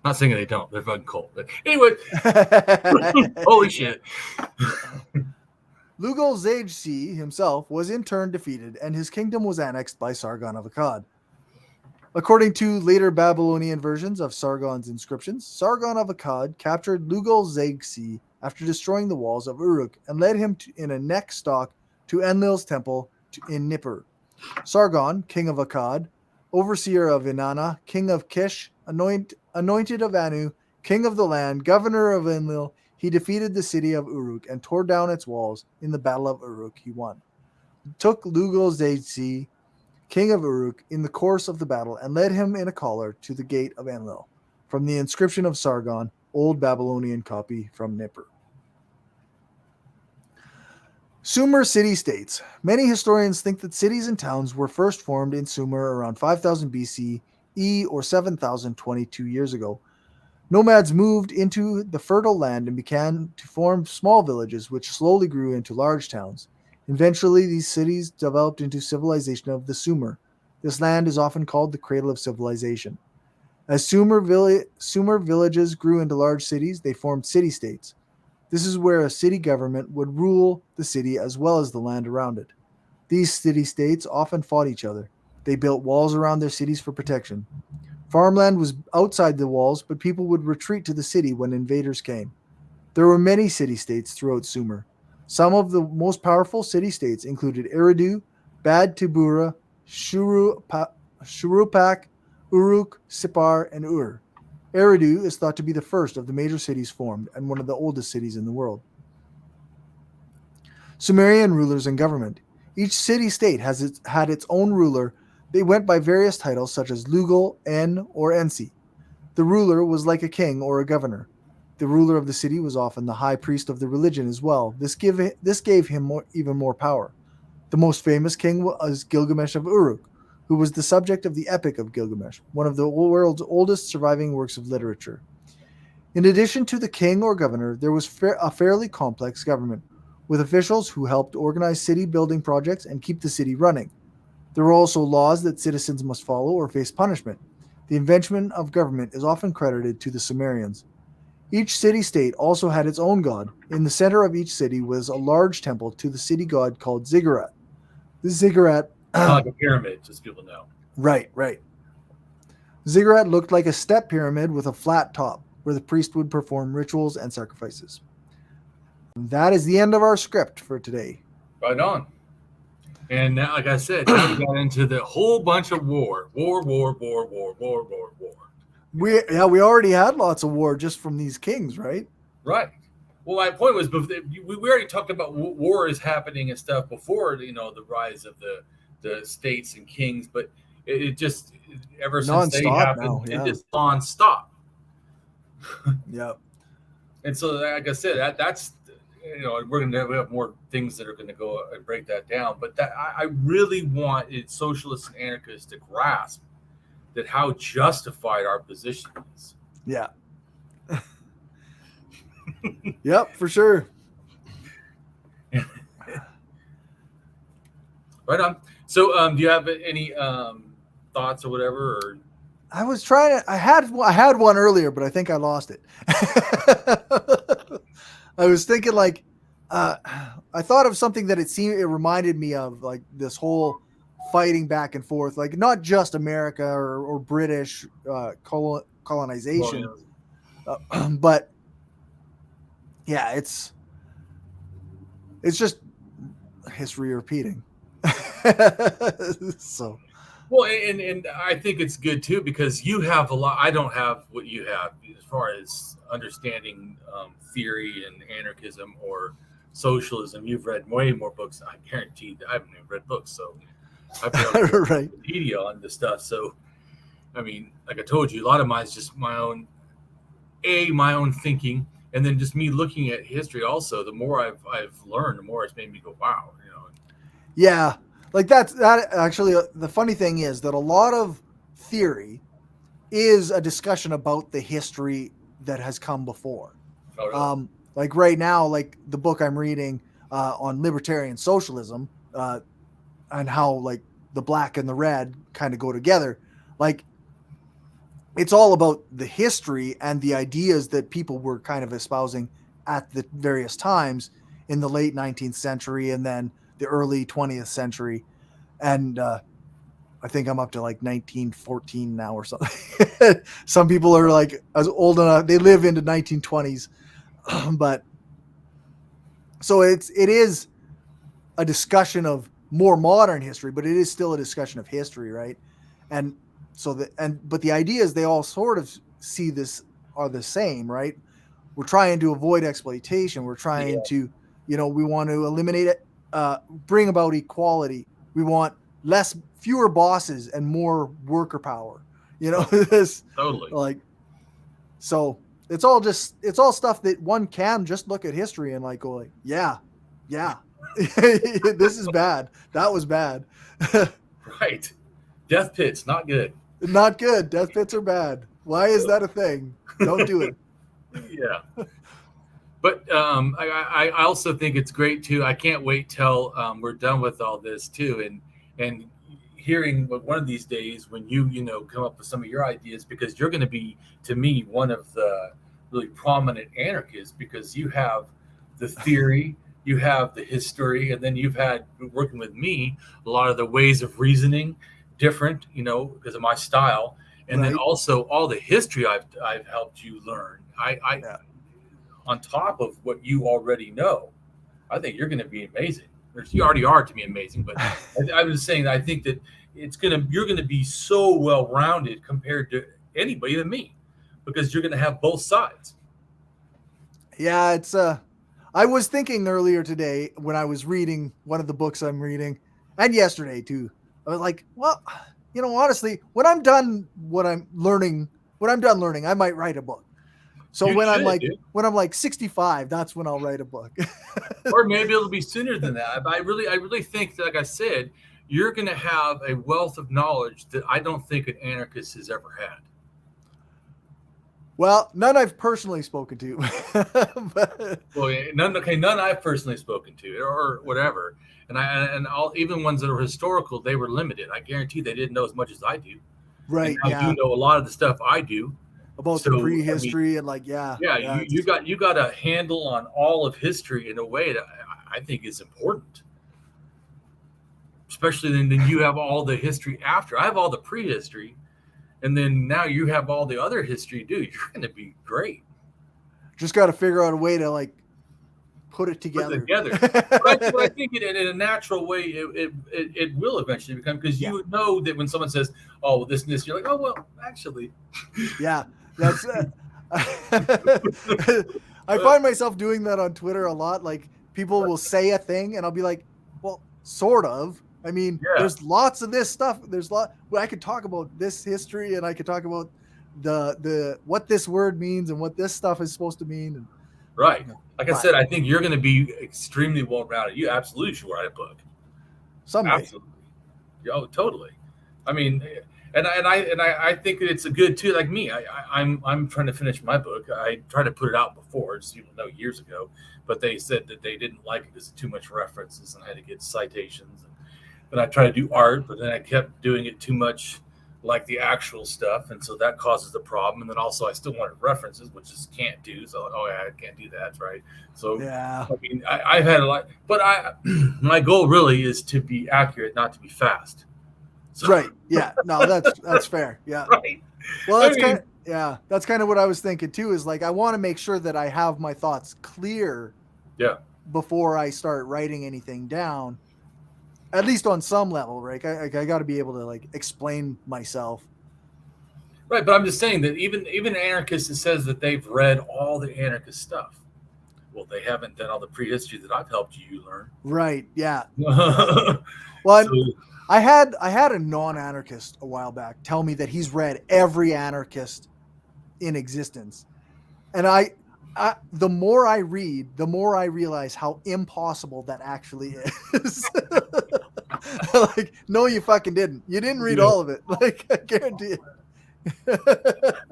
Not saying they don't. They're fucking cult. But anyway. Holy shit. Lugal-Zagsi himself was in turn defeated, and his kingdom was annexed by Sargon of Akkad. According to later Babylonian versions of Sargon's inscriptions, Sargon of Akkad captured Lugal-Zagsi after destroying the walls of Uruk and led him in a neck stalk to Enlil's temple in Nippur. Sargon, king of Akkad, overseer of Inanna, king of Kish, anointed of Anu, king of the land, governor of Enlil, He defeated the city of Uruk and tore down its walls. In the Battle of Uruk, he won. Took Lugal-Zaydsi, king of Uruk, in the course of the battle and led him in a collar to the gate of Enlil, from the inscription of Sargon, old Babylonian copy from Nippur. Sumer city-states. Many historians think that cities and towns were first formed in Sumer around 5000 BCE or 7022 years ago. Nomads moved into the fertile land and began to form small villages, which slowly grew into large towns. Eventually, these cities developed into civilization of the Sumer. This land is often called the cradle of civilization. As Sumer villages grew into large cities, they formed city-states. This is where a city government would rule the city as well as the land around it. These city-states often fought each other. They built walls around their cities for protection. Farmland was outside the walls, but people would retreat to the city when invaders came. There were many city-states throughout Sumer. Some of the most powerful city-states included Eridu, Bad Tibura, Shurupak, Uruk, Sippar, and Ur. Eridu is thought to be the first of the major cities formed and one of the oldest cities in the world. Sumerian rulers and government. Each city-state had its own ruler. They went by various titles such as Lugal, En, or Ensi. The ruler was like a king or a governor. The ruler of the city was often the high priest of the religion as well. This gave him even more power. The most famous king was Gilgamesh of Uruk, who was the subject of the Epic of Gilgamesh, one of the world's oldest surviving works of literature. In addition to the king or governor, there was a fairly complex government, with officials who helped organize city building projects and keep the city running. There were also laws that citizens must follow or face punishment. The invention of government is often credited to the Sumerians. Each city-state also had its own god. In the center of each city was a large temple to the city god called Ziggurat. The Ziggurat... like a pyramid, just people know. Right. Ziggurat looked like a step pyramid with a flat top, where the priest would perform rituals and sacrifices. That is the end of our script for today. Right on. And now, like I said, now we got into the whole bunch of war. We already had lots of war just from these kings, right? Right. Well, my point was, we already talked about war is happening and stuff before, the rise of the states and kings, but it just, ever since they happened, it just non-stop. Yep. And so, like I said, that's, we're going to have more things that are going to go and break that down. But that I really want socialists and anarchists to grasp that how justified our position is. Yeah. Yep, for sure. Right on. So, do you have any thoughts or whatever? Or? I was trying to. I had one earlier, but I think I lost it. I was thinking I thought of something that it reminded me of, like this whole fighting back and forth, like not just America or British colonization, but yeah, it's just history repeating. So. Well, and I think it's good too, because you have a lot. I don't have what you have as far as understanding theory and anarchism or socialism. You've read way more books. I guarantee that I haven't even read books, so I've read right. Wikipedia on this stuff. So, I mean, like I told you, a lot of mine is just my own thinking, and then just me looking at history. Also, the more I've learned, the more it's made me go, wow, Yeah. Like that actually, the funny thing is that a lot of theory is a discussion about the history that has come before. Oh, really? Like right now, like the book I'm reading on libertarian socialism and how like the black and the red kind of go together. Like it's all about the history and the ideas that people were kind of espousing at the various times in the late 19th century and then the early 20th century. And I think I'm up to like 1914 now or something. Some people are like as old enough, they live into 1920s. But so it is a discussion of more modern history, but it is still a discussion of history, right? And so but the ideas they all sort of see this are the same, right? we're trying to avoid exploitation. We're trying to, we want to eliminate it, bring about equality. We want fewer bosses and more worker power. This Totally. So it's all stuff that one can just look at history and like go like, yeah, this is bad. That was bad. Right. Death pits, not good. Not good. Death pits are bad. Why is that a thing? Don't do it. Yeah. But I also think it's great too. I can't wait till we're done with all this too, and hearing one of these days when you come up with some of your ideas, because you're going to be, to me, one of the really prominent anarchists, because you have the theory, you have the history, and then you've had, working with me, a lot of the ways of reasoning different, because of my style, and then also all the history I've helped you learn. On top of what you already know, I think you're going to be amazing. You already are to me amazing, but I was saying I think that you're going to be so well-rounded compared to anybody than me, because you're going to have both sides. Yeah, it's I was thinking earlier today when I was reading one of the books I'm reading, and yesterday too. I was like, well, honestly, when I'm done learning, I might write a book. So when I'm like 65, that's when I'll write a book. Or maybe it'll be sooner than that. But I really think that, like I said, you're going to have a wealth of knowledge that I don't think an anarchist has ever had. Well, none I've personally spoken to. None I've personally spoken to, or whatever. And all, even ones that are historical, they were limited. I guarantee they didn't know as much as I do. Right. And I do know a lot of the stuff I do. About the prehistory and you got a handle on all of history in a way that I think is important. Especially then you have all the history after. I have all the prehistory, and then now you have all the other history. Dude, you're going to be great. Just got to figure out a way to put it together. But I think in a natural way, it will eventually become, because you know that when someone says, "Oh, well, this and this," you're like, "Oh, well, actually." Yeah. That's I find myself doing that on Twitter a lot. Like, people will say a thing and I'll be like, well, sort of. I mean, there's lots of this stuff. I could talk about this history, and I could talk about the what this word means and what this stuff is supposed to mean. And, right. Like I said, I think you're going to be extremely well-rounded. You absolutely should write a book. Someday. Absolutely. Oh, totally. I mean, and I think that it's a good too. Like me, I'm trying to finish my book. I tried to put it out before, just years ago, but they said that they didn't like it because of too much references, and I had to get citations. And I tried to do art, but then I kept doing it too much like the actual stuff, and so that causes the problem. And then also I still wanted references, which just can't do. So I can't do that, right? So I mean, I've had a lot, but my goal really is to be accurate, not to be fast. So, right. Yeah. No, that's fair. Yeah. Right. Well, that's kind of what I was thinking too, is like, I want to make sure that I have my thoughts clear before I start writing anything down, at least on some level, right? I got to be able to explain myself. Right. But I'm just saying that even an anarchist that says that they've read all the anarchist stuff, well, they haven't done all the prehistory that I've helped you learn. Right. Yeah. Well, I had a non-anarchist a while back tell me that he's read every anarchist in existence. And the more I read, the more I realize how impossible that actually is. Like, no, you fucking didn't. You didn't read all of it. Like, I guarantee it.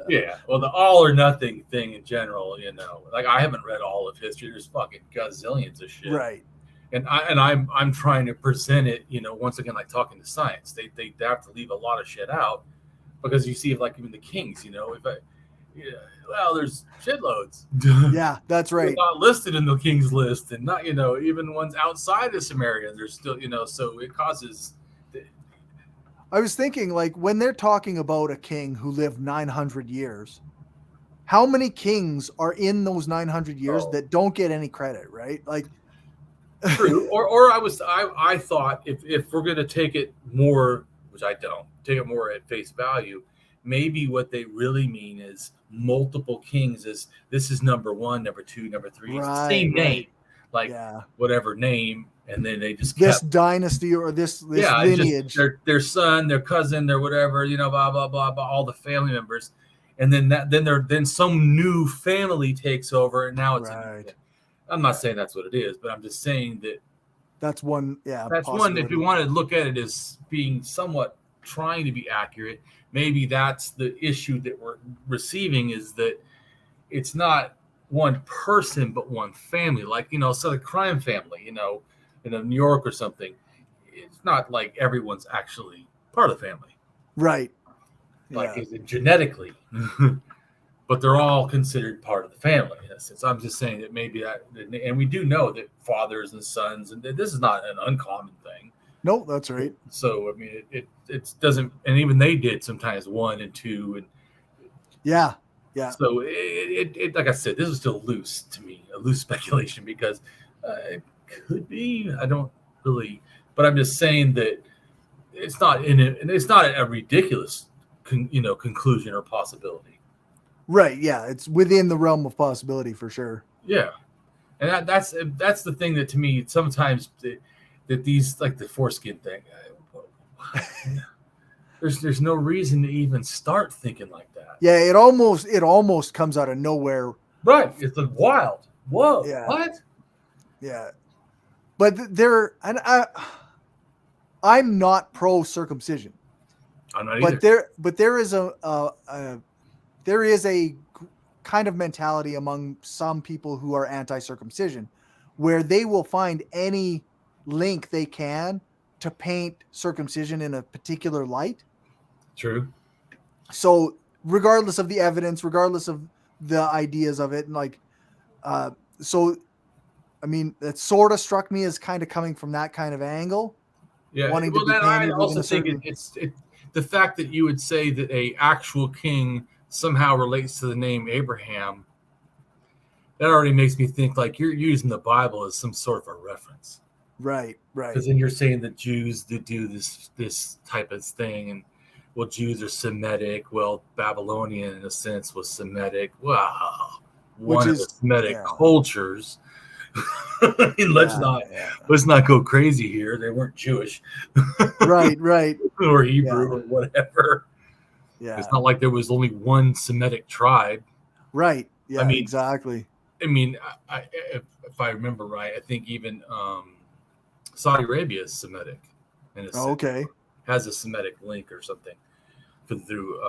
Yeah. Well, the all or nothing thing in general, like, I haven't read all of history. There's fucking gazillions of shit. Right. And I'm trying to present it, once again, like talking to science. They have to leave a lot of shit out, because you see, like, even the kings, there's shitloads. Yeah, that's right. They're not listed in the king's list, and not, even ones outside of Sumerian, they're still, so it causes. I was thinking, like, when they're talking about a king who lived 900 years, how many kings are in those 900 years that don't get any credit, right? Like, true. Or I thought if we're going to take it more, which I don't, take it more at face value, maybe what they really mean is multiple kings. Is this is number one, number two, number three. It's the same name, like whatever name, and then they just this dynasty or this lineage. Just their son, their cousin, their whatever, blah blah blah blah, all the family members, and then some new family takes over, and now it's. I'm not saying that's what it is, but I'm just saying that that's one. Yeah, that's one. If you want to look at it as being somewhat trying to be accurate, maybe that's the issue that we're receiving, is that it's not one person but one family. Like so the crime family, in New York or something. It's not like everyone's actually part of the family, right? Like is it genetically? But they're all considered part of the family. So I'm just saying that maybe that, and we do know that fathers and sons, and this is not an uncommon thing. No, that's right. So I mean, it doesn't, and even they did sometimes 1 and 2, and yeah. So it like I said, this is still loose to me, a loose speculation, because it could be. I don't really, but I'm just saying that it's not it's not a ridiculous conclusion or possibility. Right, yeah, it's within the realm of possibility for sure. Yeah, and that's the thing that to me sometimes that these, like the foreskin thing, there's no reason to even start thinking like that. Yeah, it almost comes out of nowhere. Right, it's like wild. Whoa, yeah. What? Yeah, but I'm not pro circumcision. I'm not either. But there is a kind of mentality among some people who are anti-circumcision, where they will find any link they can to paint circumcision in a particular light. True. So regardless of the evidence, regardless of the ideas of it, and I mean, that sort of struck me as kind of coming from that kind of angle. Yeah. Wanting well, to be I also think it's the fact that you would say that a actual king somehow relates to the name Abraham, that already makes me think like you're using the Bible as some sort of a reference. Right. Because then you're saying that Jews that do this type of thing, and well, Jews are Semitic. Well, Babylonian in a sense was Semitic. Wow, one of the Semitic cultures. Let's not go crazy here. They weren't Jewish, right, or Hebrew or whatever. Yeah, it's not like there was only one Semitic tribe. Right. Yeah. I mean, exactly. I mean, if I remember right, I think even Saudi Arabia is Semitic, and has a Semitic link or something through,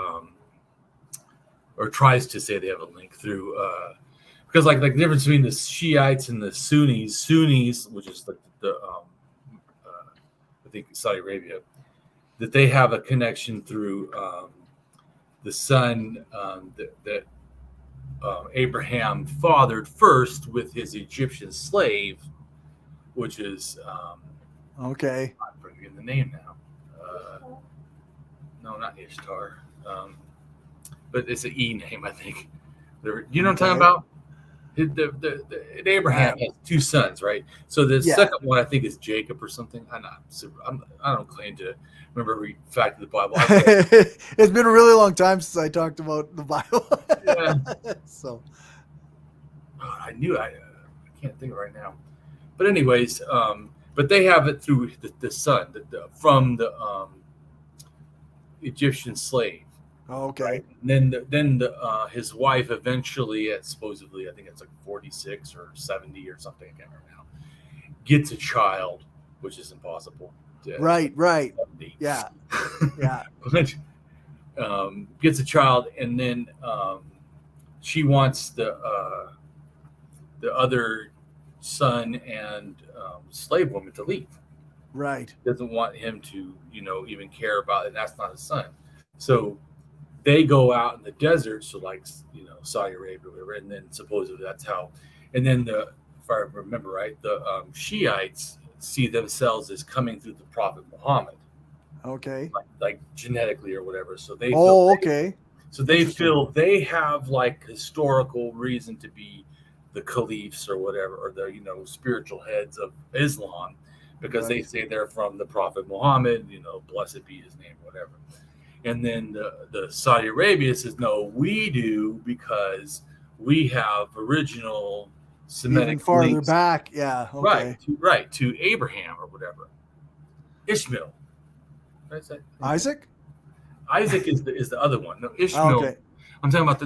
or tries to say they have a link through, because like the difference between the Shiites and the Sunnis, which is like the I think Saudi Arabia, that they have a connection through the son that Abraham fathered first with his Egyptian slave, which is I'm forgetting the name now. No, not Ishtar, but it's an E name, I think. You know what I'm talking about? Abraham has 2 sons, right? So the second one I think is Jacob or something. I don't claim to remember every fact of the Bible. It's been a really long time since I talked about the Bible. Yeah. So I knew I can't think of it right now. But anyways, but they have it through the son from the Egyptian slave. Oh, okay. Right? And then his wife eventually, at supposedly, I think it's like 46 or 70 or something, I can't remember now, gets a child, which is impossible. Right. 70. Yeah. But gets a child, and then she wants the other son and slave woman to leave. Right. Doesn't want him to, even care about it. And that's not his son. So they go out in the desert, so like Saudi Arabia or whatever, and then supposedly that's how. And then if I remember right, the Shiites see themselves as coming through the Prophet Muhammad. Okay. Like genetically or whatever. So they. So they feel they have like historical reason to be the caliphs or whatever, or the spiritual heads of Islam, because they say they're from the Prophet Muhammad. Blessed be his name, whatever. And then the Saudi Arabia says, no, we do because we have original Semitic Even farther links. back. Yeah. Okay. Right, to Abraham or whatever. Ishmael. What is that? Isaac? Isaac is the other one. No, Ishmael. Okay. I'm talking about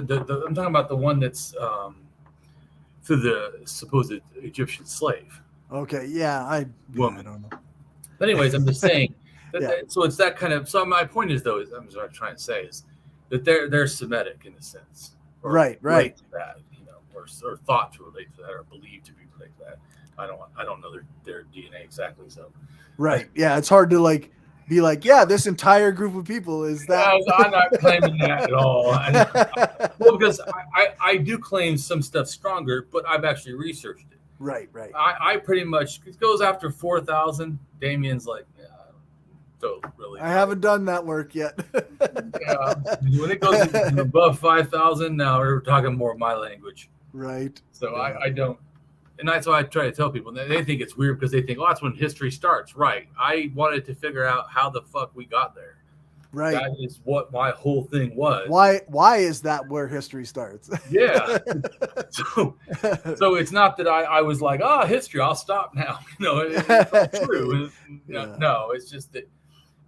I'm talking about the one that's to the supposed Egyptian slave. Okay. Yeah. I Woman. don't know. But anyways, I'm just saying. Yeah. So it's that kind of. So my point is, though, I'm just trying to say is that they're Semitic in a sense, or Right. relate to that, or thought to relate to that, or believed to be related to that. I don't know their DNA exactly. So Right. Yeah. It's hard to be like, yeah, this entire group of people is that. I'm not claiming that at all. Well, because I do claim some stuff stronger, but I've actually researched it. Right. I pretty much, it goes after 4,000. Damien's like, yeah, don't really. I haven't done that work yet. Yeah, when it goes above 5,000, now we're talking more of my language. Right. So Yeah. I don't, and that's why I try to tell people. They think it's weird because they think, oh, that's when history starts. Right. I wanted to figure out how the fuck we got there. Right. That is what my whole thing was. Why is that where history starts? Yeah. So it's not that I was like, history, I'll stop now. It's all true. Yeah. No, it's just that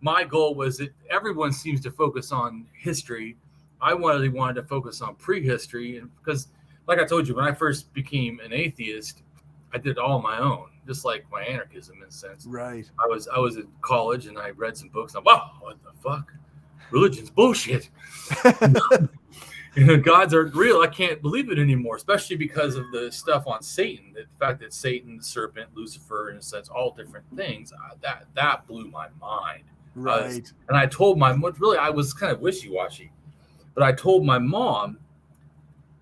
my goal was that everyone seems to focus on history. I really wanted to focus on prehistory, and because, like I told you, when I first became an atheist, I did it all on my own, just like my anarchism in a sense. Right. I was in college and I read some books. And wow, what the fuck? Religion's bullshit. Gods aren't real. I can't believe it anymore, especially because of the stuff on Satan. The fact that Satan, the serpent, Lucifer, in a sense, all different things. That blew my mind. Right. And I told I was kind of wishy-washy, but I told my mom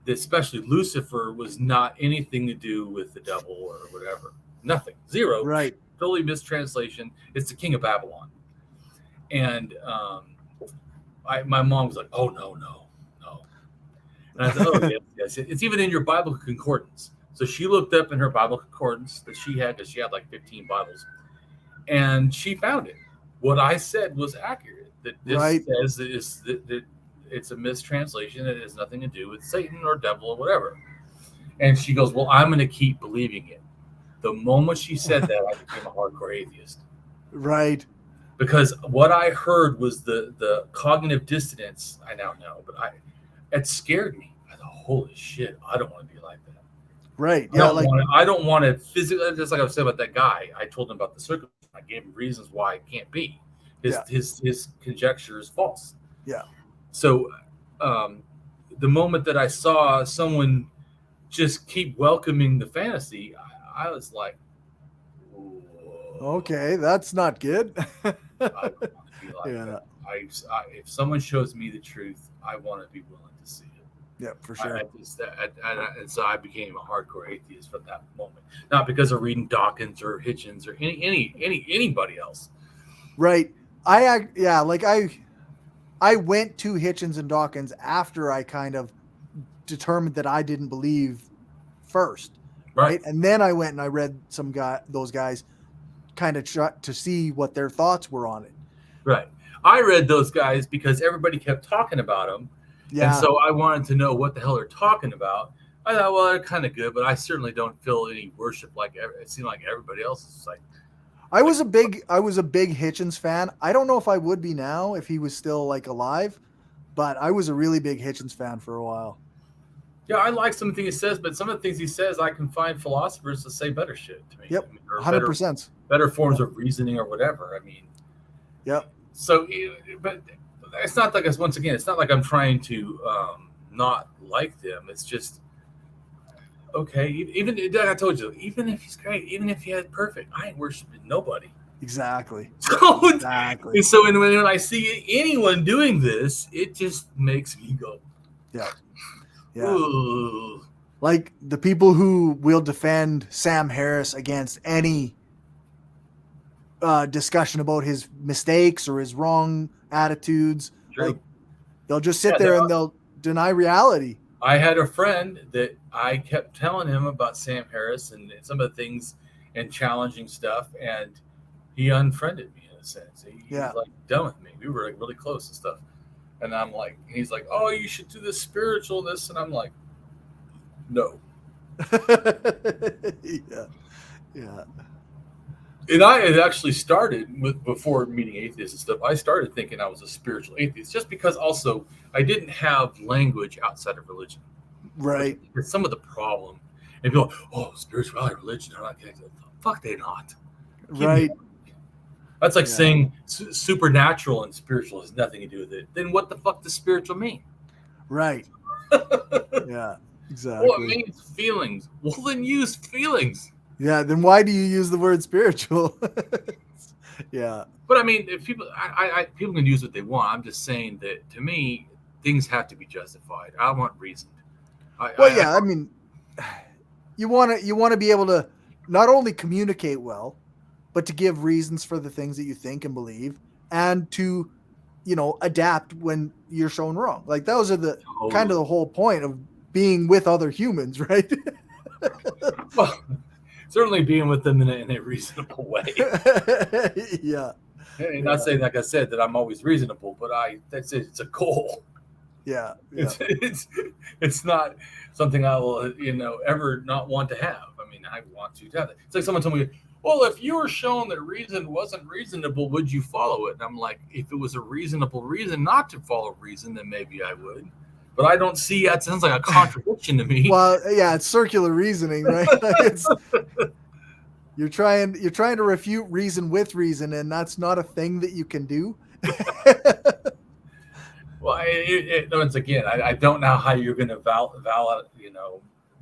that especially Lucifer was not anything to do with the devil or whatever. Nothing. Zero. Right. Totally mistranslation. It's the king of Babylon. And my mom was like, oh, no. And I said, oh, yes. It's even in your Bible concordance. So she looked up in her Bible concordance that she had, because she had like 15 Bibles. And she found it. What I said was accurate. That this says that it's a mistranslation. It has nothing to do with Satan or devil or whatever. And she goes, well, I'm going to keep believing it. The moment she said that, I became a hardcore atheist. Right. Because what I heard was the cognitive dissonance. I now know, but it scared me. I thought, holy shit, I don't want to be like that. Right. Yeah. I don't want to physically, just like I was saying about that guy. I told him about the circumcision. I gave him reasons why it can't be. His conjecture is false. Yeah. So the moment that I saw someone just keep welcoming the fantasy, I was like, whoa. Okay, that's not good. I don't want to be like that. If someone shows me the truth, I want to be willing to see it. Yeah, for sure. And so I became a hardcore atheist from that moment, not because of reading Dawkins or Hitchens or anybody else. Right. I went to Hitchens and Dawkins after I kind of determined that I didn't believe first. Right. And then I went and I read those guys kind of to see what their thoughts were on it. Right. I read those guys because everybody kept talking about them. Yeah. And so I wanted to know what the hell they're talking about. I thought, well, they're kind of good, but I certainly don't feel any worship like it seemed like everybody else is like. I was a big Hitchens fan. I don't know if I would be now if he was still like alive, but I was a really big Hitchens fan for a while. Yeah, I like some of the things he says, but some of the things he says, I can find philosophers to say better shit to me. Yep, 100%. Better forms of reasoning or whatever. I mean. Yep. So, but it's not like once again, it's not like I'm trying to not like them. It's just okay. Even like I told you, even if he's great, even if he had perfect, I ain't worshiping nobody. Exactly. Exactly. And so when I see anyone doing this, it just makes me go. Yeah. Yeah. Ooh. Like the people who will defend Sam Harris against any discussion about his mistakes or his wrong attitudes. True. Like they'll just sit there and they'll deny reality. I had a friend that I kept telling him about Sam Harris and some of the things and challenging stuff, and he unfriended me in a sense. He was like done with me. We were like really close and stuff. And I'm like, he's like, oh, you should do this spiritualness. And I'm like, no. Yeah. And I had actually started before meeting atheists and stuff. I started thinking I was a spiritual atheist just because also I didn't have language outside of religion. Right. It's some of the problem. And people, oh, spirituality, religion are not connected. Fuck, they're not. Right. That's like saying supernatural and spiritual has nothing to do with it. Then what the fuck does spiritual mean? Right. Yeah, exactly. Well, it means feelings. Well, then use feelings. Yeah, then why do you use the word spiritual? Yeah. But I mean, if people, people can use what they want. I'm just saying that to me, things have to be justified. I want reasoned. I mean, you want to be able to not only communicate well, but to give reasons for the things that you think and believe, and to, adapt when you're shown wrong. Like those are the kind of the whole point of being with other humans, right? Well, certainly being with them in a reasonable way. Yeah. And not saying, like I said, that I'm always reasonable, but that's it. It's a goal. Yeah. It's not something I will, ever not want to have. I mean, I want to have it. It's like someone told me, well, if you were shown that reason wasn't reasonable, would you follow it? And I'm like, if it was a reasonable reason not to follow reason, then maybe I would. But I don't see that. Sounds like a contradiction to me. Well, yeah, it's circular reasoning, right? You're trying to refute reason with reason, and that's not a thing that you can do. Well, once again, I don't know how you're going to validate,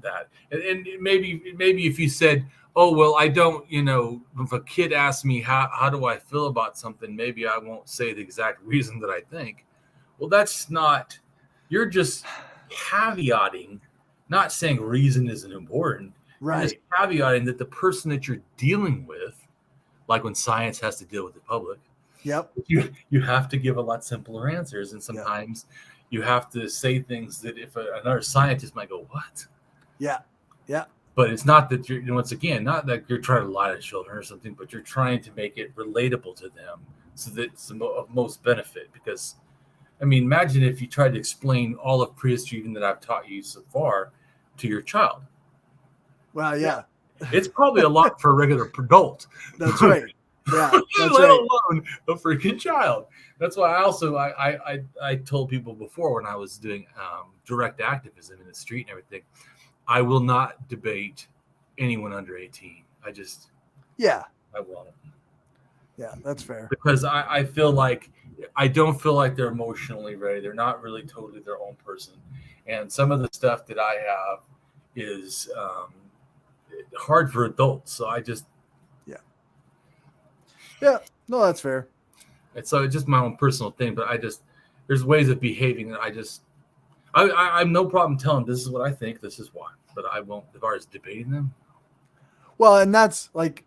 that. And maybe if you said, oh, well, I don't, if a kid asks me how do I feel about something, maybe I won't say the exact reason that I think. Well, that's not, you're just caveating, not saying reason isn't important. Right. Just caveating that the person that you're dealing with, like when science has to deal with the public, yep, you have to give a lot simpler answers, and sometimes you have to say things that if another scientist might go, what? Yeah. But it's not that you're, once again, not that you're trying to lie to children or something, but you're trying to make it relatable to them so that it's of most benefit. Because, I mean, imagine if you tried to explain all of prehistory, even that I've taught you so far, to your child. Well, yeah. It's probably a lot for a regular adult. That's right. Yeah, that's let right. alone a freaking child. That's why I also I told people before when I was doing direct activism in the street and everything, I will not debate anyone under 18. I won't. Yeah, that's fair. Because I feel like I don't feel like they're emotionally ready. They're not really totally their own person, and some of the stuff that I have is hard for adults. So I just no, that's fair. And so it's just my own personal thing, but there's ways of behaving that I have no problem telling them this is what I think, this is why, but I won't, as far as debating them. Well, and that's like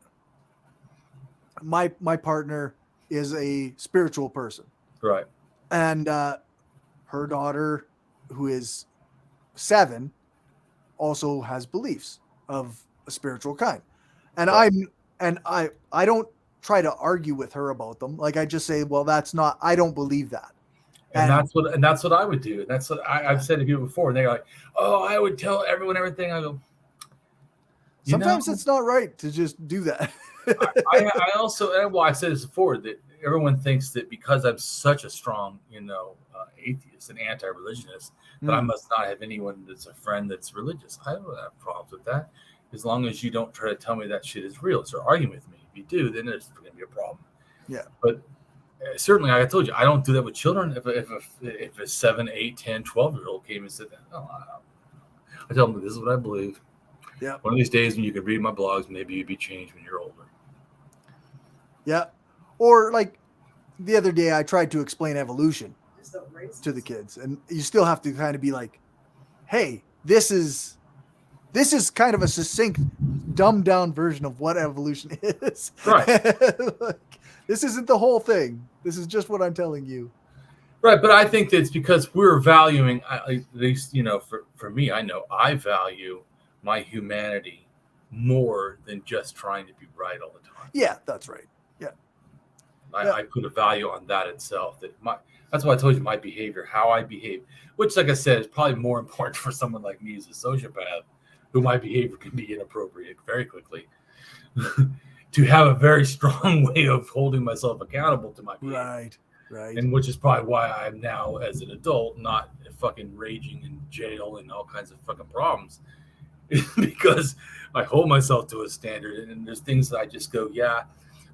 my partner is a spiritual person. Right. And her daughter, who is 7, also has beliefs of a spiritual kind. And right. I don't try to argue with her about them. Like I just say, well, I don't believe that. And that's what I would do. And that's what I've said to people before. And they're like, oh, I would tell everyone everything. I go, sometimes it's not right to just do that. I also, well, I said this before, that everyone thinks that because I'm such a strong, atheist and anti-religionist, that I must not have anyone that's a friend that's religious. I don't have problems with that. As long as you don't try to tell me that shit is real, or argue with me. If you do, then there's going to be a problem. Yeah. But certainly, like I told you, I don't do that with children. If a 7, 8, 10, 12-year-old came and said that, I tell them this is what I believe. Yeah. One of these days when you can read my blogs, maybe you'd be changed when you're older. Yeah. Or like the other day, I tried to explain evolution to the kids, and you still have to kind of be like, hey, this is kind of a succinct, dumbed down version of what evolution is. Right. Like, this isn't the whole thing. This is just what I'm telling you. Right. But I think that's because we're valuing, at least, for me, I know I value my humanity more than just trying to be right all the time. Yeah, that's right. Yeah. I put a value on that itself. That's why I told you my behavior, how I behave, which, like I said, is probably more important for someone like me as a sociopath, who my behavior can be inappropriate very quickly, to have a very strong way of holding myself accountable to my behavior. Right. And which is probably why I'm now, as an adult, not fucking raging in jail and all kinds of fucking problems. Because I hold myself to a standard, and there's things that I just go, yeah.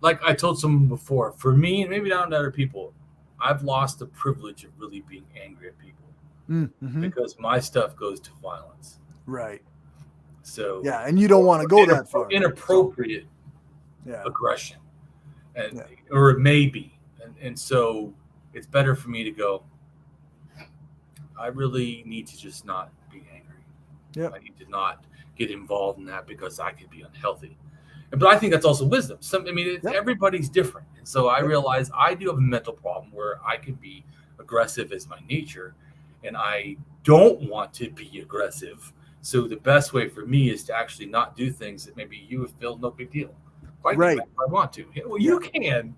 Like I told someone before, for me, and maybe not to other people, I've lost the privilege of really being angry at people because my stuff goes to violence. Right. So yeah, and you don't want to go that far. Inappropriate aggression, and or it may be, and so it's better for me to go. I really need to just not be angry. Yeah, I need to not get involved in that because I could be unhealthy. But I think that's also wisdom. Everybody's different. And so I realize I do have a mental problem where I can be aggressive as my nature, and I don't want to be aggressive. So the best way for me is to actually not do things that maybe you would feel no big deal. If I want to. Well, you can.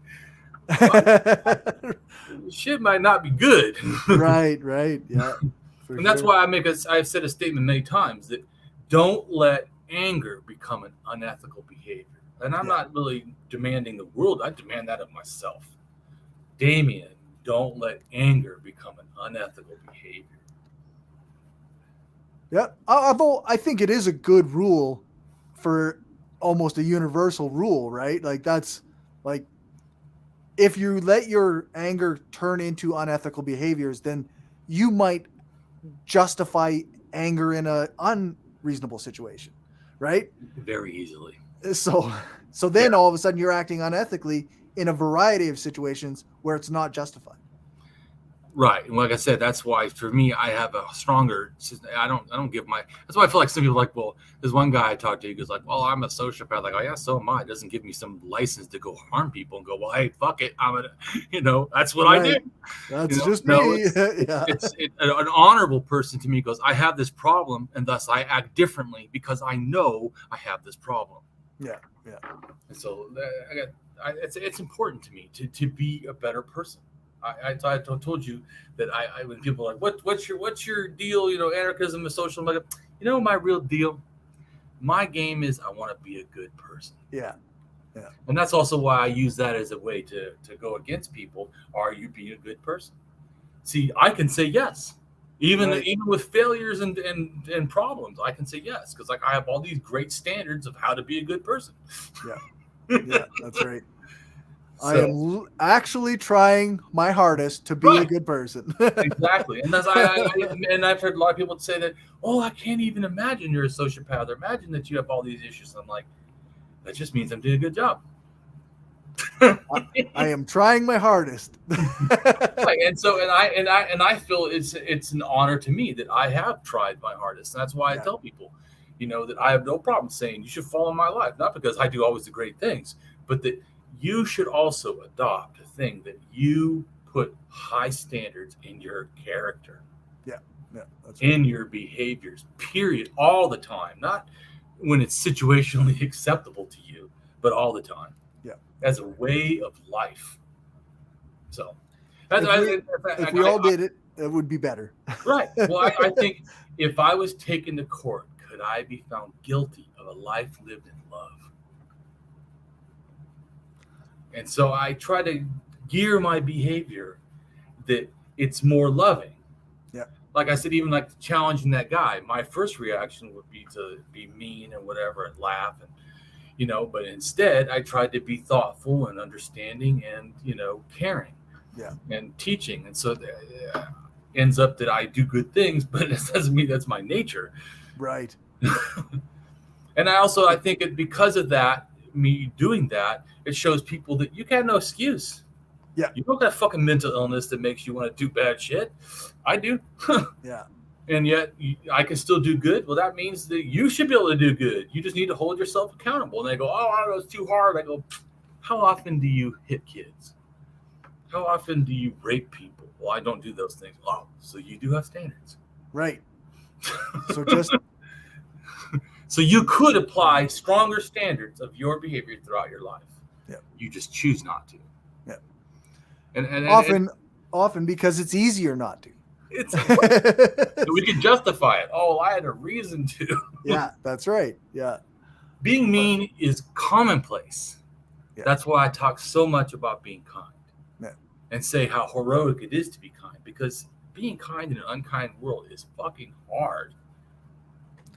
Shit might not be good. Right. Yeah. And that's why I've said a statement many times that don't let anger become an unethical behavior. And I'm not really demanding the world. I demand that of myself. Damien, don't let anger become an unethical behavior. Yeah. Although I think it is a good rule for almost a universal rule, right? Like that's like, if you let your anger turn into unethical behaviors, then you might justify anger in an unreasonable situation, right? Very easily. So then all of a sudden you're acting unethically in a variety of situations where it's not justified. Right. And like I said, that's why for me, I have a stronger, I don't give my, that's why I feel like some people are like, well, there's one guy I talked to, he goes like, well, I'm a sociopath. Like, oh yeah, so am I. It doesn't give me some license to go harm people and go, well, hey, fuck it. That's what I do. That's just no, me. It's an honorable person to me goes, I have this problem and thus I act differently because I know I have this problem. Yeah. And so it's important to me to be a better person. I told you that I when people are like, what's your deal? Anarchism is social. I'm like, my real deal, my game is I want to be a good person. Yeah. And that's also why I use that as a way to go against people. Are you being a good person? See, I can say yes, even with failures and problems. I can say yes because I have all these great standards of how to be a good person. Yeah, that's right. So, I am actually trying my hardest to be a good person. Exactly. And I've heard a lot of people say that, I can't even imagine you're a sociopath or imagine that you have all these issues. I'm like, that just means I'm doing a good job. I am trying my hardest. And I feel it's an honor to me that I have tried my hardest. And that's why I tell people, that I have no problem saying you should follow my life, not because I do always the great things, but that you should also adopt a thing that you put high standards in your character. Yeah, that's right. In your behaviors, period, all the time, not when it's situationally acceptable to you, but all the time. Yeah, as a way of life. So, if we all did it, it would be better. Right. Well, I think if I was taken to court, could I be found guilty of a life lived in love? And so I try to gear my behavior that it's more loving. Yeah. Like I said, even like challenging that guy, my first reaction would be to be mean and whatever and laugh and, but instead I tried to be thoughtful and understanding and, caring. Yeah. And teaching. And so ends up that I do good things, but it doesn't mean that's my nature. Right. And I think because of that, me doing that, it shows people that you got no excuse. Yeah. You don't got fucking mental illness that makes you want to do bad shit. I do. Yeah. And yet I can still do good. Well, that means that you should be able to do good. You just need to hold yourself accountable. And they go, I don't know, it's too hard. I go, how often do you hit kids? How often do you rape people? Well, I don't do those things. Oh, so you do have standards. Right. So you could apply stronger standards of your behavior throughout your life. Yeah. You just choose not to. Yeah. And often because it's easier not to. It's we can justify it. Oh, I had a reason to. Yeah, that's right. Yeah. Being mean is commonplace. Yeah. That's why I talk so much about being kind. Yeah. And say how heroic it is to be kind, because being kind in an unkind world is fucking hard,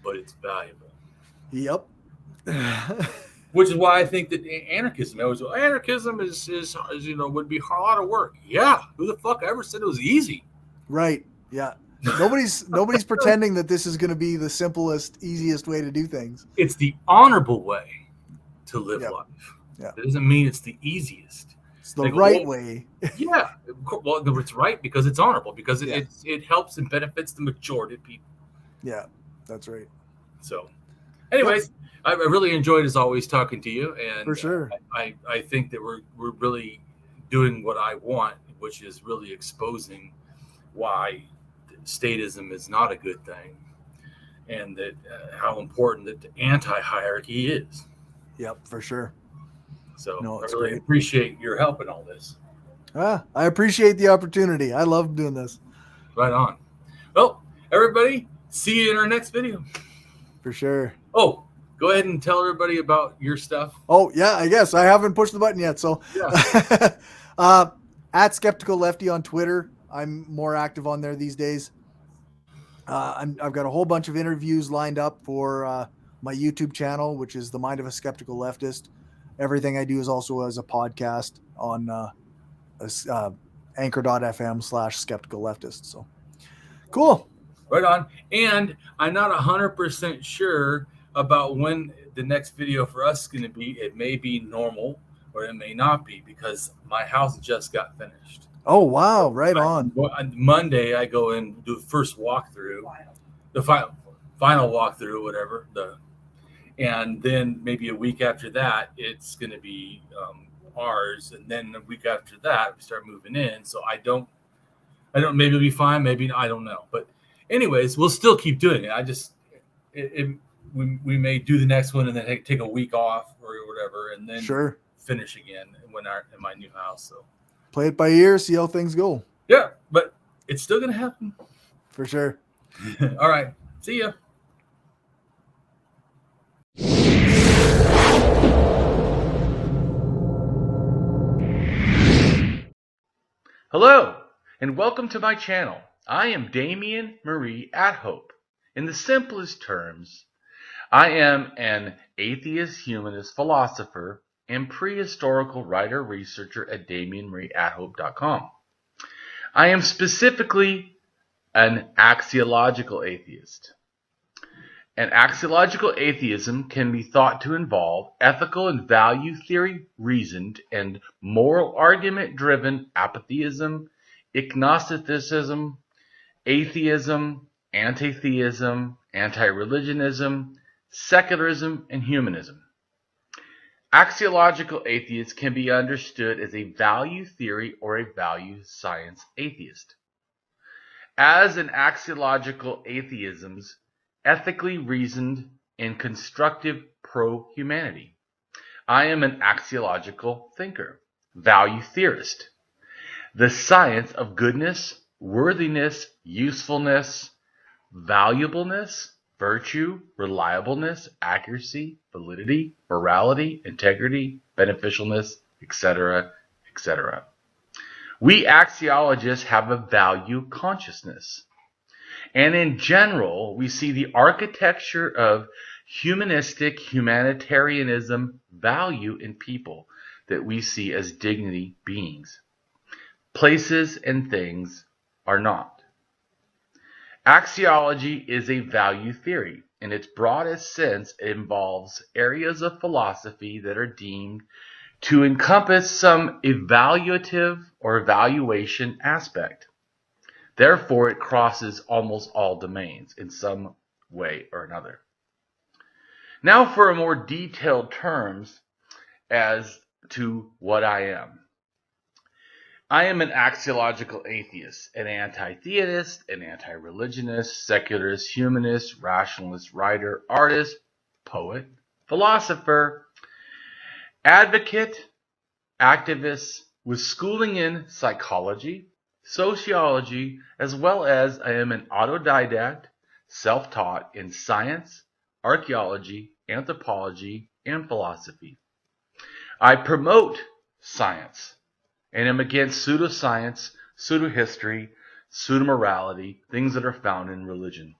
but it's valuable. Yep. Which is why I think that anarchism is would be a lot of work. Yeah, who the fuck ever said it was easy? Right. Yeah. Nobody's pretending that this is going to be the simplest, easiest way to do things. It's the honorable way to live life. Yeah. It doesn't mean it's the easiest. It's the right way. Yeah. Well, it's right because it's honorable, because it helps and benefits the majority of people. Yeah, that's right. So, anyways, I really enjoyed, as always, talking to you, and for sure, I think that we're really doing what I want, which is really exposing why statism is not a good thing, and that how important that the anti-hierarchy is. Yep, for sure. So I really appreciate your help in all this. I appreciate the opportunity. I love doing this. Right on. Well, everybody, see you in our next video. For sure. Oh, go ahead and tell everybody about your stuff. Oh, yeah, I guess. I haven't pushed the button yet. So at Skeptical Lefty on Twitter. I'm more active on there these days. I've got a whole bunch of interviews lined up for my YouTube channel, which is The Mind of a Skeptical Leftist. Everything I do is also as a podcast on anchor.fm/skeptical leftist. So cool. Right on. And I'm not 100% sure about when the next video for us is going to be. It may be normal or it may not be, because my house just got finished. Oh, wow. Right on. On Monday, I go and do the first walkthrough, the final walkthrough, whatever. And then maybe a week after that, it's going to be ours. And then a week after that, we start moving in. So I don't, maybe it'll be fine. Maybe I don't know. But anyways, we'll still keep doing it. We may do the next one and then take a week off or whatever, and then finish again in my new house. So play it by ear, see how things go. Yeah, but it's still going to happen. For sure. All right. See ya. Hello, and welcome to my channel. I am Damien Marie AtHope. In the simplest terms, I am an atheist-humanist philosopher and prehistorical writer-researcher at DamienMarieAtHope.com. I am specifically an axiological atheist. An axiological atheism can be thought to involve ethical and value theory reasoned and moral argument driven apatheism, agnosticism, atheism, antitheism, antireligionism, secularism, and humanism. Axiological atheists can be understood as a value theory or a value science atheist. As an axiological atheism's ethically reasoned and constructive pro-humanity. I am an axiological thinker, value theorist. The science of goodness, worthiness, usefulness, valuableness, virtue, reliableness, accuracy, validity, morality, integrity, beneficialness, etc., etc. We axiologists have a value consciousness. And in general, we see the architecture of humanistic humanitarianism value in people that we see as dignity beings. Places and things are not. Axiology is a value theory. In its broadest sense, it involves areas of philosophy that are deemed to encompass some evaluative or evaluation aspect. Therefore, it crosses almost all domains in some way or another. Now for a more detailed terms as to what I am. I am an axiological atheist, an anti-theist, an anti-religionist, secularist, humanist, rationalist, writer, artist, poet, philosopher, advocate, activist with schooling in psychology, sociology, as well as I am an autodidact, self-taught in science, archaeology, anthropology, and philosophy. I promote science and am against pseudoscience, pseudohistory, pseudomorality, things that are found in religion.